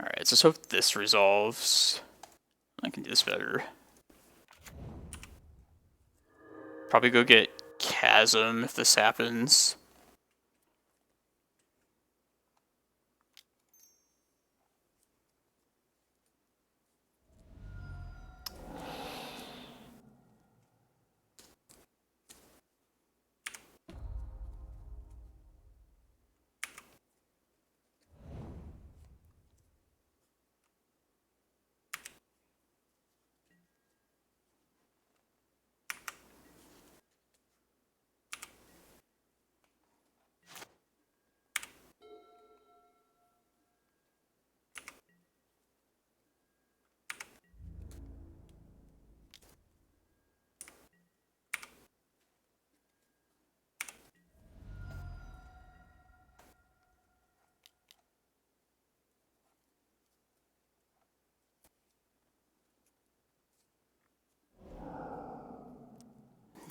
Alright, let's just hope this resolves. I can do this better. Probably go get Chasm if this happens.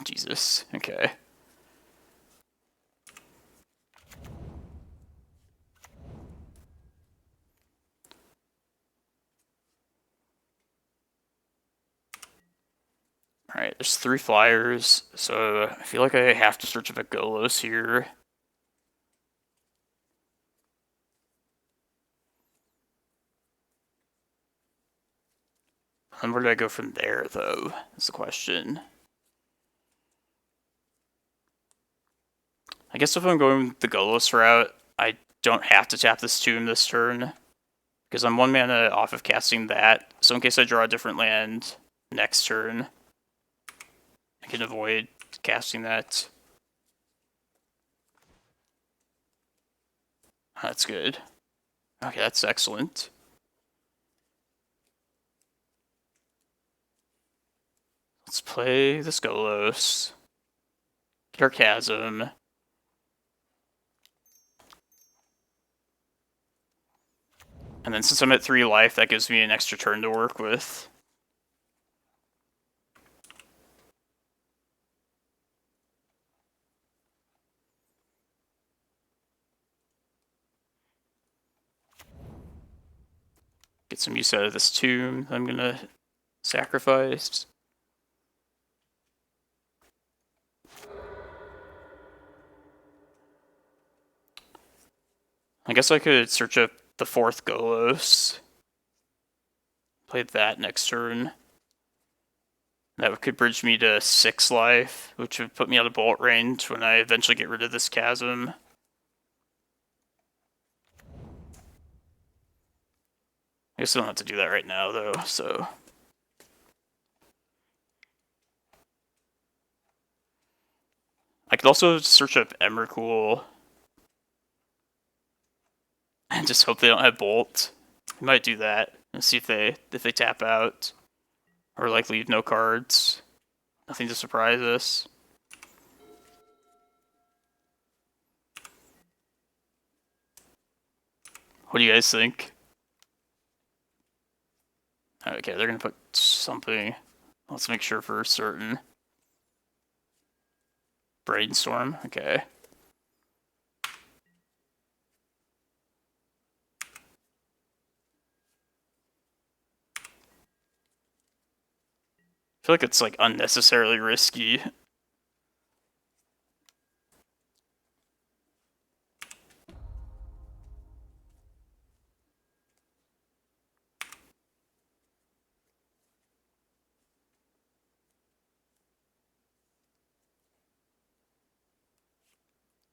Jesus, okay. Alright, there's 3 flyers, so I feel like I have to search up a Golos here. And where do I go from there, though, is the question. I guess if I'm going the Golos route, I don't have to tap this tomb this turn, because I'm 1 mana off of casting that, so in case I draw a different land next turn, I can avoid casting that. That's good. Okay, that's excellent. Let's play this Golos. Get our Chasm. And then since I'm at 3 life, that gives me an extra turn to work with. Get some use out of this tomb I'm gonna sacrifice. I guess I could search up the 4th Golos. Play that next turn. That could bridge me to 6 life, which would put me out of bolt range when I eventually get rid of this Chasm. I guess I don't have to do that right now, though, so... I could also search up Emrakul and just hope they don't have Bolt. I might do that and see if they tap out or like leave no cards. Nothing to surprise us. What do you guys think? Okay, they're gonna put something. Let's make sure for certain. Brainstorm. Okay. I feel like it's like unnecessarily risky.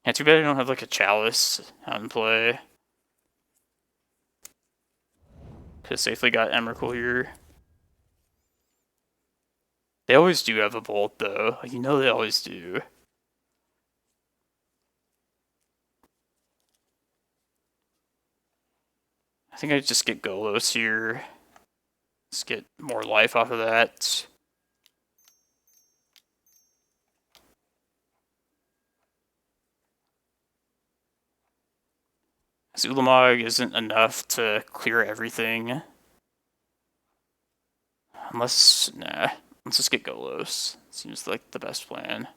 Yeah, too bad I don't have like a Chalice out in play. Could've safely got Emrakul here. They always do have a Bolt though. Like, you know they always do. I think I just get Golos here. Let's get more life off of that. Ulamog isn't enough to clear everything. Unless, nah. Let's just get Golos. Seems like the best plan.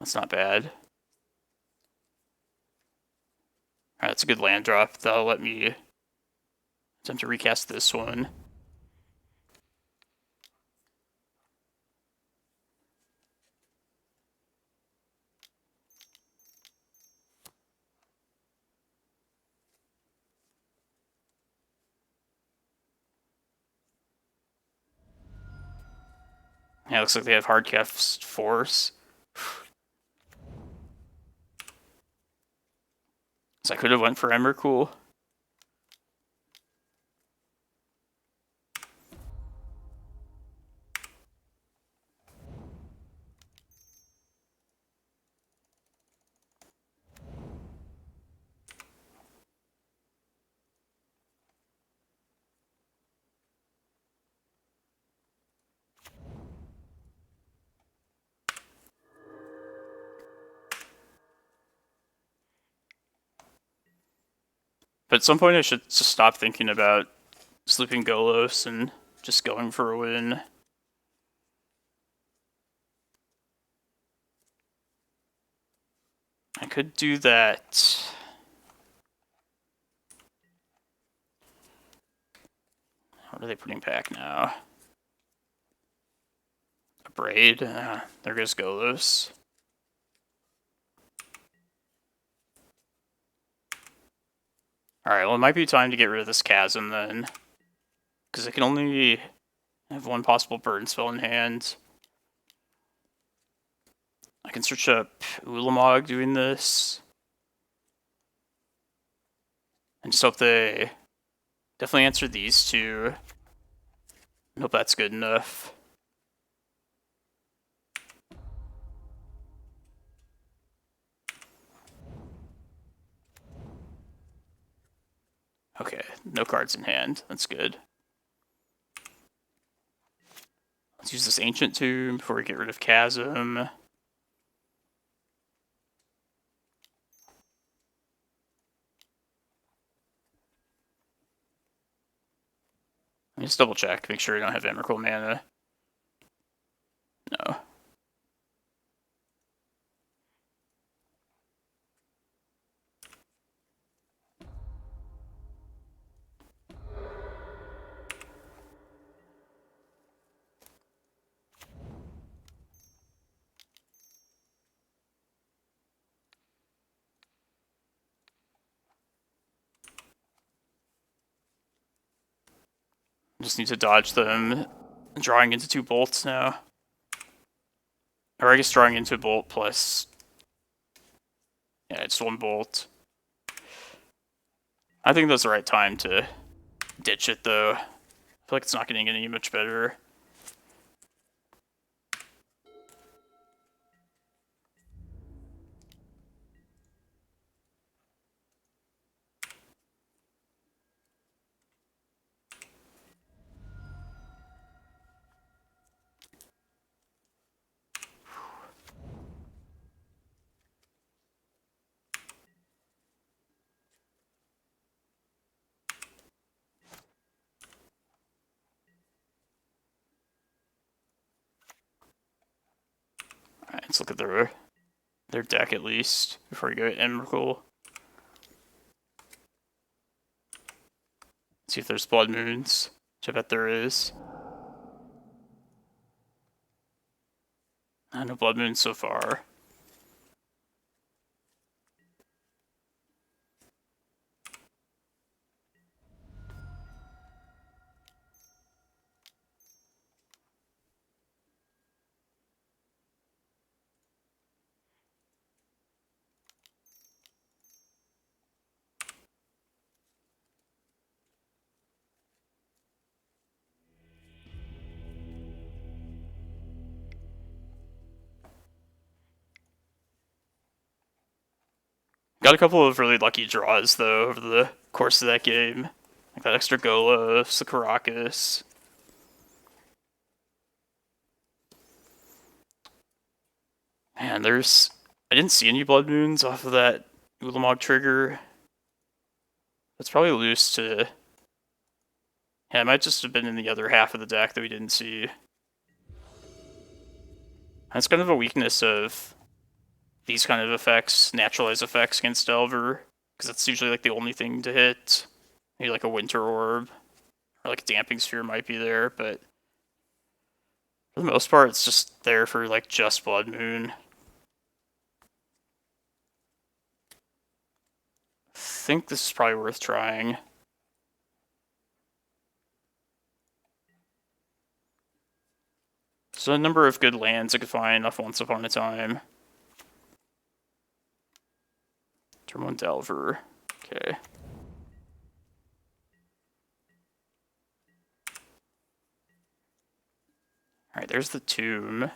That's not bad. Alright, that's a good land drop. That'll let me attempt to recast this one. Yeah, looks like they have Hardcast Force. So I could have went for Emrakul. But at some point I should just stop thinking about sleeping Golos and just going for a win. I could do that. What are they putting back now? A Braid? There goes Golos. Alright, well it might be time to get rid of this Chasm then. Because I can only have one possible burn spell in hand. I can search up Ulamog doing this. And just hope they definitely answer these two. I hope that's good enough. Okay, no cards in hand. That's good. Let's use this Ancient Tomb before we get rid of Chasm. Let me just double check, make sure I don't have Emrakul mana. No. Just need to dodge them. Drawing into 2 bolts now. Or I guess drawing into a bolt plus... Yeah, it's 1 bolt. I think that's the right time to ditch it though. I feel like it's not getting any much better. Alright, let's look at their deck at least before we go to Emrakul. See if there's Blood Moons, which I bet there is. No Blood Moons so far. Got a couple of really lucky draws, though, over the course of that game. Like that extra Golos, the Karakas. Man, I didn't see any Blood Moons off of that Ulamog trigger. That's probably loose to... Yeah, it might just have been in the other half of the deck that we didn't see. That's kind of a weakness of these kind of effects, naturalized effects against Delver, because that's usually like the only thing to hit. Maybe like a Winter Orb, or like a Damping Sphere might be there, but for the most part, it's just there for like just Blood Moon. I think this is probably worth trying. So a number of good lands I could find off Once Upon a Time. Turn 1 Delver. Okay. Alright, there's the Tomb.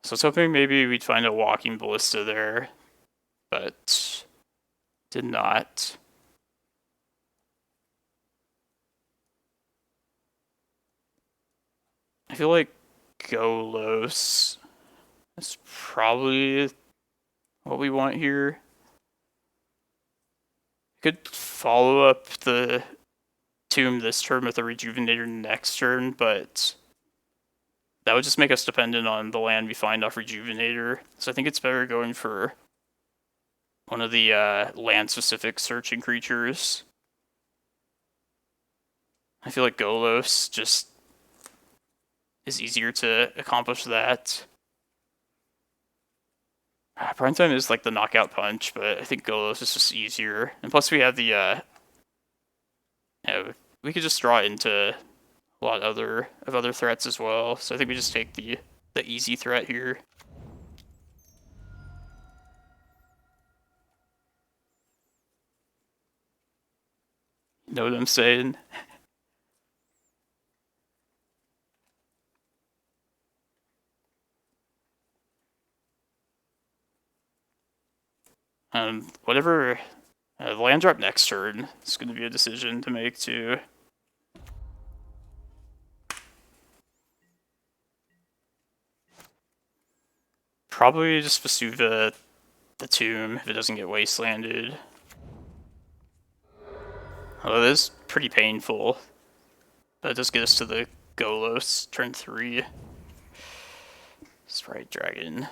So I was hoping maybe we'd find a Walking Ballista there, but did not. I feel like Golos is probably what we want here. Could follow up the Tomb this turn with a Rejuvenator next turn, but that would just make us dependent on the land we find off Rejuvenator. So I think it's better going for one of the land-specific searching creatures. I feel like Golos just is easier to accomplish that. Prime Time is like the knockout punch, but I think Golos is just easier. And plus we have the, we could just draw into a lot of other threats as well. So I think we just take the easy threat here. You know what I'm saying? Whatever land drop next turn is going to be a decision to make too. Probably just Vesuva the Tomb if it doesn't get wastelanded. Although it is pretty painful. But it does get us to the Golos, turn 3. Sprite Dragon.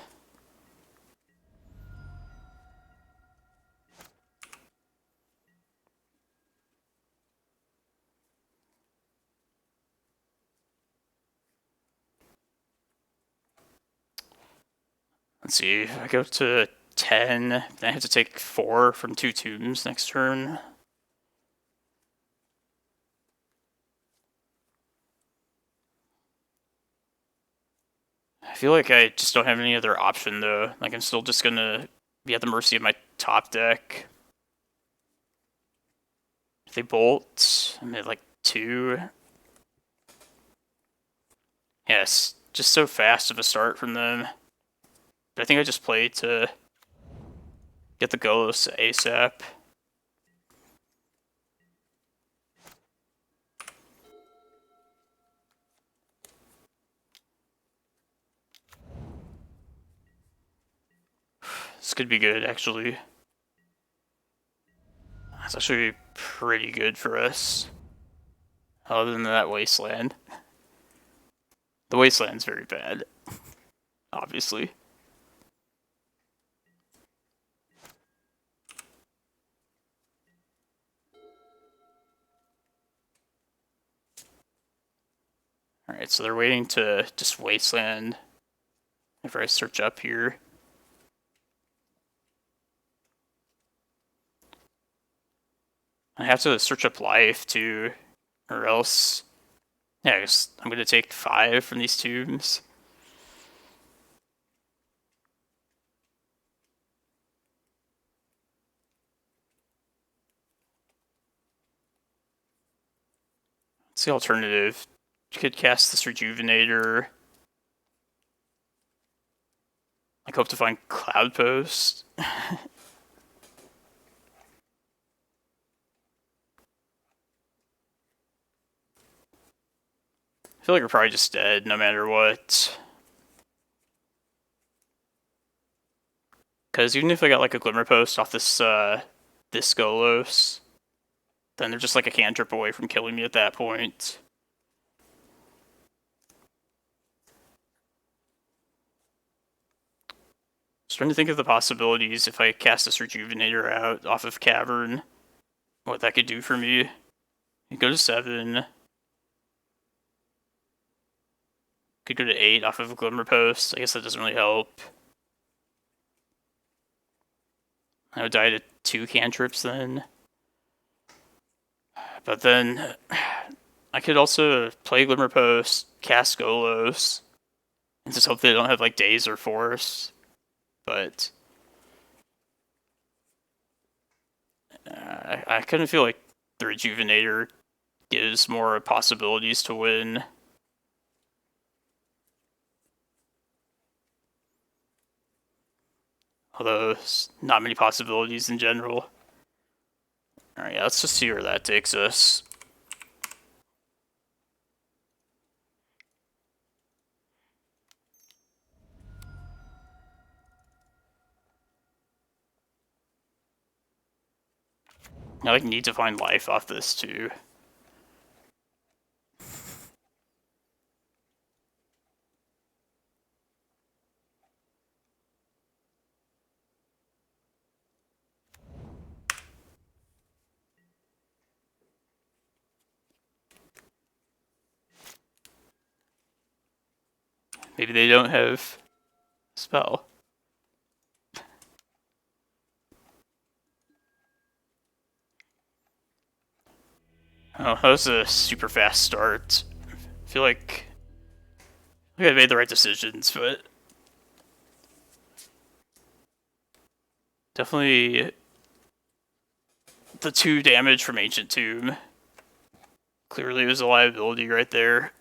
Let's see, if I go to 10, then I have to take 4 from 2 tombs next turn. I feel like I just don't have any other option though. Like I'm still just gonna be at the mercy of my top deck. If they bolt, I'm at like 2. Yes, just so fast of a start from them. But I think I just played to get the Golos ASAP. This could be good, actually. That's actually pretty good for us. Other than that wasteland. The wasteland's very bad. Obviously. Alright, so they're waiting to just wasteland if I search up here. I have to search up life too, or else, yeah, I guess I'm gonna take 5 from these tombs. What's the alternative? You could cast this Rejuvenator. I hope to find Cloudpost. I feel like we're probably just dead no matter what. Because even if I got like a Glimmerpost off this this Golos, then they're just like a cantrip away from killing me at that point. Just trying to think of the possibilities if I cast this Rejuvenator out off of Cavern, what that could do for me. Could go to 7. Could go to 8 off of Glimmerpost. I guess that doesn't really help. I would die to 2 cantrips then. But then I could also play Glimmerpost, cast Golos, and just hope they don't have like Daze or Force. But I kind of feel like the Rejuvenator gives more possibilities to win. Although, not many possibilities in general. Alright, yeah, let's just see where that takes us. I like need to find life off this too. Maybe they don't have spell. Oh, that was a super fast start. I feel like I made the right decisions, but definitely the 2 damage from Ancient Tomb clearly was a liability right there.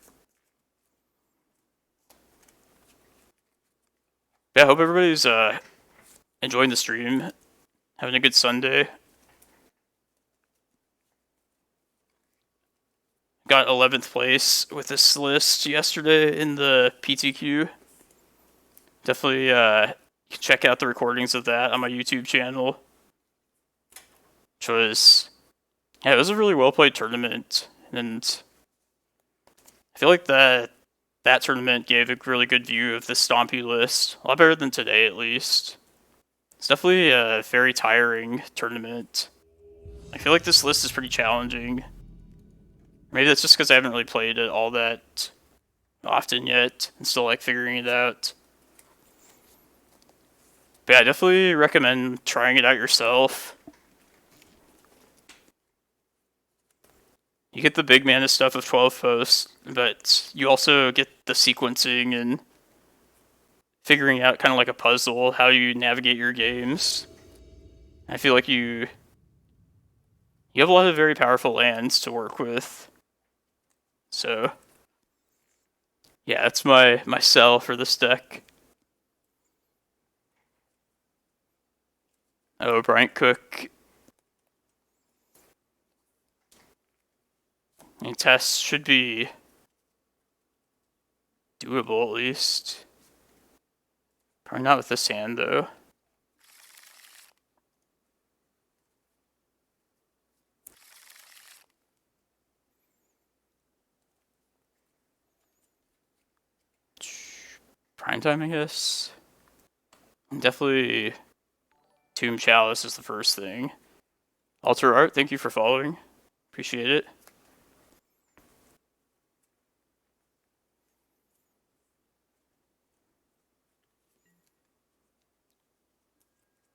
Yeah, I hope everybody's enjoying the stream, having a good Sunday. Got 11th place with this list yesterday in the PTQ. Definitely check out the recordings of that on my YouTube channel. Which was, yeah, it was a really well played tournament, and I feel like that tournament gave a really good view of the Stompy list. A lot better than today, at least. It's definitely a very tiring tournament. I feel like this list is pretty challenging. Maybe that's just because I haven't really played it all that often yet, and still like figuring it out. But yeah, I definitely recommend trying it out yourself. You get the big mana stuff of 12 posts, but you also get the sequencing and figuring out kind of like a puzzle how you navigate your games. I feel like you have a lot of very powerful lands to work with. So yeah, that's my sell for this deck. Oh, Bryant Cook. I mean, tests should be doable at least. Probably not with this hand though. Prime time, I guess. Definitely Tomb Chalice is the first thing. Alter Art, thank you for following. Appreciate it.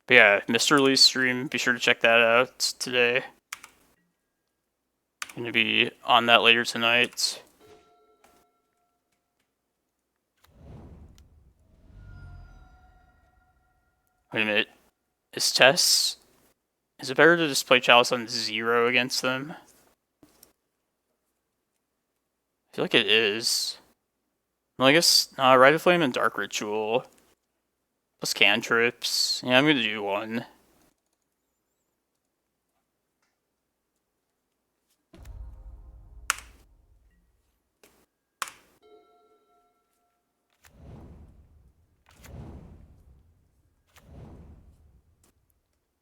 But yeah, Mr. Lee's stream, be sure to check that out today. Gonna be on that later tonight. Wait a minute. Is it better to just play Chalice on 0 against them? I feel like it is. Well, I guess, Rite of Flame and Dark Ritual. Plus cantrips. Yeah, I'm gonna do 1.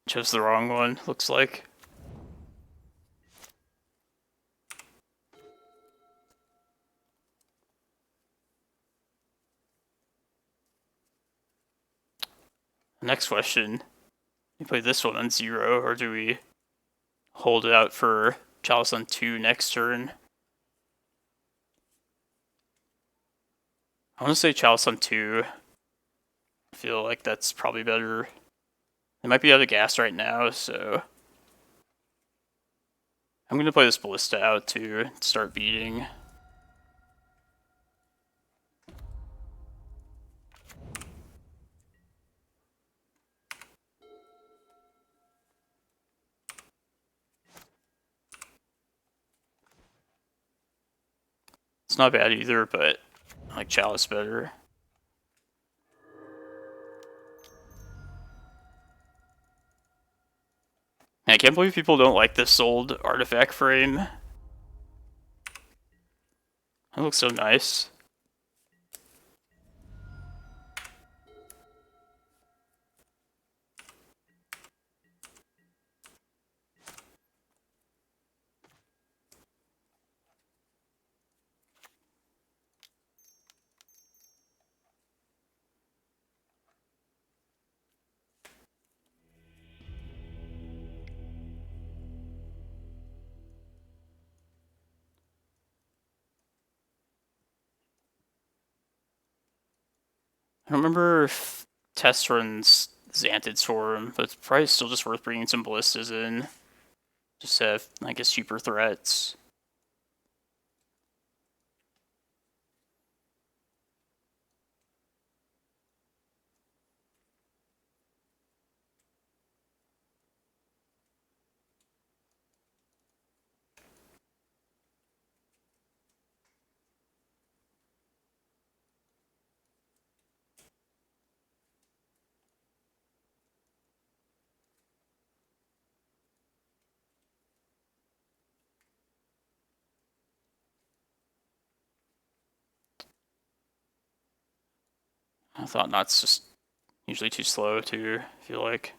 Chose the wrong one, looks like. next question. We play this one on 0, or do we hold it out for Chalice on 2 next turn? I want to say Chalice on 2. I feel like that's probably better. It might be out of gas right now, so I'm going to play this Ballista out to start beating. It's not bad either, but I like Chalice better. I can't believe people don't like this old artifact frame. It looks so nice. I don't remember if test runs Xantid Swarm, but it's probably still just worth bringing some Ballistas in. Just have, I guess, cheaper threats. I thought Knot's just usually too slow too, I feel like.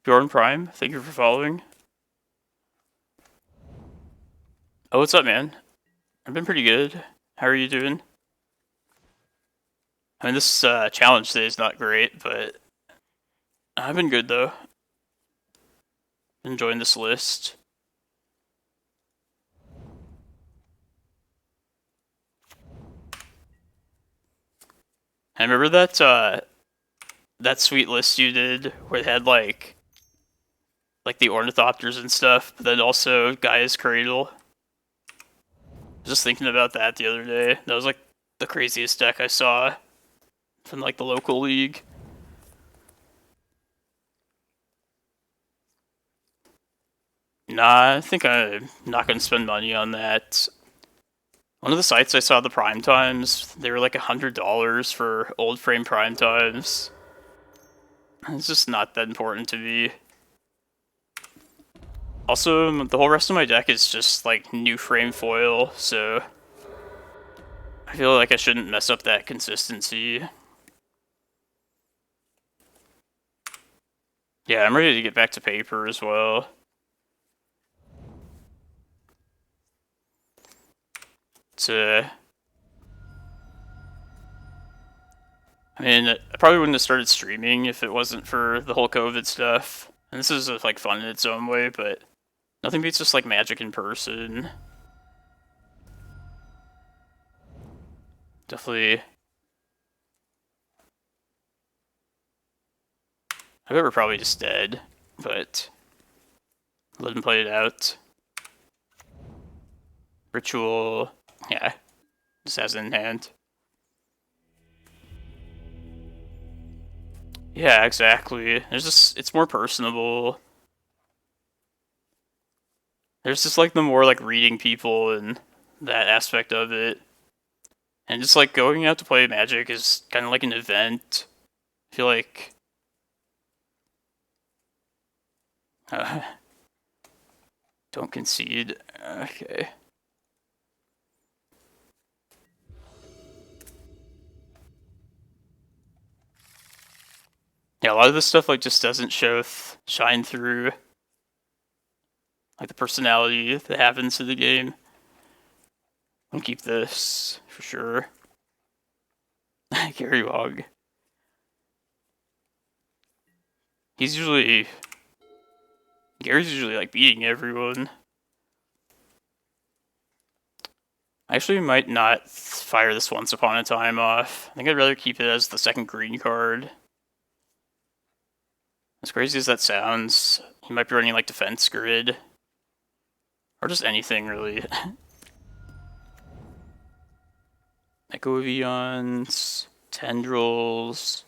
Bjorn Prime, thank you for following. Oh, what's up, man? I've been pretty good. How are you doing? I mean, this challenge today is not great, but I've been good, though. Enjoying this list. I remember that sweet list you did where it had like the Ornithopters and stuff, but then also Gaia's Cradle. Just thinking about that the other day. That was like the craziest deck I saw from like the local league. Nah, I think I'm not gonna spend money on that. One of the sites I saw the prime times, they were like $100 for old frame prime times. It's just not that important to me. Also, the whole rest of my deck is just like new frame foil, so I feel like I shouldn't mess up that consistency. Yeah, I'm ready to get back to paper as well. I mean, I probably wouldn't have started streaming if it wasn't for the whole COVID stuff. And this is like fun in its own way, but nothing beats just like Magic in person. Definitely. I bet we're probably just dead, but let him play it out. Ritual, yeah, just has it in hand. Yeah, exactly. There's just, it's more personable. There's just like the more like reading people and that aspect of it. And just like going out to play Magic is kind of like an event. I feel like don't concede. Okay. Yeah, a lot of this stuff like just doesn't shine through, like the personality that happens to the game. I'll keep this for sure. Gary Wog. Gary's usually like beating everyone. I actually might not fire this Once Upon a Time off. I think I'd rather keep it as the second green card. As crazy as that sounds, he might be running like Defense Grid. Or just anything, really. Echo of Aeons, Tendrils.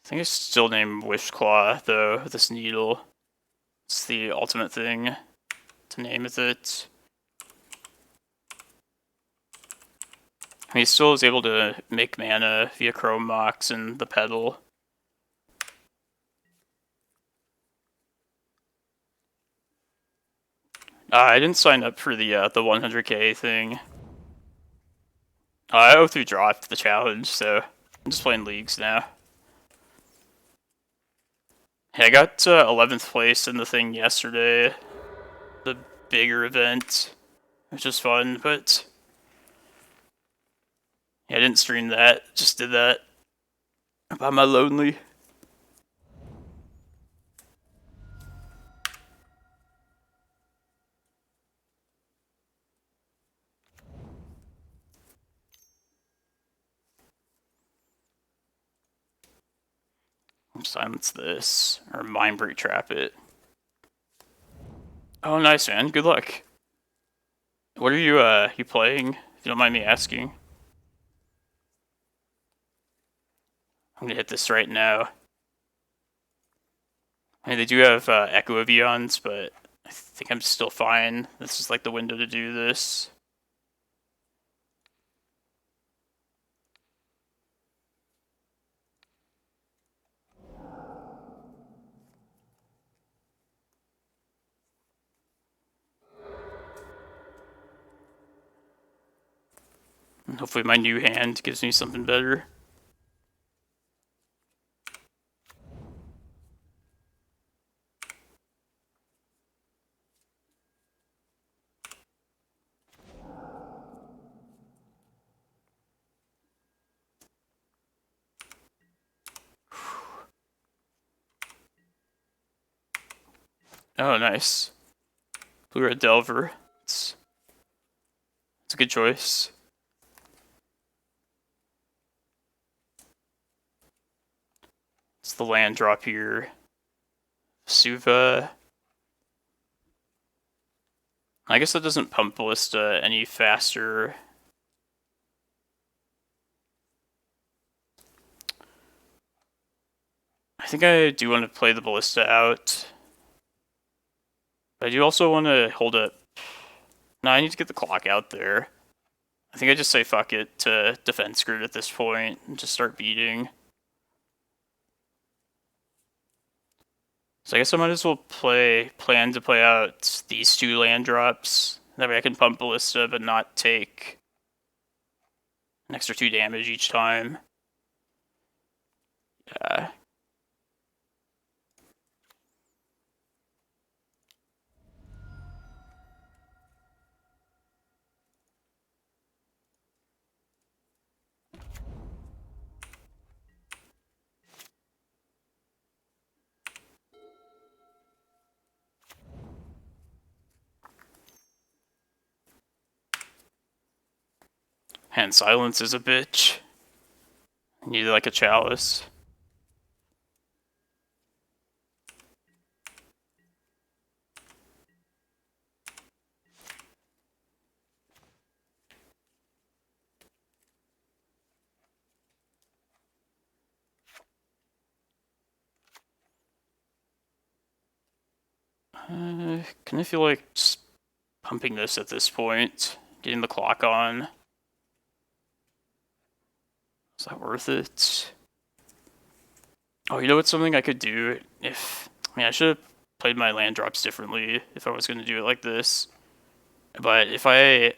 I think I still name Wishclaw, though, this needle. It's the ultimate thing to name with it. He still is able to make mana via Chrome Mox and the Pedal. I didn't sign up for the 100k thing. I O3 dropped the challenge, so I'm just playing leagues now. Hey, I got 11th place in the thing yesterday, the bigger event, which was fun, but yeah, I didn't stream that, just did that by my lonely. Silence this, or Mindbreak Trap it. Oh, nice, man. Good luck. What are you playing, if you don't mind me asking? I'm gonna hit this right now. I mean, they do have Echo of Aeons, but I think I'm still fine. This is like the window to do this. And hopefully my new hand gives me something better. Oh, nice. Blue-red Delver. It's a good choice. It's the land drop here. Vesuva. I guess that doesn't pump Ballista any faster. I think I do want to play the Ballista out. But I do also want to hold it. No, I need to get the clock out there. I think I just say fuck it to Defense Grid at this point and just start beating. So I guess I might as well plan to play out these two land drops. That way I can pump Ballista but not take an extra 2 damage each time. Yeah. And Silence is a bitch. I need like a Chalice. Kind of feel like just pumping this at this point, getting the clock on. Is that worth it? Oh, you know what's something I could do if... I mean, I should have played my land drops differently if I was going to do it like this. But if I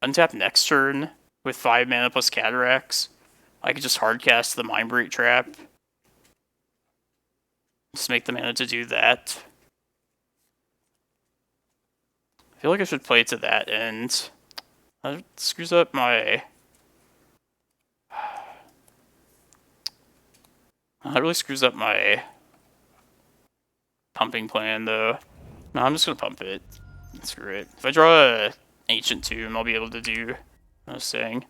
untap next turn with 5 mana plus Cataracts, I could just hardcast the Mindbreak Trap. Just make the mana to do that. I feel like I should play to that end. That screws up my... That really screws up my pumping plan, though. No, I'm just gonna pump it. Screw it. If I draw a Ancient Tomb, I'll be able to do what I was saying.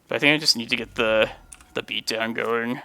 But I think I just need to get the beatdown going.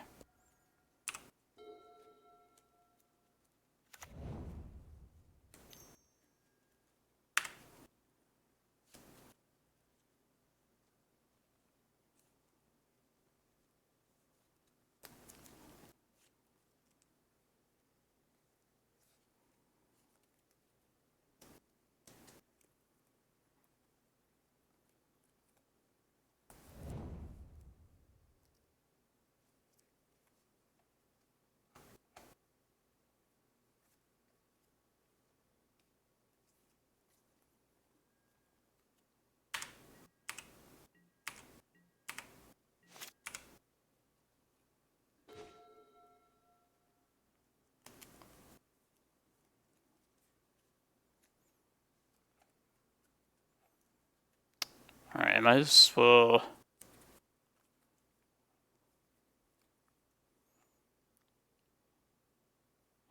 Alright, I might as well...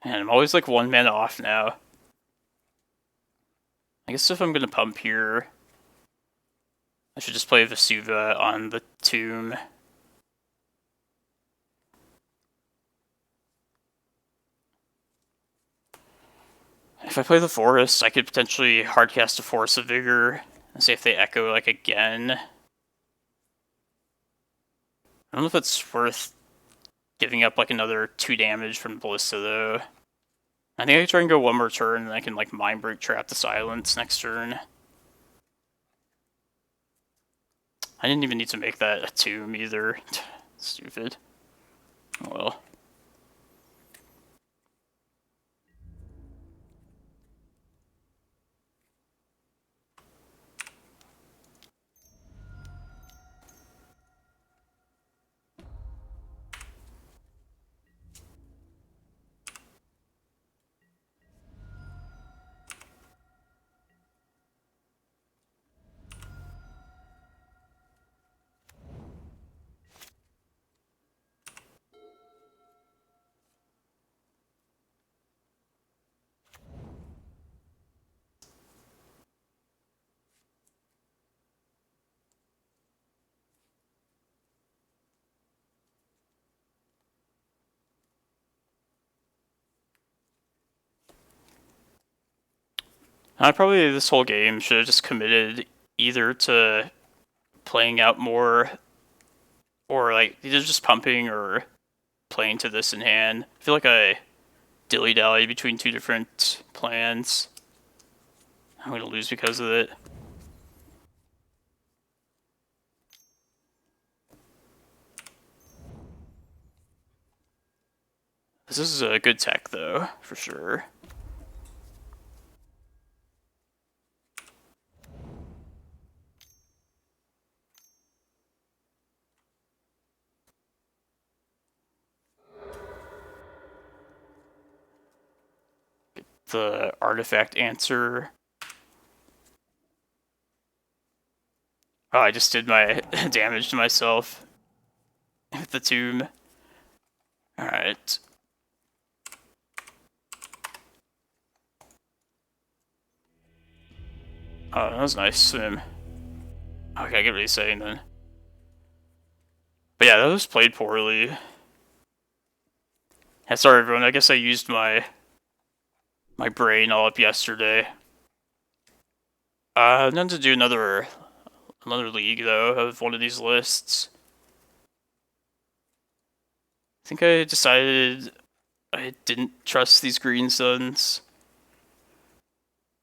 Man, I'm always like 1 mana off now. I guess if I'm gonna pump here, I should just play Vesuva on the tomb. If I play the forest, I could potentially hardcast a Force of Vigor and see if they echo like again. I don't know if it's worth giving up like another 2 damage from Ballista though. I think I can try and go 1 more turn and I can like Mindbreak Trap the Silence next turn. I didn't even need to make that a tomb either. Stupid. Oh well. I probably this whole game should have just committed either to playing out more or like either just pumping or playing to this in hand. I feel like I dilly-dally between 2 different plans. I'm gonna lose because of it. This is a good tech though, for sure. The artifact answer. Oh, I just did my damage to myself with the tomb. Alright. Oh, that was nice swim. Okay, I get what he's saying then. But yeah, that was played poorly. Yeah, sorry everyone, I guess I used my brain all up yesterday. I'm going to do another league though of one of these lists. I think I decided I didn't trust these green suns.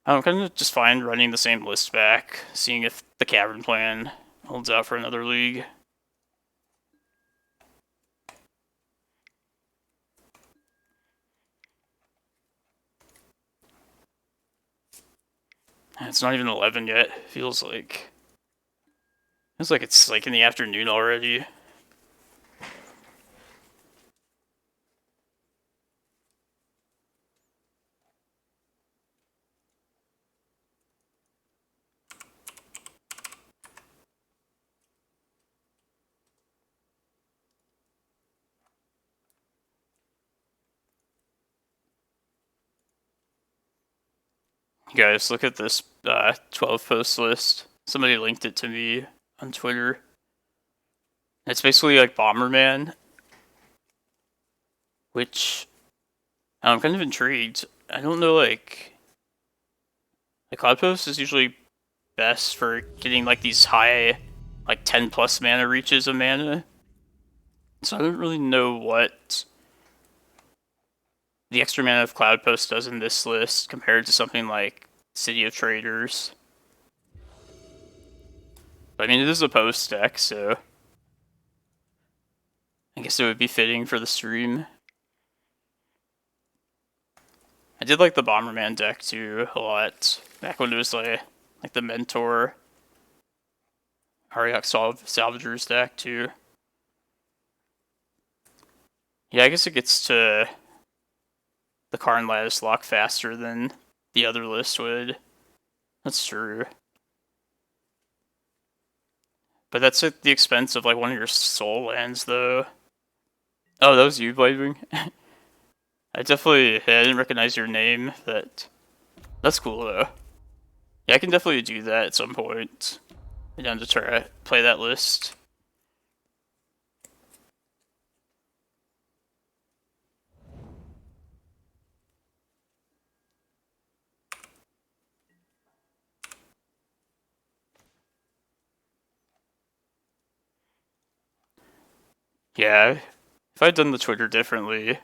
I'm kind of just fine running the same list back, seeing if the Cavern plan holds out for another league. It's not even 11 yet. Feels like it's like in the afternoon already. You guys, look at this 12 post list. Somebody linked it to me on Twitter. It's basically like Bomberman, which I'm kind of intrigued. I don't know, like Cloudpost is usually best for getting like these high, like 10 plus mana reaches of mana. So I don't really know what the extra mana of Cloudpost does in this list compared to something like City of Traders. But I mean, it is a post deck, so I guess it would be fitting for the stream. I did like the Bomberman deck too a lot, back when it was like the Mentor Ariok Salvagers deck too. Yeah, I guess it gets to the Karn Lattice lock faster than the other list would. That's true. But that's at the expense of like one of your soul lands though. Oh, that was you, Bladewing? I didn't recognize your name. That's cool though. Yeah, I can definitely do that at some point. I'm down to try to play that list. Yeah, if I'd done the Twitter differently,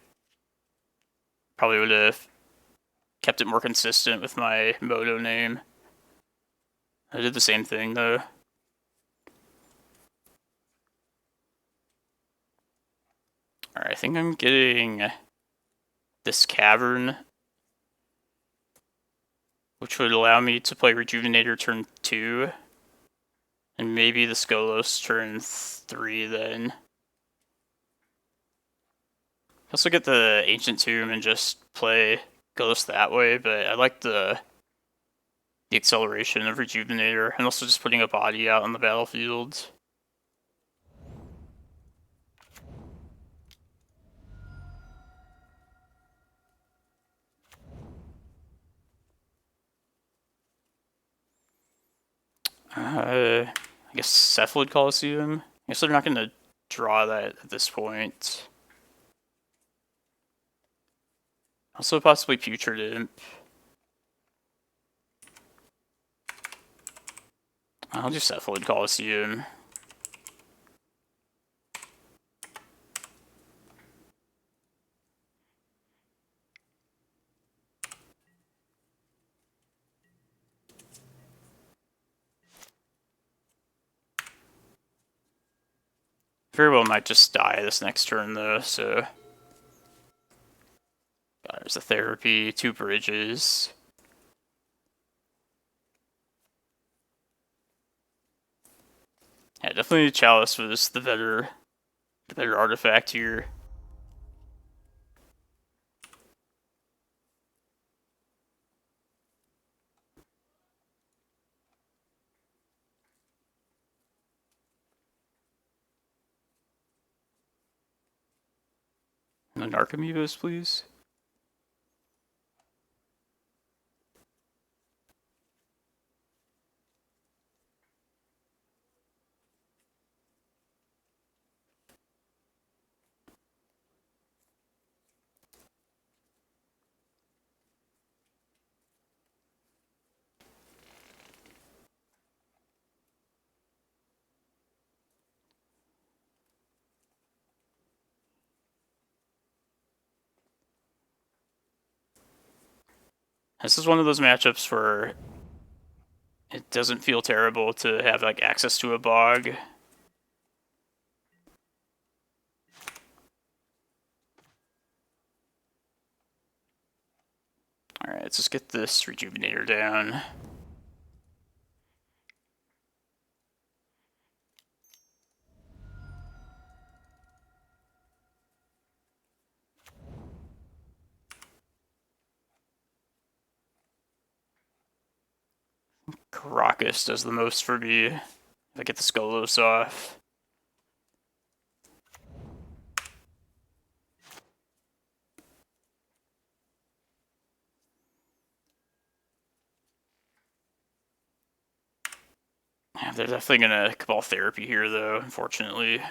probably would have kept it more consistent with my Moto name. I did the same thing though. Alright, I think I'm getting this Cavern, which would allow me to play Rejuvenator turn 2, and maybe the Golos turn 3 then. Also get the Ancient Tomb and just play Golos that way, but I like the acceleration of Rejuvenator, and also just putting a body out on the battlefield. I guess Cephalid Coliseum. I guess they're not going to draw that at this point. Also possibly Putrid Imp. I'll do Cephalid Coliseum. Very well might just die this next turn though, so... God, there's a Therapy, 2 bridges. Yeah, definitely Chalice was the better artifact here. And the Narcomoebas, please. This is one of those matchups where it doesn't feel terrible to have like access to a bog. Alright, let's just get this Rejuvenator down. Karakas does the most for me. If I get the Golos off. They're definitely gonna Cabal Therapy here, though, unfortunately.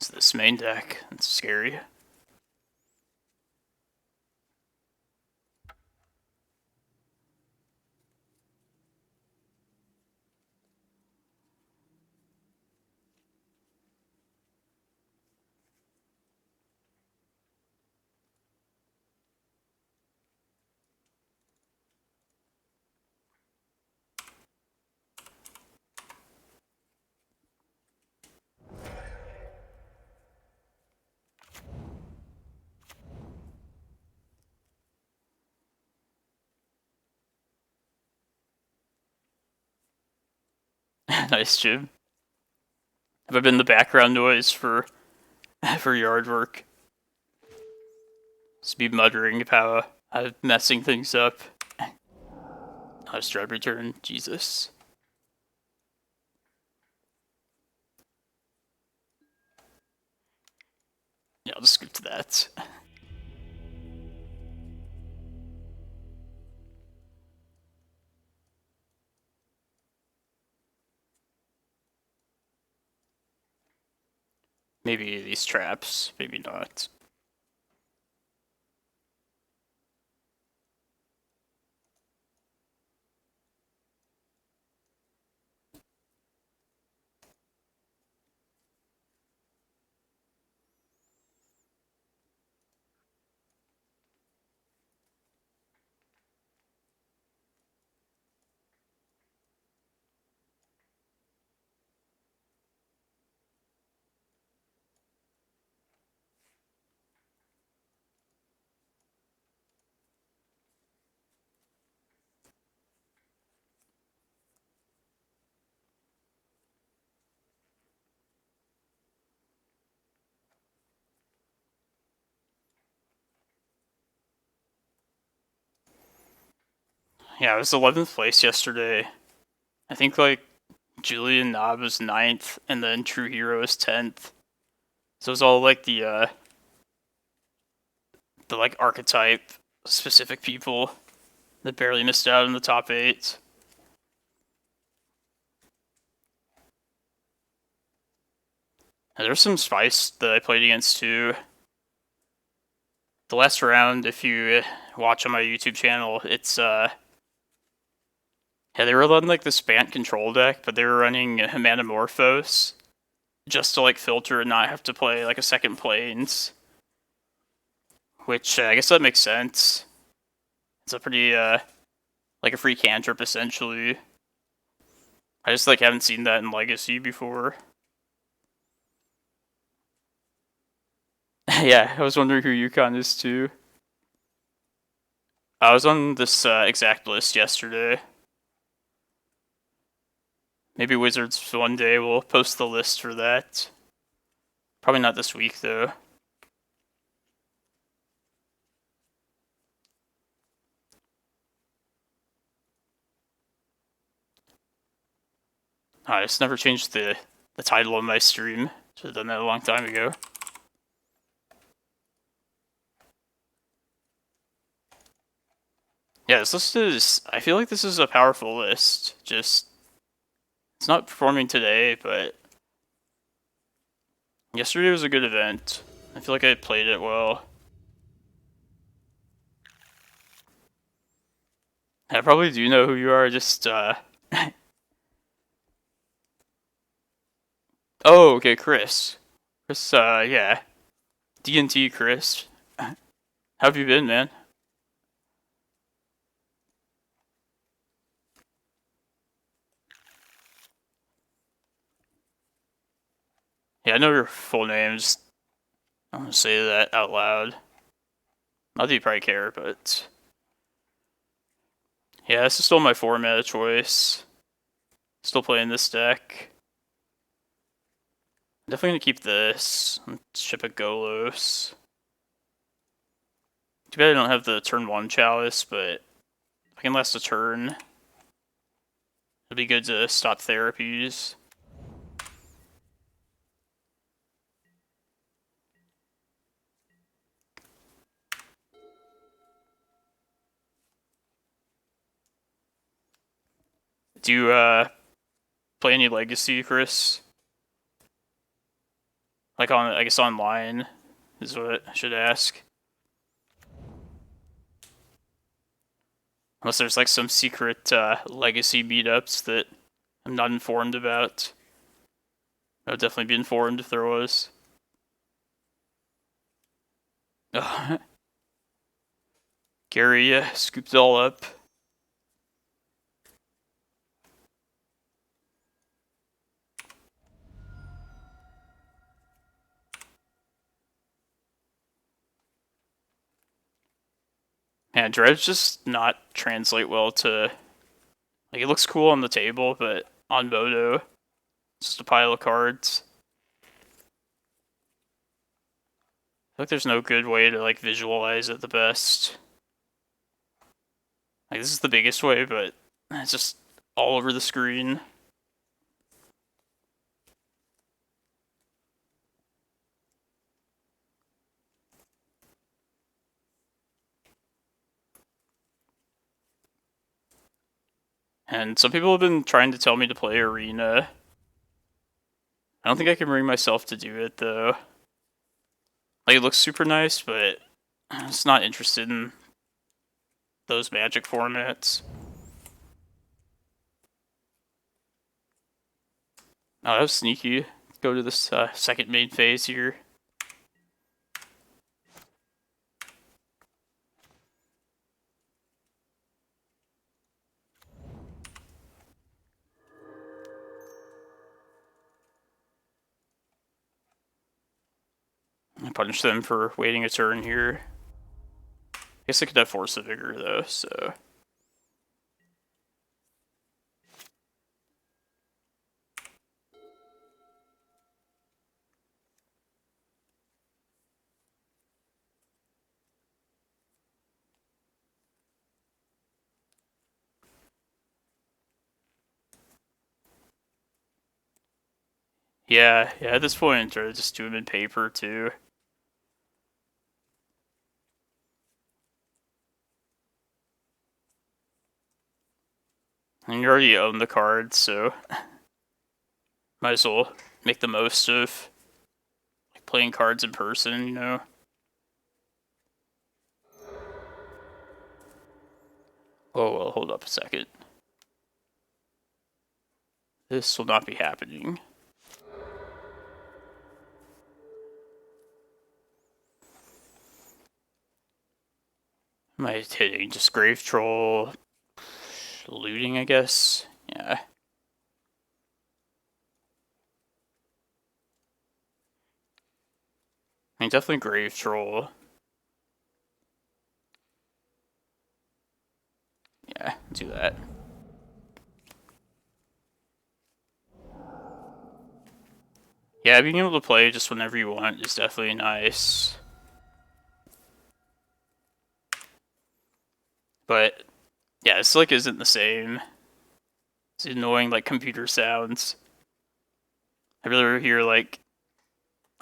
It's this main deck. It's scary. Nice, Jim. Have I been the background noise for yard work? Just be muttering about messing things up. Nice drive return. Jesus. Yeah, I'll just skip to that. Maybe these traps, maybe not. Yeah, I was 11th place yesterday. I think like Julian Knob was 9th, and then True Hero was 10th. So it was all like the like archetype specific people that barely missed out in the top 8. And there's some Spice that I played against too. The last round, if you watch on my YouTube channel, it's yeah, they were running like the Spant control deck, but they were running Manamorphose. just to like filter and not have to play like a second planes. Which I guess that makes sense. It's a pretty like a free cantrip essentially. I just like haven't seen that in Legacy before. Yeah, I was wondering who Yukon is too. I was on this exact list yesterday. Maybe Wizards one day will post the list for that. Probably not this week though. I just never changed the title of my stream. Should have done that a long time ago. Yeah, this list is... I feel like this is a powerful list. Just... It's not performing today, but... Yesterday was a good event. I feel like I played it well. I probably do know who you are, just, Oh, okay, Chris. Chris, yeah. D&T Chris. How have you been, man? Yeah, I know your full name, just... I'm gonna say that out loud. Not that you probably care, but... Yeah, this is still my 4-mana choice. Still playing this deck. Definitely gonna keep this. Ship a Golos. Too bad I don't have the turn 1 Chalice, but if I can last a turn, it'll be good to stop therapies. Do you play any Legacy, Chris? Like on, I guess online is what I should ask. Unless there's like some secret Legacy meetups that I'm not informed about. I would definitely be informed if there was. Gary scooped it all up. Man, Dredge just not translate well to... Like, it looks cool on the table, but on Moto, it's just a pile of cards. I feel like there's no good way to, like, visualize it the best. Like, this is the biggest way, but it's just all over the screen. And some people have been trying to tell me to play Arena. I don't think I can bring myself to do it, though. Like, it looks super nice, but I'm just not interested in those Magic formats. Oh, that was sneaky. Go to this second main phase here. I punish them for waiting a turn here. I guess I could have Force of Vigor though, so... Yeah, at this point, I'd just do them in paper too. And you already own the cards, so... Might as well make the most of like, playing cards in person, you know? Oh, well, hold up a second. This will not be happening. Am I hitting? Just Grave Troll, looting, I guess? Yeah. I mean, definitely Grave Troll. Yeah, do that. Yeah, being able to play just whenever you want is definitely nice. But, yeah, it's like isn't the same. It's annoying, like, computer sounds. I'd rather hear, like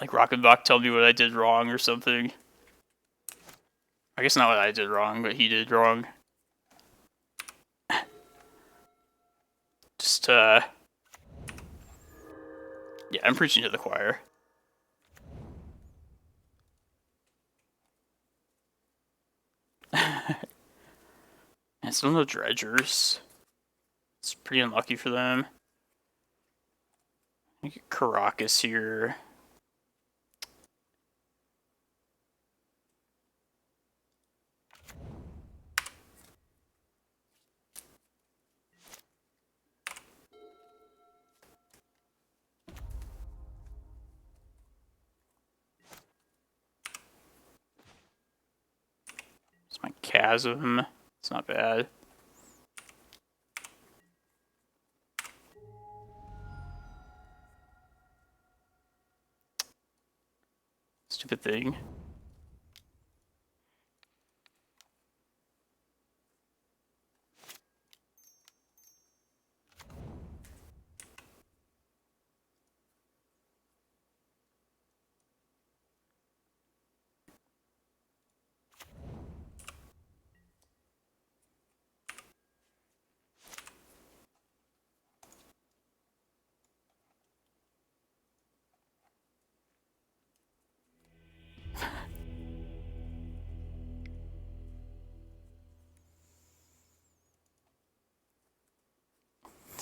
Rockenbach tell me what I did wrong or something. I guess not what I did wrong, but he did wrong. Just, yeah, I'm preaching to the choir. And still no dredgers. It's pretty unlucky for them. I get Karakas here. It's my Chasm. It's not bad. Stupid thing.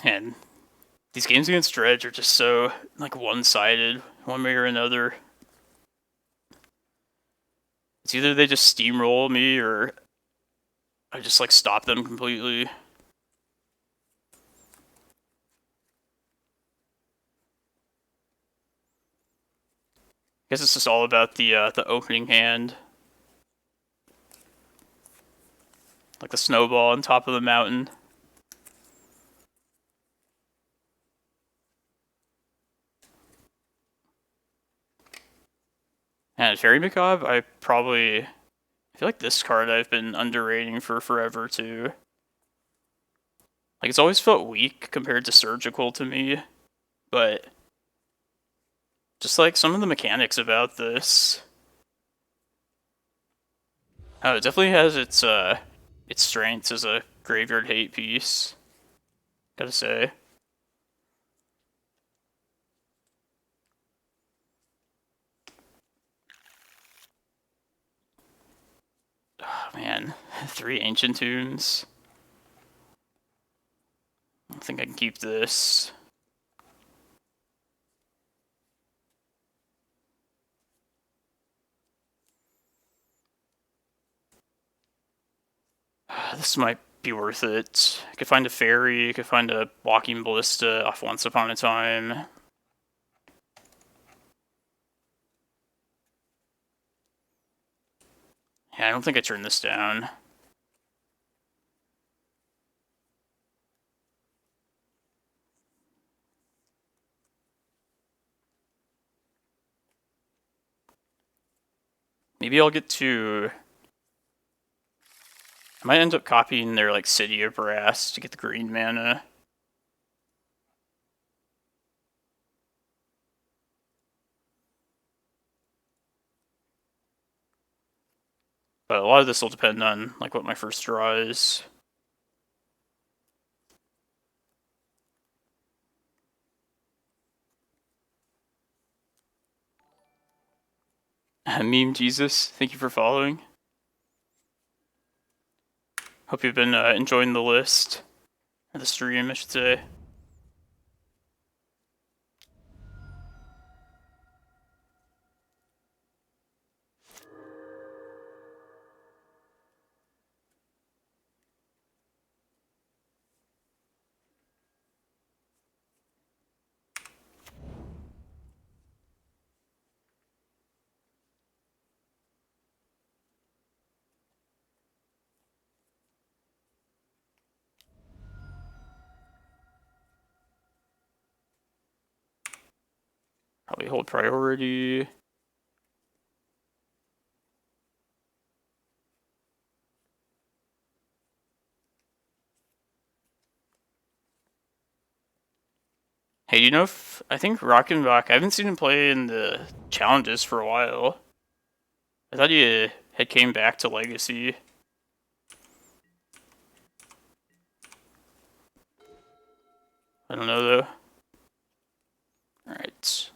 And these games against Dredge are just so, like, one-sided, one way or another. It's either they just steamroll me, or I just, like, stop them completely. I guess it's just all about the opening hand. Like the snowball on top of the mountain. And Faerie Macabre, I feel like this card I've been underrating for forever too. Like, it's always felt weak compared to Surgical to me, but just like some of the mechanics about this. Oh, it definitely has its strengths as a graveyard hate piece. Gotta say. Oh man, 3 Ancient Tunes. I think I can keep this. This might be worth it. I could find a fairy, I could find a Walking Ballista off Once Upon a Time. Yeah, I don't think I turned this down. Maybe I'll get to... I might end up copying their, like, City of Brass to get the green mana. But a lot of this will depend on, like, what my first draw is. Meme Jesus, thank you for following. Hope you've been enjoying the list. Or the stream, I should say. Probably hold priority. Hey, you know, I think Rockenbach, I haven't seen him play in the challenges for a while. I thought he had came back to Legacy. I don't know, though. Alright.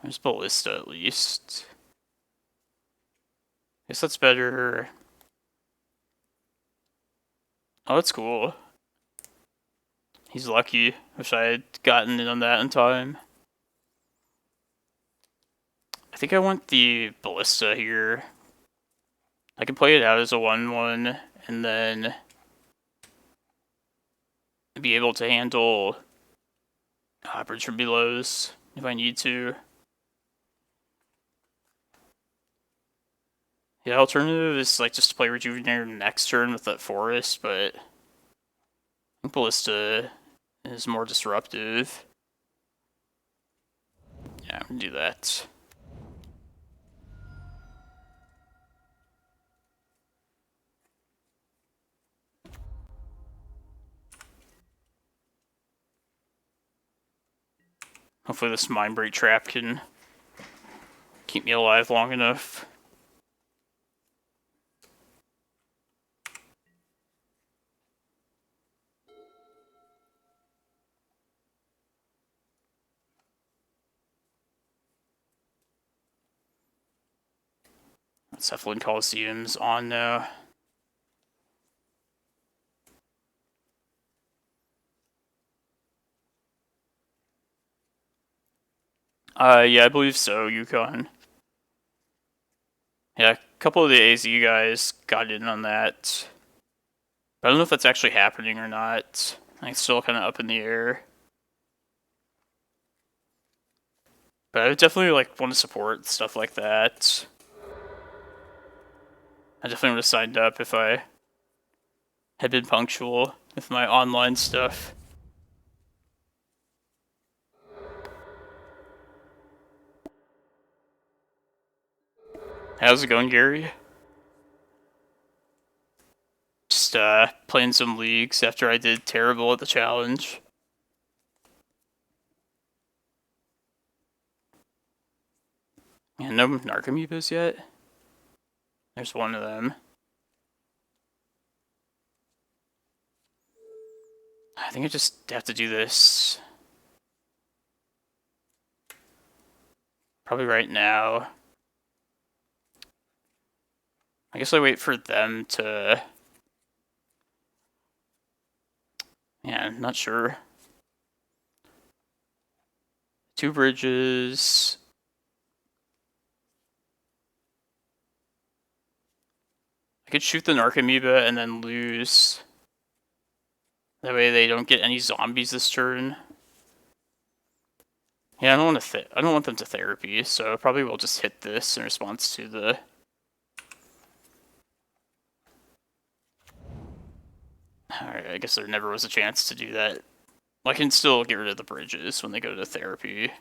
There's Ballista, at least. Guess that's better. Oh, that's cool. He's lucky. Wish I had gotten in on that in time. I think I want the Ballista here. I can play it out as a 1-1, and then be able to handle bridge from belows if I need to. Yeah, alternative is like just to play Rejuvenator next turn with that Forest, but I think Ballista is more disruptive. Yeah, I'm gonna do that. Hopefully this Mindbreak Trap can keep me alive long enough. Cephalon Coliseum's on now. Yeah, I believe so, Yukon. Yeah, a couple of the AZ guys got in on that. But I don't know if that's actually happening or not. It's still kind of up in the air. But I would definitely want to support stuff like that. I definitely would have signed up if I had been punctual with my online stuff. How's it going, Gary? Just playing some leagues after I did terrible at the challenge. Yeah, no Narcomoebas yet? There's one of them. I think I just have to do this. Probably right now. I guess I wait for them to... Yeah, I'm not sure. 2 bridges. I could shoot the Narcomoeba and then lose. That way they don't get any zombies this turn. Yeah, I don't want them to therapy, so probably we'll just hit this in response to the... Alright, I guess there never was a chance to do that. Well, I can still get rid of the bridges when they go to therapy.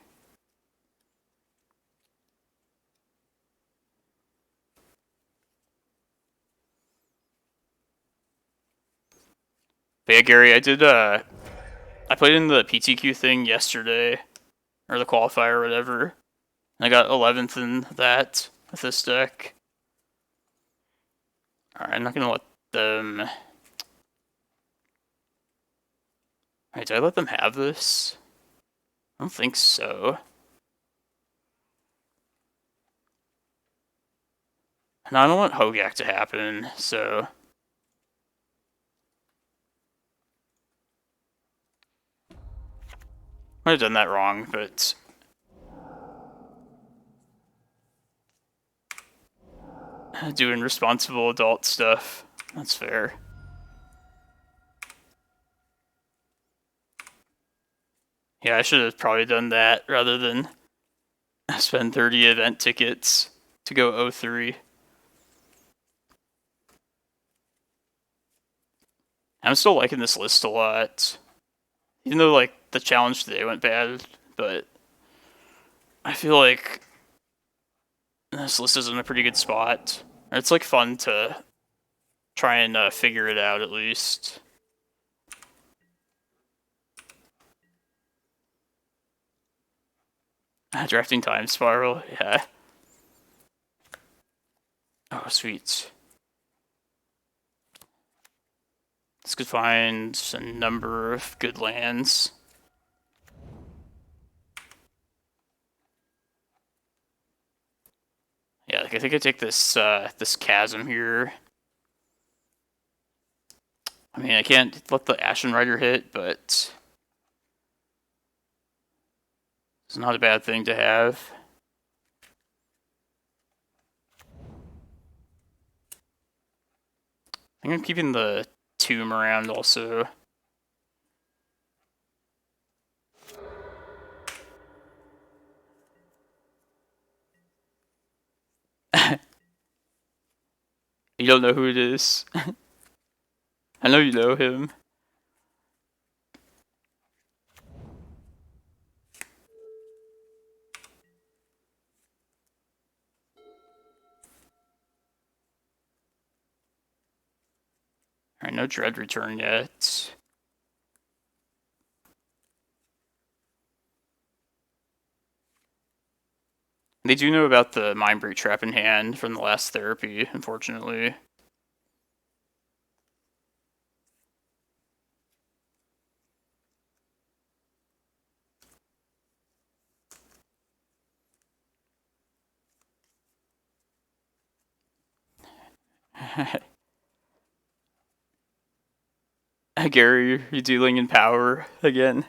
But yeah, Gary, I did, I played in the PTQ thing yesterday, or the qualifier or whatever, and I got 11th in that with this deck. Alright, I'm not gonna let them... Wait, did I let them have this? I don't think so. No, I don't want Hogak to happen, so... Might have done that wrong, but... Doing responsible adult stuff. That's fair. Yeah, I should have probably done that rather than spend 30 event tickets to go 03. I'm still liking this list a lot. Even though, like, the challenge today went bad, but I feel like this list is in a pretty good spot. It's, like, fun to try and figure it out, at least. Drafting Time Spiral, yeah. Oh, sweet. This could find a number of good lands. Yeah, like I think I take this this chasm here. I mean, I can't let the Ashen Rider hit, but it's not a bad thing to have. I think I'm keeping the Tomb around also. You don't know who it is. I know you know him. Alright, no Dread Return yet. They do know about the Mindbreak Trap in hand from the last therapy, unfortunately. Gary, you dealing in power again?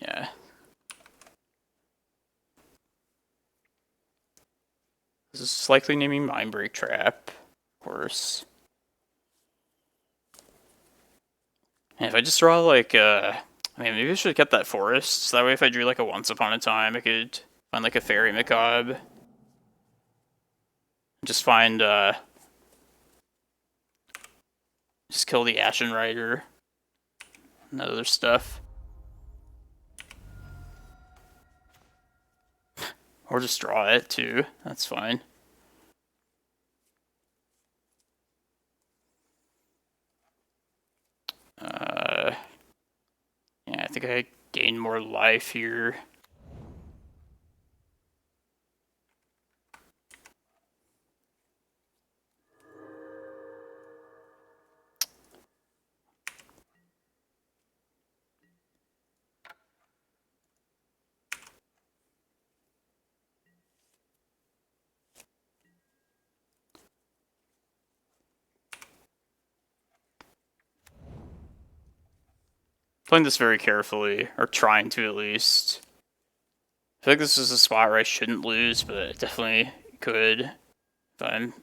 Yeah. This is likely naming Mindbreak Trap, of course. And if I just draw like I mean, maybe I should have kept that forest, so that way if I drew like a Once Upon a Time, I could find like a Faerie Macabre. Just find just kill the Ashen Rider and other stuff. Or just draw it too. That's fine. Yeah, I think I gain more life here. Playing this very carefully, or trying to at least. I feel like this is a spot where I shouldn't lose, but it definitely could if I'm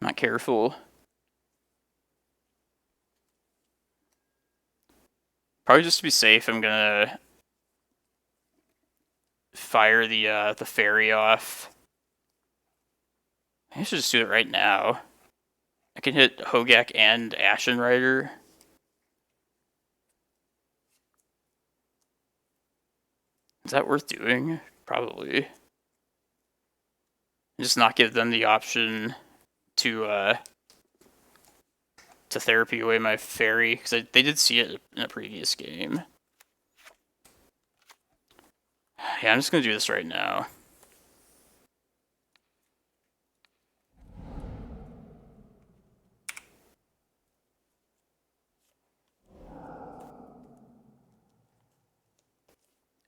not careful. Probably just to be safe, I'm gonna fire the fairy off. I should just do it right now. I can hit Hogak and Ashen Rider. Is that worth doing? Probably. Just not give them the option to therapy away my fairy, because they did see it in a previous game. Yeah, I'm just gonna do this right now.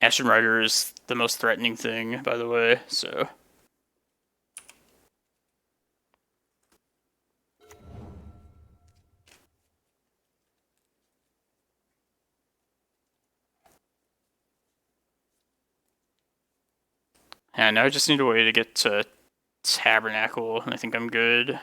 Ashen Rider is the most threatening thing, by the way, so. And now I just need a way to get to Tabernacle, and I think I'm good.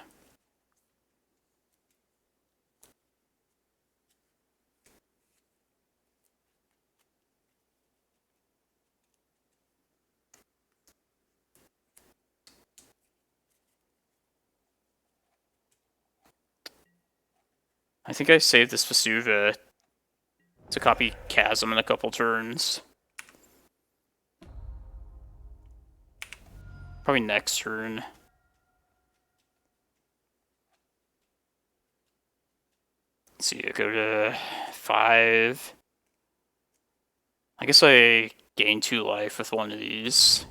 I think I saved this Vesuva to copy Chasm in a couple turns. Probably next turn. Let's see, I go to 5. I guess I gain 2 life with one of these.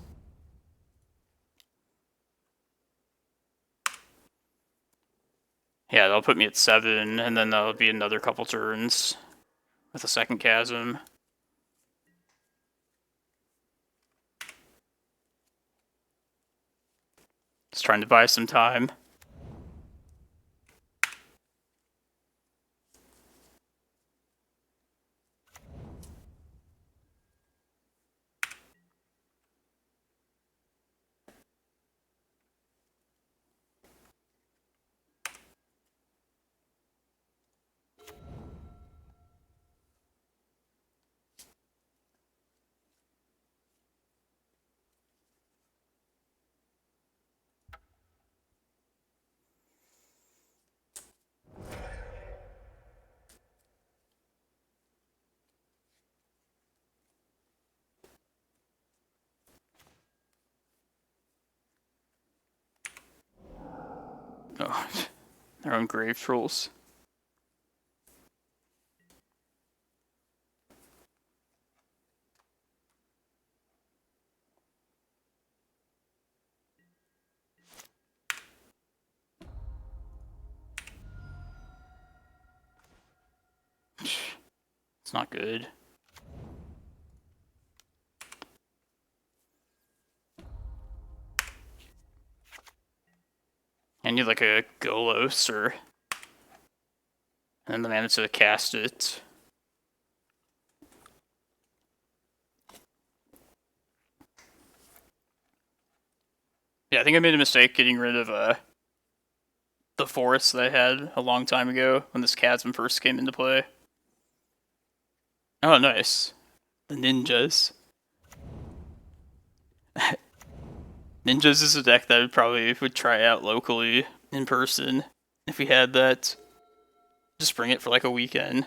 Yeah, that'll put me at 7, and then that'll be another couple turns with a second Chasm. Just trying to buy some time. Oh, their own grave trolls. It's not good. I need like a Golos or... and then the mana to cast it. Yeah, I think I made a mistake getting rid of the forest that I had a long time ago when this Chasm first came into play. Oh, nice. The ninjas. Ninjas is a deck that I probably would try out locally in person if we had that. Just bring it for like a weekend.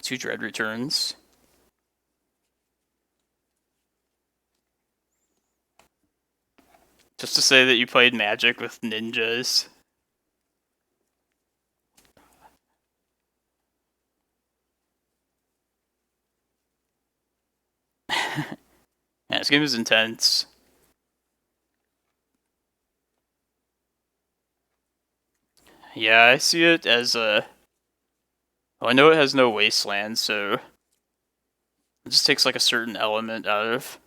2 Dread returns. Just to say that you played Magic with ninjas. Yeah, this game is intense. Yeah, I see it as a... well, I know it has no wasteland, so... it just takes like a certain element out of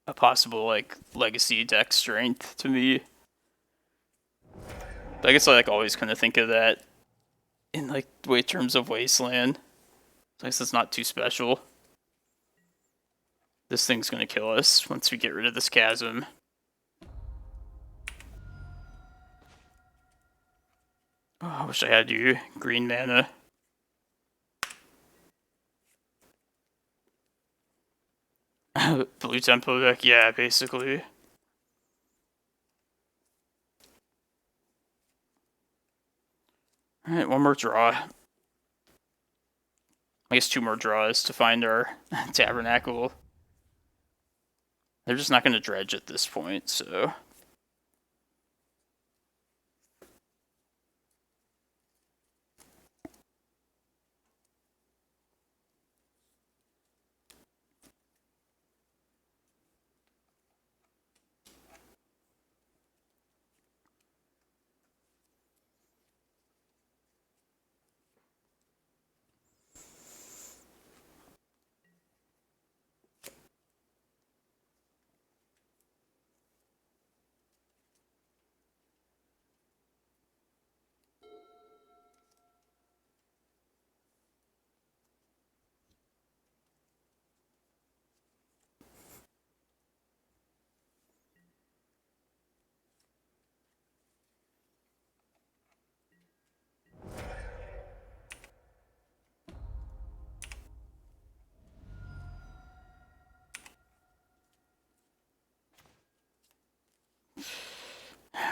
a possible like legacy deck strength to me. But I guess I like always kind of think of that in like way terms of wasteland. I guess it's not too special. This thing's gonna kill us once we get rid of this Chasm. Oh, I wish I had you green mana. Blue tempo deck, yeah, basically. Alright, one more draw. I guess 2 more draws to find our Tabernacle. They're just not going to dredge at this point, so...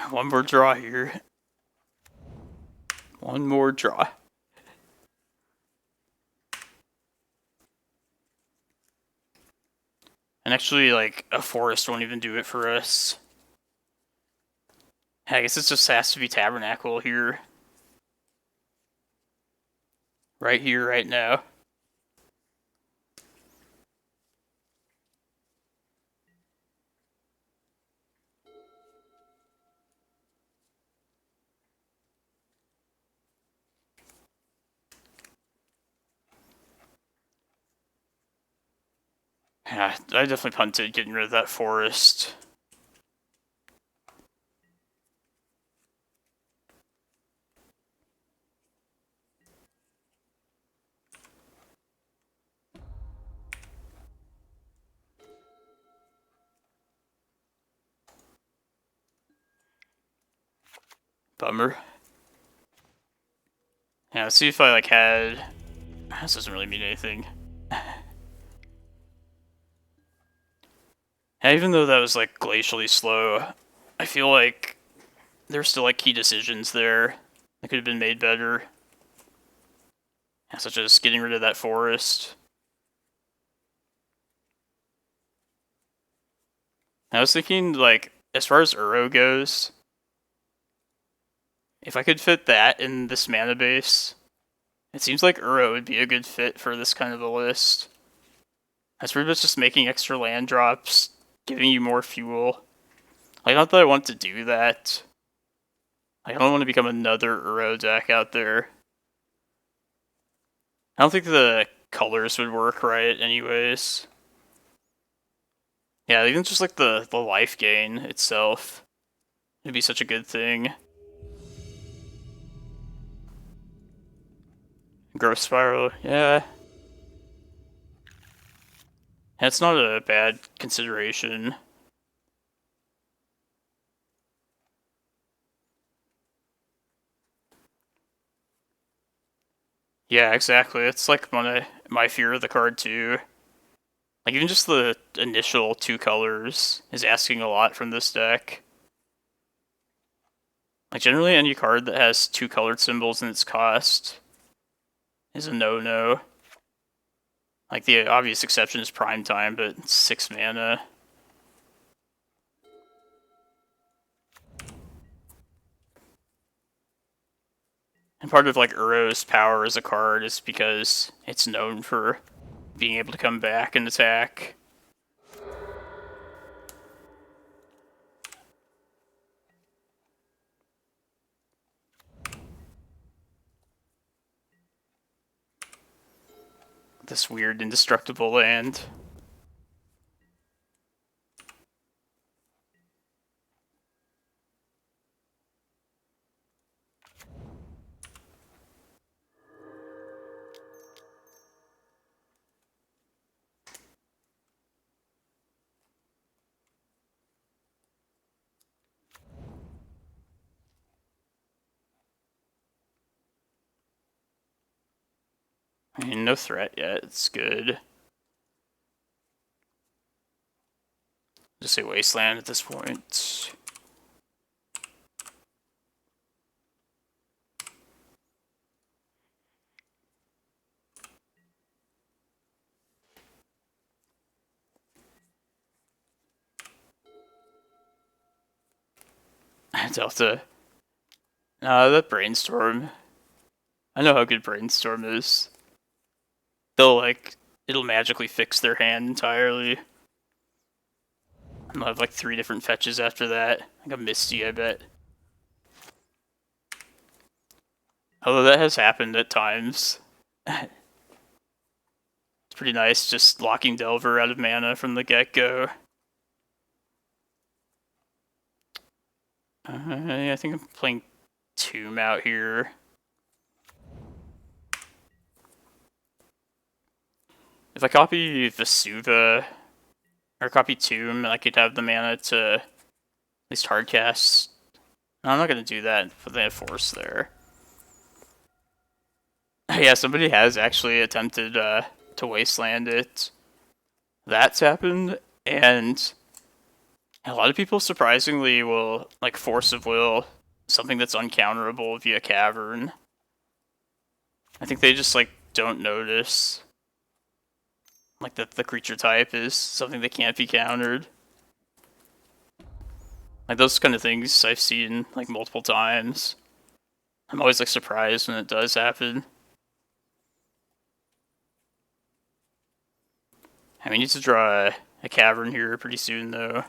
One more draw here. One more draw. And actually, like, a forest won't even do it for us. I guess it just has to be Tabernacle here. Right here, right now. Yeah, I definitely punted getting rid of that forest. Bummer. Yeah, let's see if I like had... This doesn't really mean anything. Yeah, even though that was like glacially slow, I feel like there's still like key decisions there that could have been made better. Yeah, such as getting rid of that forest. I was thinking, like, as far as Uro goes, if I could fit that in this mana base, it seems like Uro would be a good fit for this kind of a list. That's pretty much just making extra land drops, giving you more fuel. Like, not that I want to do that. Like, I don't want to become another Uro deck out there. I don't think the colors would work right anyways. Yeah, even just like the life gain itself would be such a good thing. Growth Spiral, yeah. That's not a bad consideration. Yeah, exactly. It's like my fear of the card too. Like, even just the initial 2 colors is asking a lot from this deck. Like, generally any card that has 2 colored symbols in its cost is a no-no. Like, the obvious exception is Prime Time, but it's 6 mana. And part of, like, Uro's power as a card is because it's known for being able to come back and attack. This weird indestructible land. I mean, no threat yet, it's good. Just say Wasteland at this point. Delta. That Brainstorm. I know how good Brainstorm is. It'll magically fix their hand entirely. I'll have like 3 different fetches after that. Like a Misty, I bet. Although that has happened at times. It's pretty nice just locking Delver out of mana from the get-go. I think I'm playing Tomb out here. If I copy Vesuva, or copy Tomb, I could have the mana to at least hardcast. No, I'm not going to do that, but they have Force there. Yeah, somebody has actually attempted to Wasteland it. That's happened, and A lot of people surprisingly will like Force of Will, something that's uncounterable via Cavern. I think they just like don't notice like that the creature type is something that can't be countered. Like those kind of things I've seen like multiple times. I'm always like surprised when it does happen. I mean, need to draw a Cavern here pretty soon though.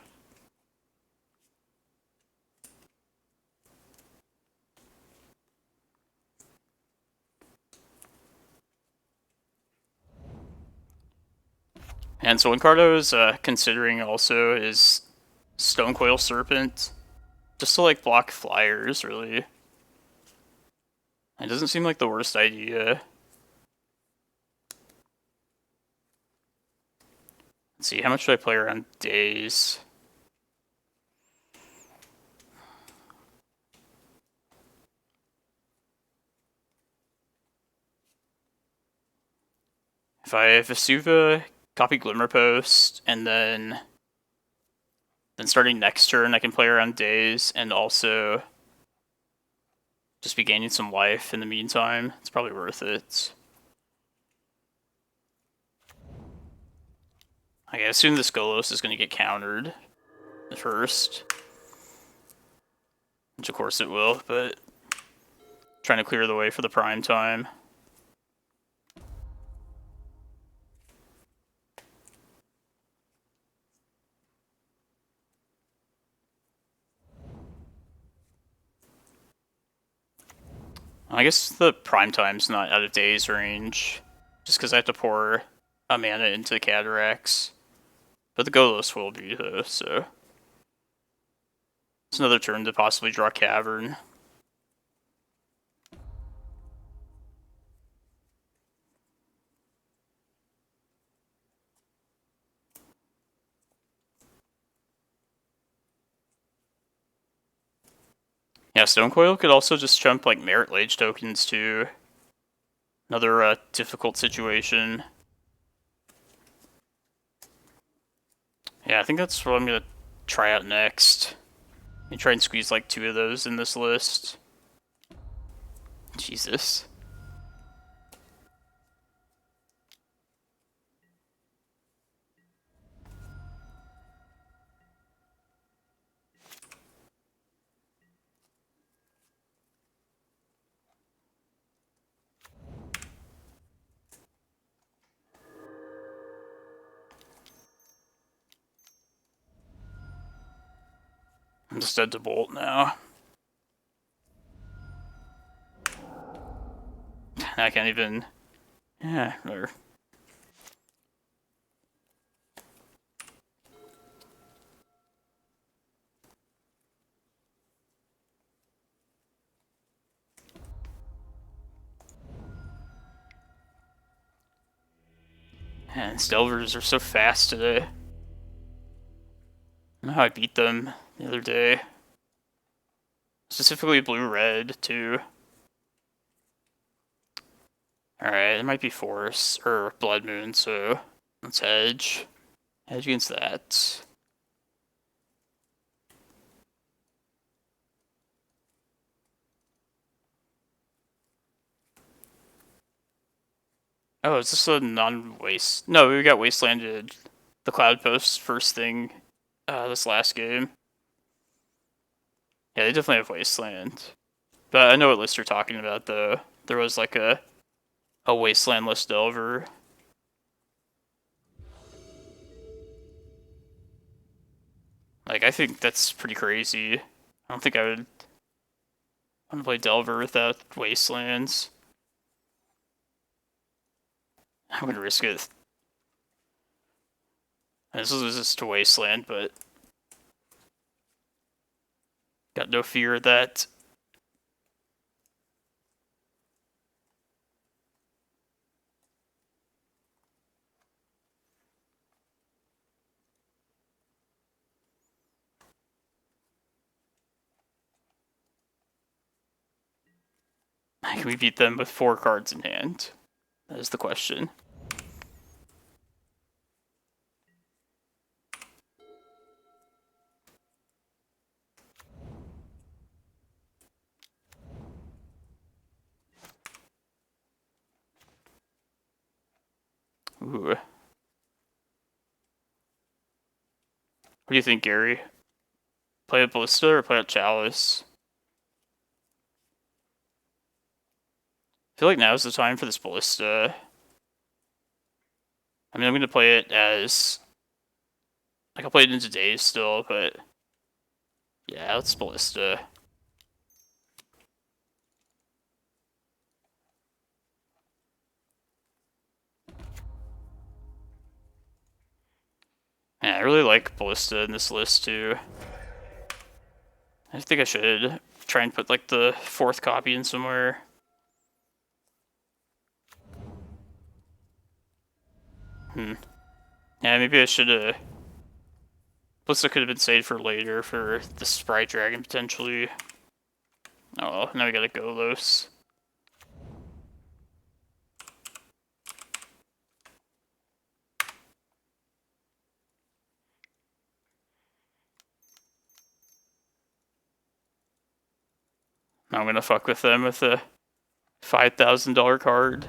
And so one card I was considering also is Stonecoil Serpent. Just to like block flyers, really. It doesn't seem like the worst idea. Let's see, how much do I play around days? If I have Vesuva, copy Glimmerpost, and then starting next turn I can play around days and also just be gaining some life in the meantime. It's probably worth it. I assume this Golos is going to get countered at first. Which of course it will, but trying to clear the way for the prime time. I guess the prime time's not out of days range, just because I have to pour a mana into the Cataracts. But the Golos will be though, so it's another turn to possibly draw Cavern. Yeah, Stonecoil could also just jump like Merit Lage tokens too. Another difficult situation. Yeah, I think that's what I'm gonna try out next. And try and squeeze like 2 of those in this list. Jesus. I'm just dead to Bolt now. I can't even... Yeah, whatever. And Delvers are so fast today. I don't know how I beat them the other day. Specifically blue-red, too. Alright, it might be Force, or Blood Moon, so let's hedge. Hedge against that. Oh, is this a non-waste? No, we got wastelanded the Cloudpost first thing this last game. Yeah, they definitely have wasteland. But I know what list you're talking about, though. There was like a wastelandless Delver. Like, I think that's pretty crazy. I don't think I would want to play Delver without wastelands. I wouldn't risk it. This is just a wasteland, but got no fear of that. Can we beat them with 4 cards in hand? That is the question. Ooh. What do you think, Gary? Play a Ballista or play a Chalice? I feel like now's the time for this Ballista. I mean, I'm gonna play it as... Like, I'll play it in today's still, but... Yeah, let's Ballista. Yeah, I really like Ballista in this list, too. I think I should try and put, like, the 4th copy in somewhere. Yeah, maybe I should, Ballista could have been saved for later for the Sprite Dragon, potentially. Oh well, now we got a Golos. Now I'm gonna fuck with them with a $5,000 card.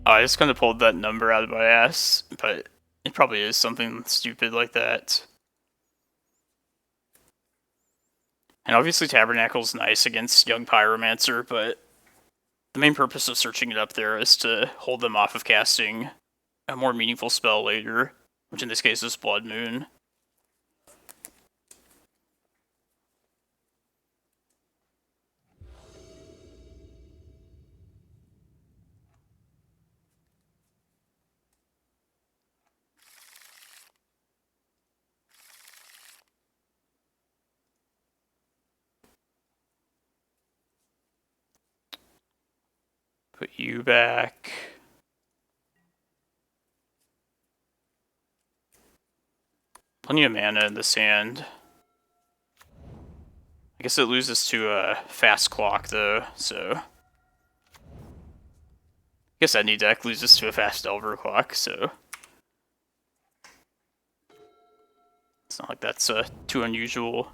Oh, I just kind of pulled that number out of my ass, but it probably is something stupid like that. And obviously Tabernacle's nice against Young Pyromancer, but the main purpose of searching it up there is to hold them off of casting a more meaningful spell later, which in this case is Blood Moon. Put you back. Plenty of mana in this hand. I guess it loses to a fast clock though, so... I guess any deck loses to a fast Elver clock, so... It's not like that's too unusual.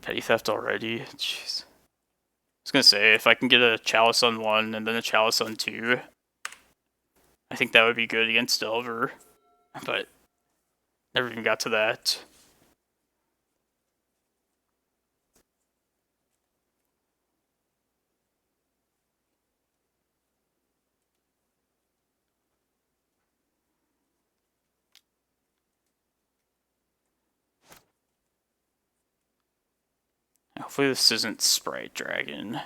Petty Theft already? Jeez. I was gonna say, if I can get a Chalice on 1 and then a Chalice on 2, I think that would be good against Delver, but never even got to that. Hopefully this isn't Sprite Dragon.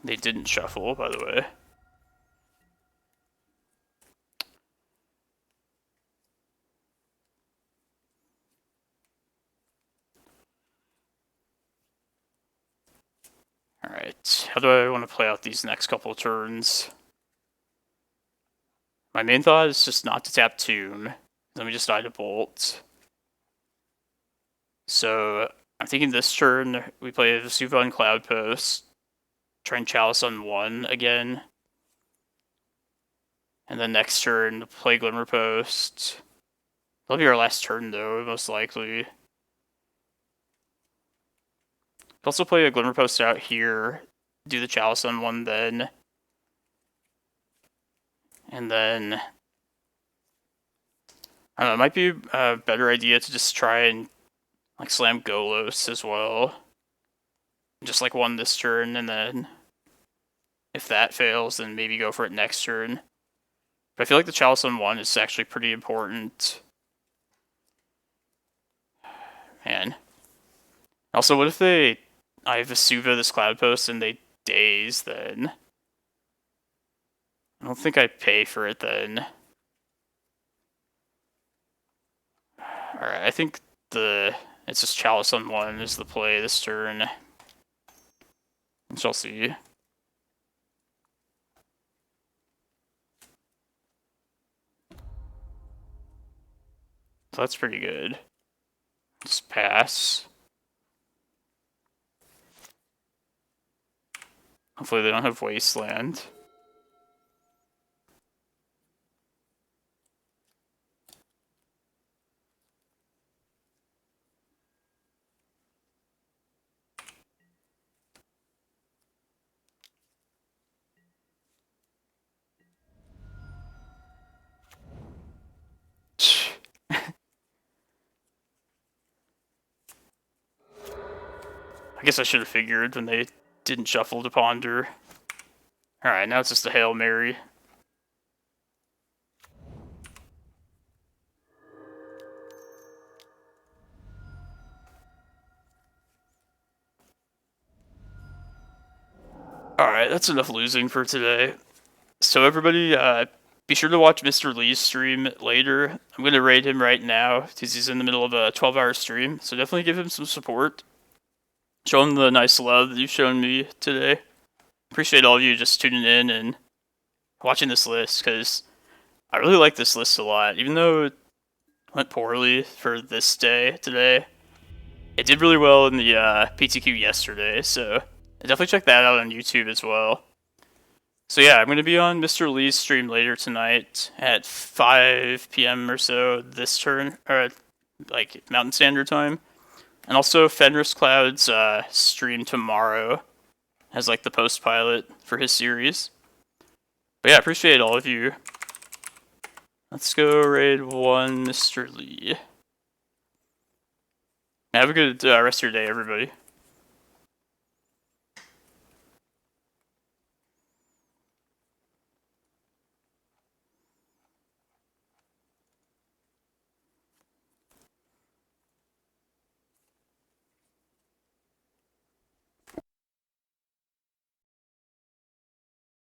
They didn't shuffle, by the way. Alright, how do I want to play out these next couple of turns? My main thought is just not to tap Tomb. Then we just die to Bolt. So I'm thinking this turn we play Vesuva on Cloudpost. Try and Chalice on 1 again. And then next turn play Glimmerpost. That'll be our last turn though, most likely. Could also play a Glimmerpost out here. Do the Chalice on 1 then. And then I don't know, it might be a better idea to just try and like slam Golos as well. Just like 1 this turn, and then if that fails, then maybe go for it next turn. But I feel like the Chalice on 1 is actually pretty important. Man. Also, what if I Vesuva this Cloudpost and they daze then? I don't think I pay for it then. Alright, I think it's just Chalice on 1 is the play this turn. We shall see. So that's pretty good. Just pass. Hopefully they don't have Wasteland. I guess I should have figured when they didn't shuffle to Ponder. Alright, now it's just a Hail Mary. Alright, that's enough losing for today. So everybody, be sure to watch Mr. Lee's stream later. I'm going to raid him right now, because he's in the middle of a 12-hour stream. So definitely give him some support. Show him the nice love that you've shown me today. Appreciate all of you just tuning in and watching this list, because I really like this list a lot. Even though it went poorly for this day today, it did really well in the PTQ yesterday, so definitely check that out on YouTube as well. So yeah, I'm going to be on Mr. Lee's stream later tonight at 5 p.m. or so this turn, or like Mountain Standard Time. And also Fenris Cloud's stream tomorrow as like the post-pilot for his series. But yeah, appreciate all of you. Let's go raid 1 Mr. Lee. Have a good rest of your day, everybody.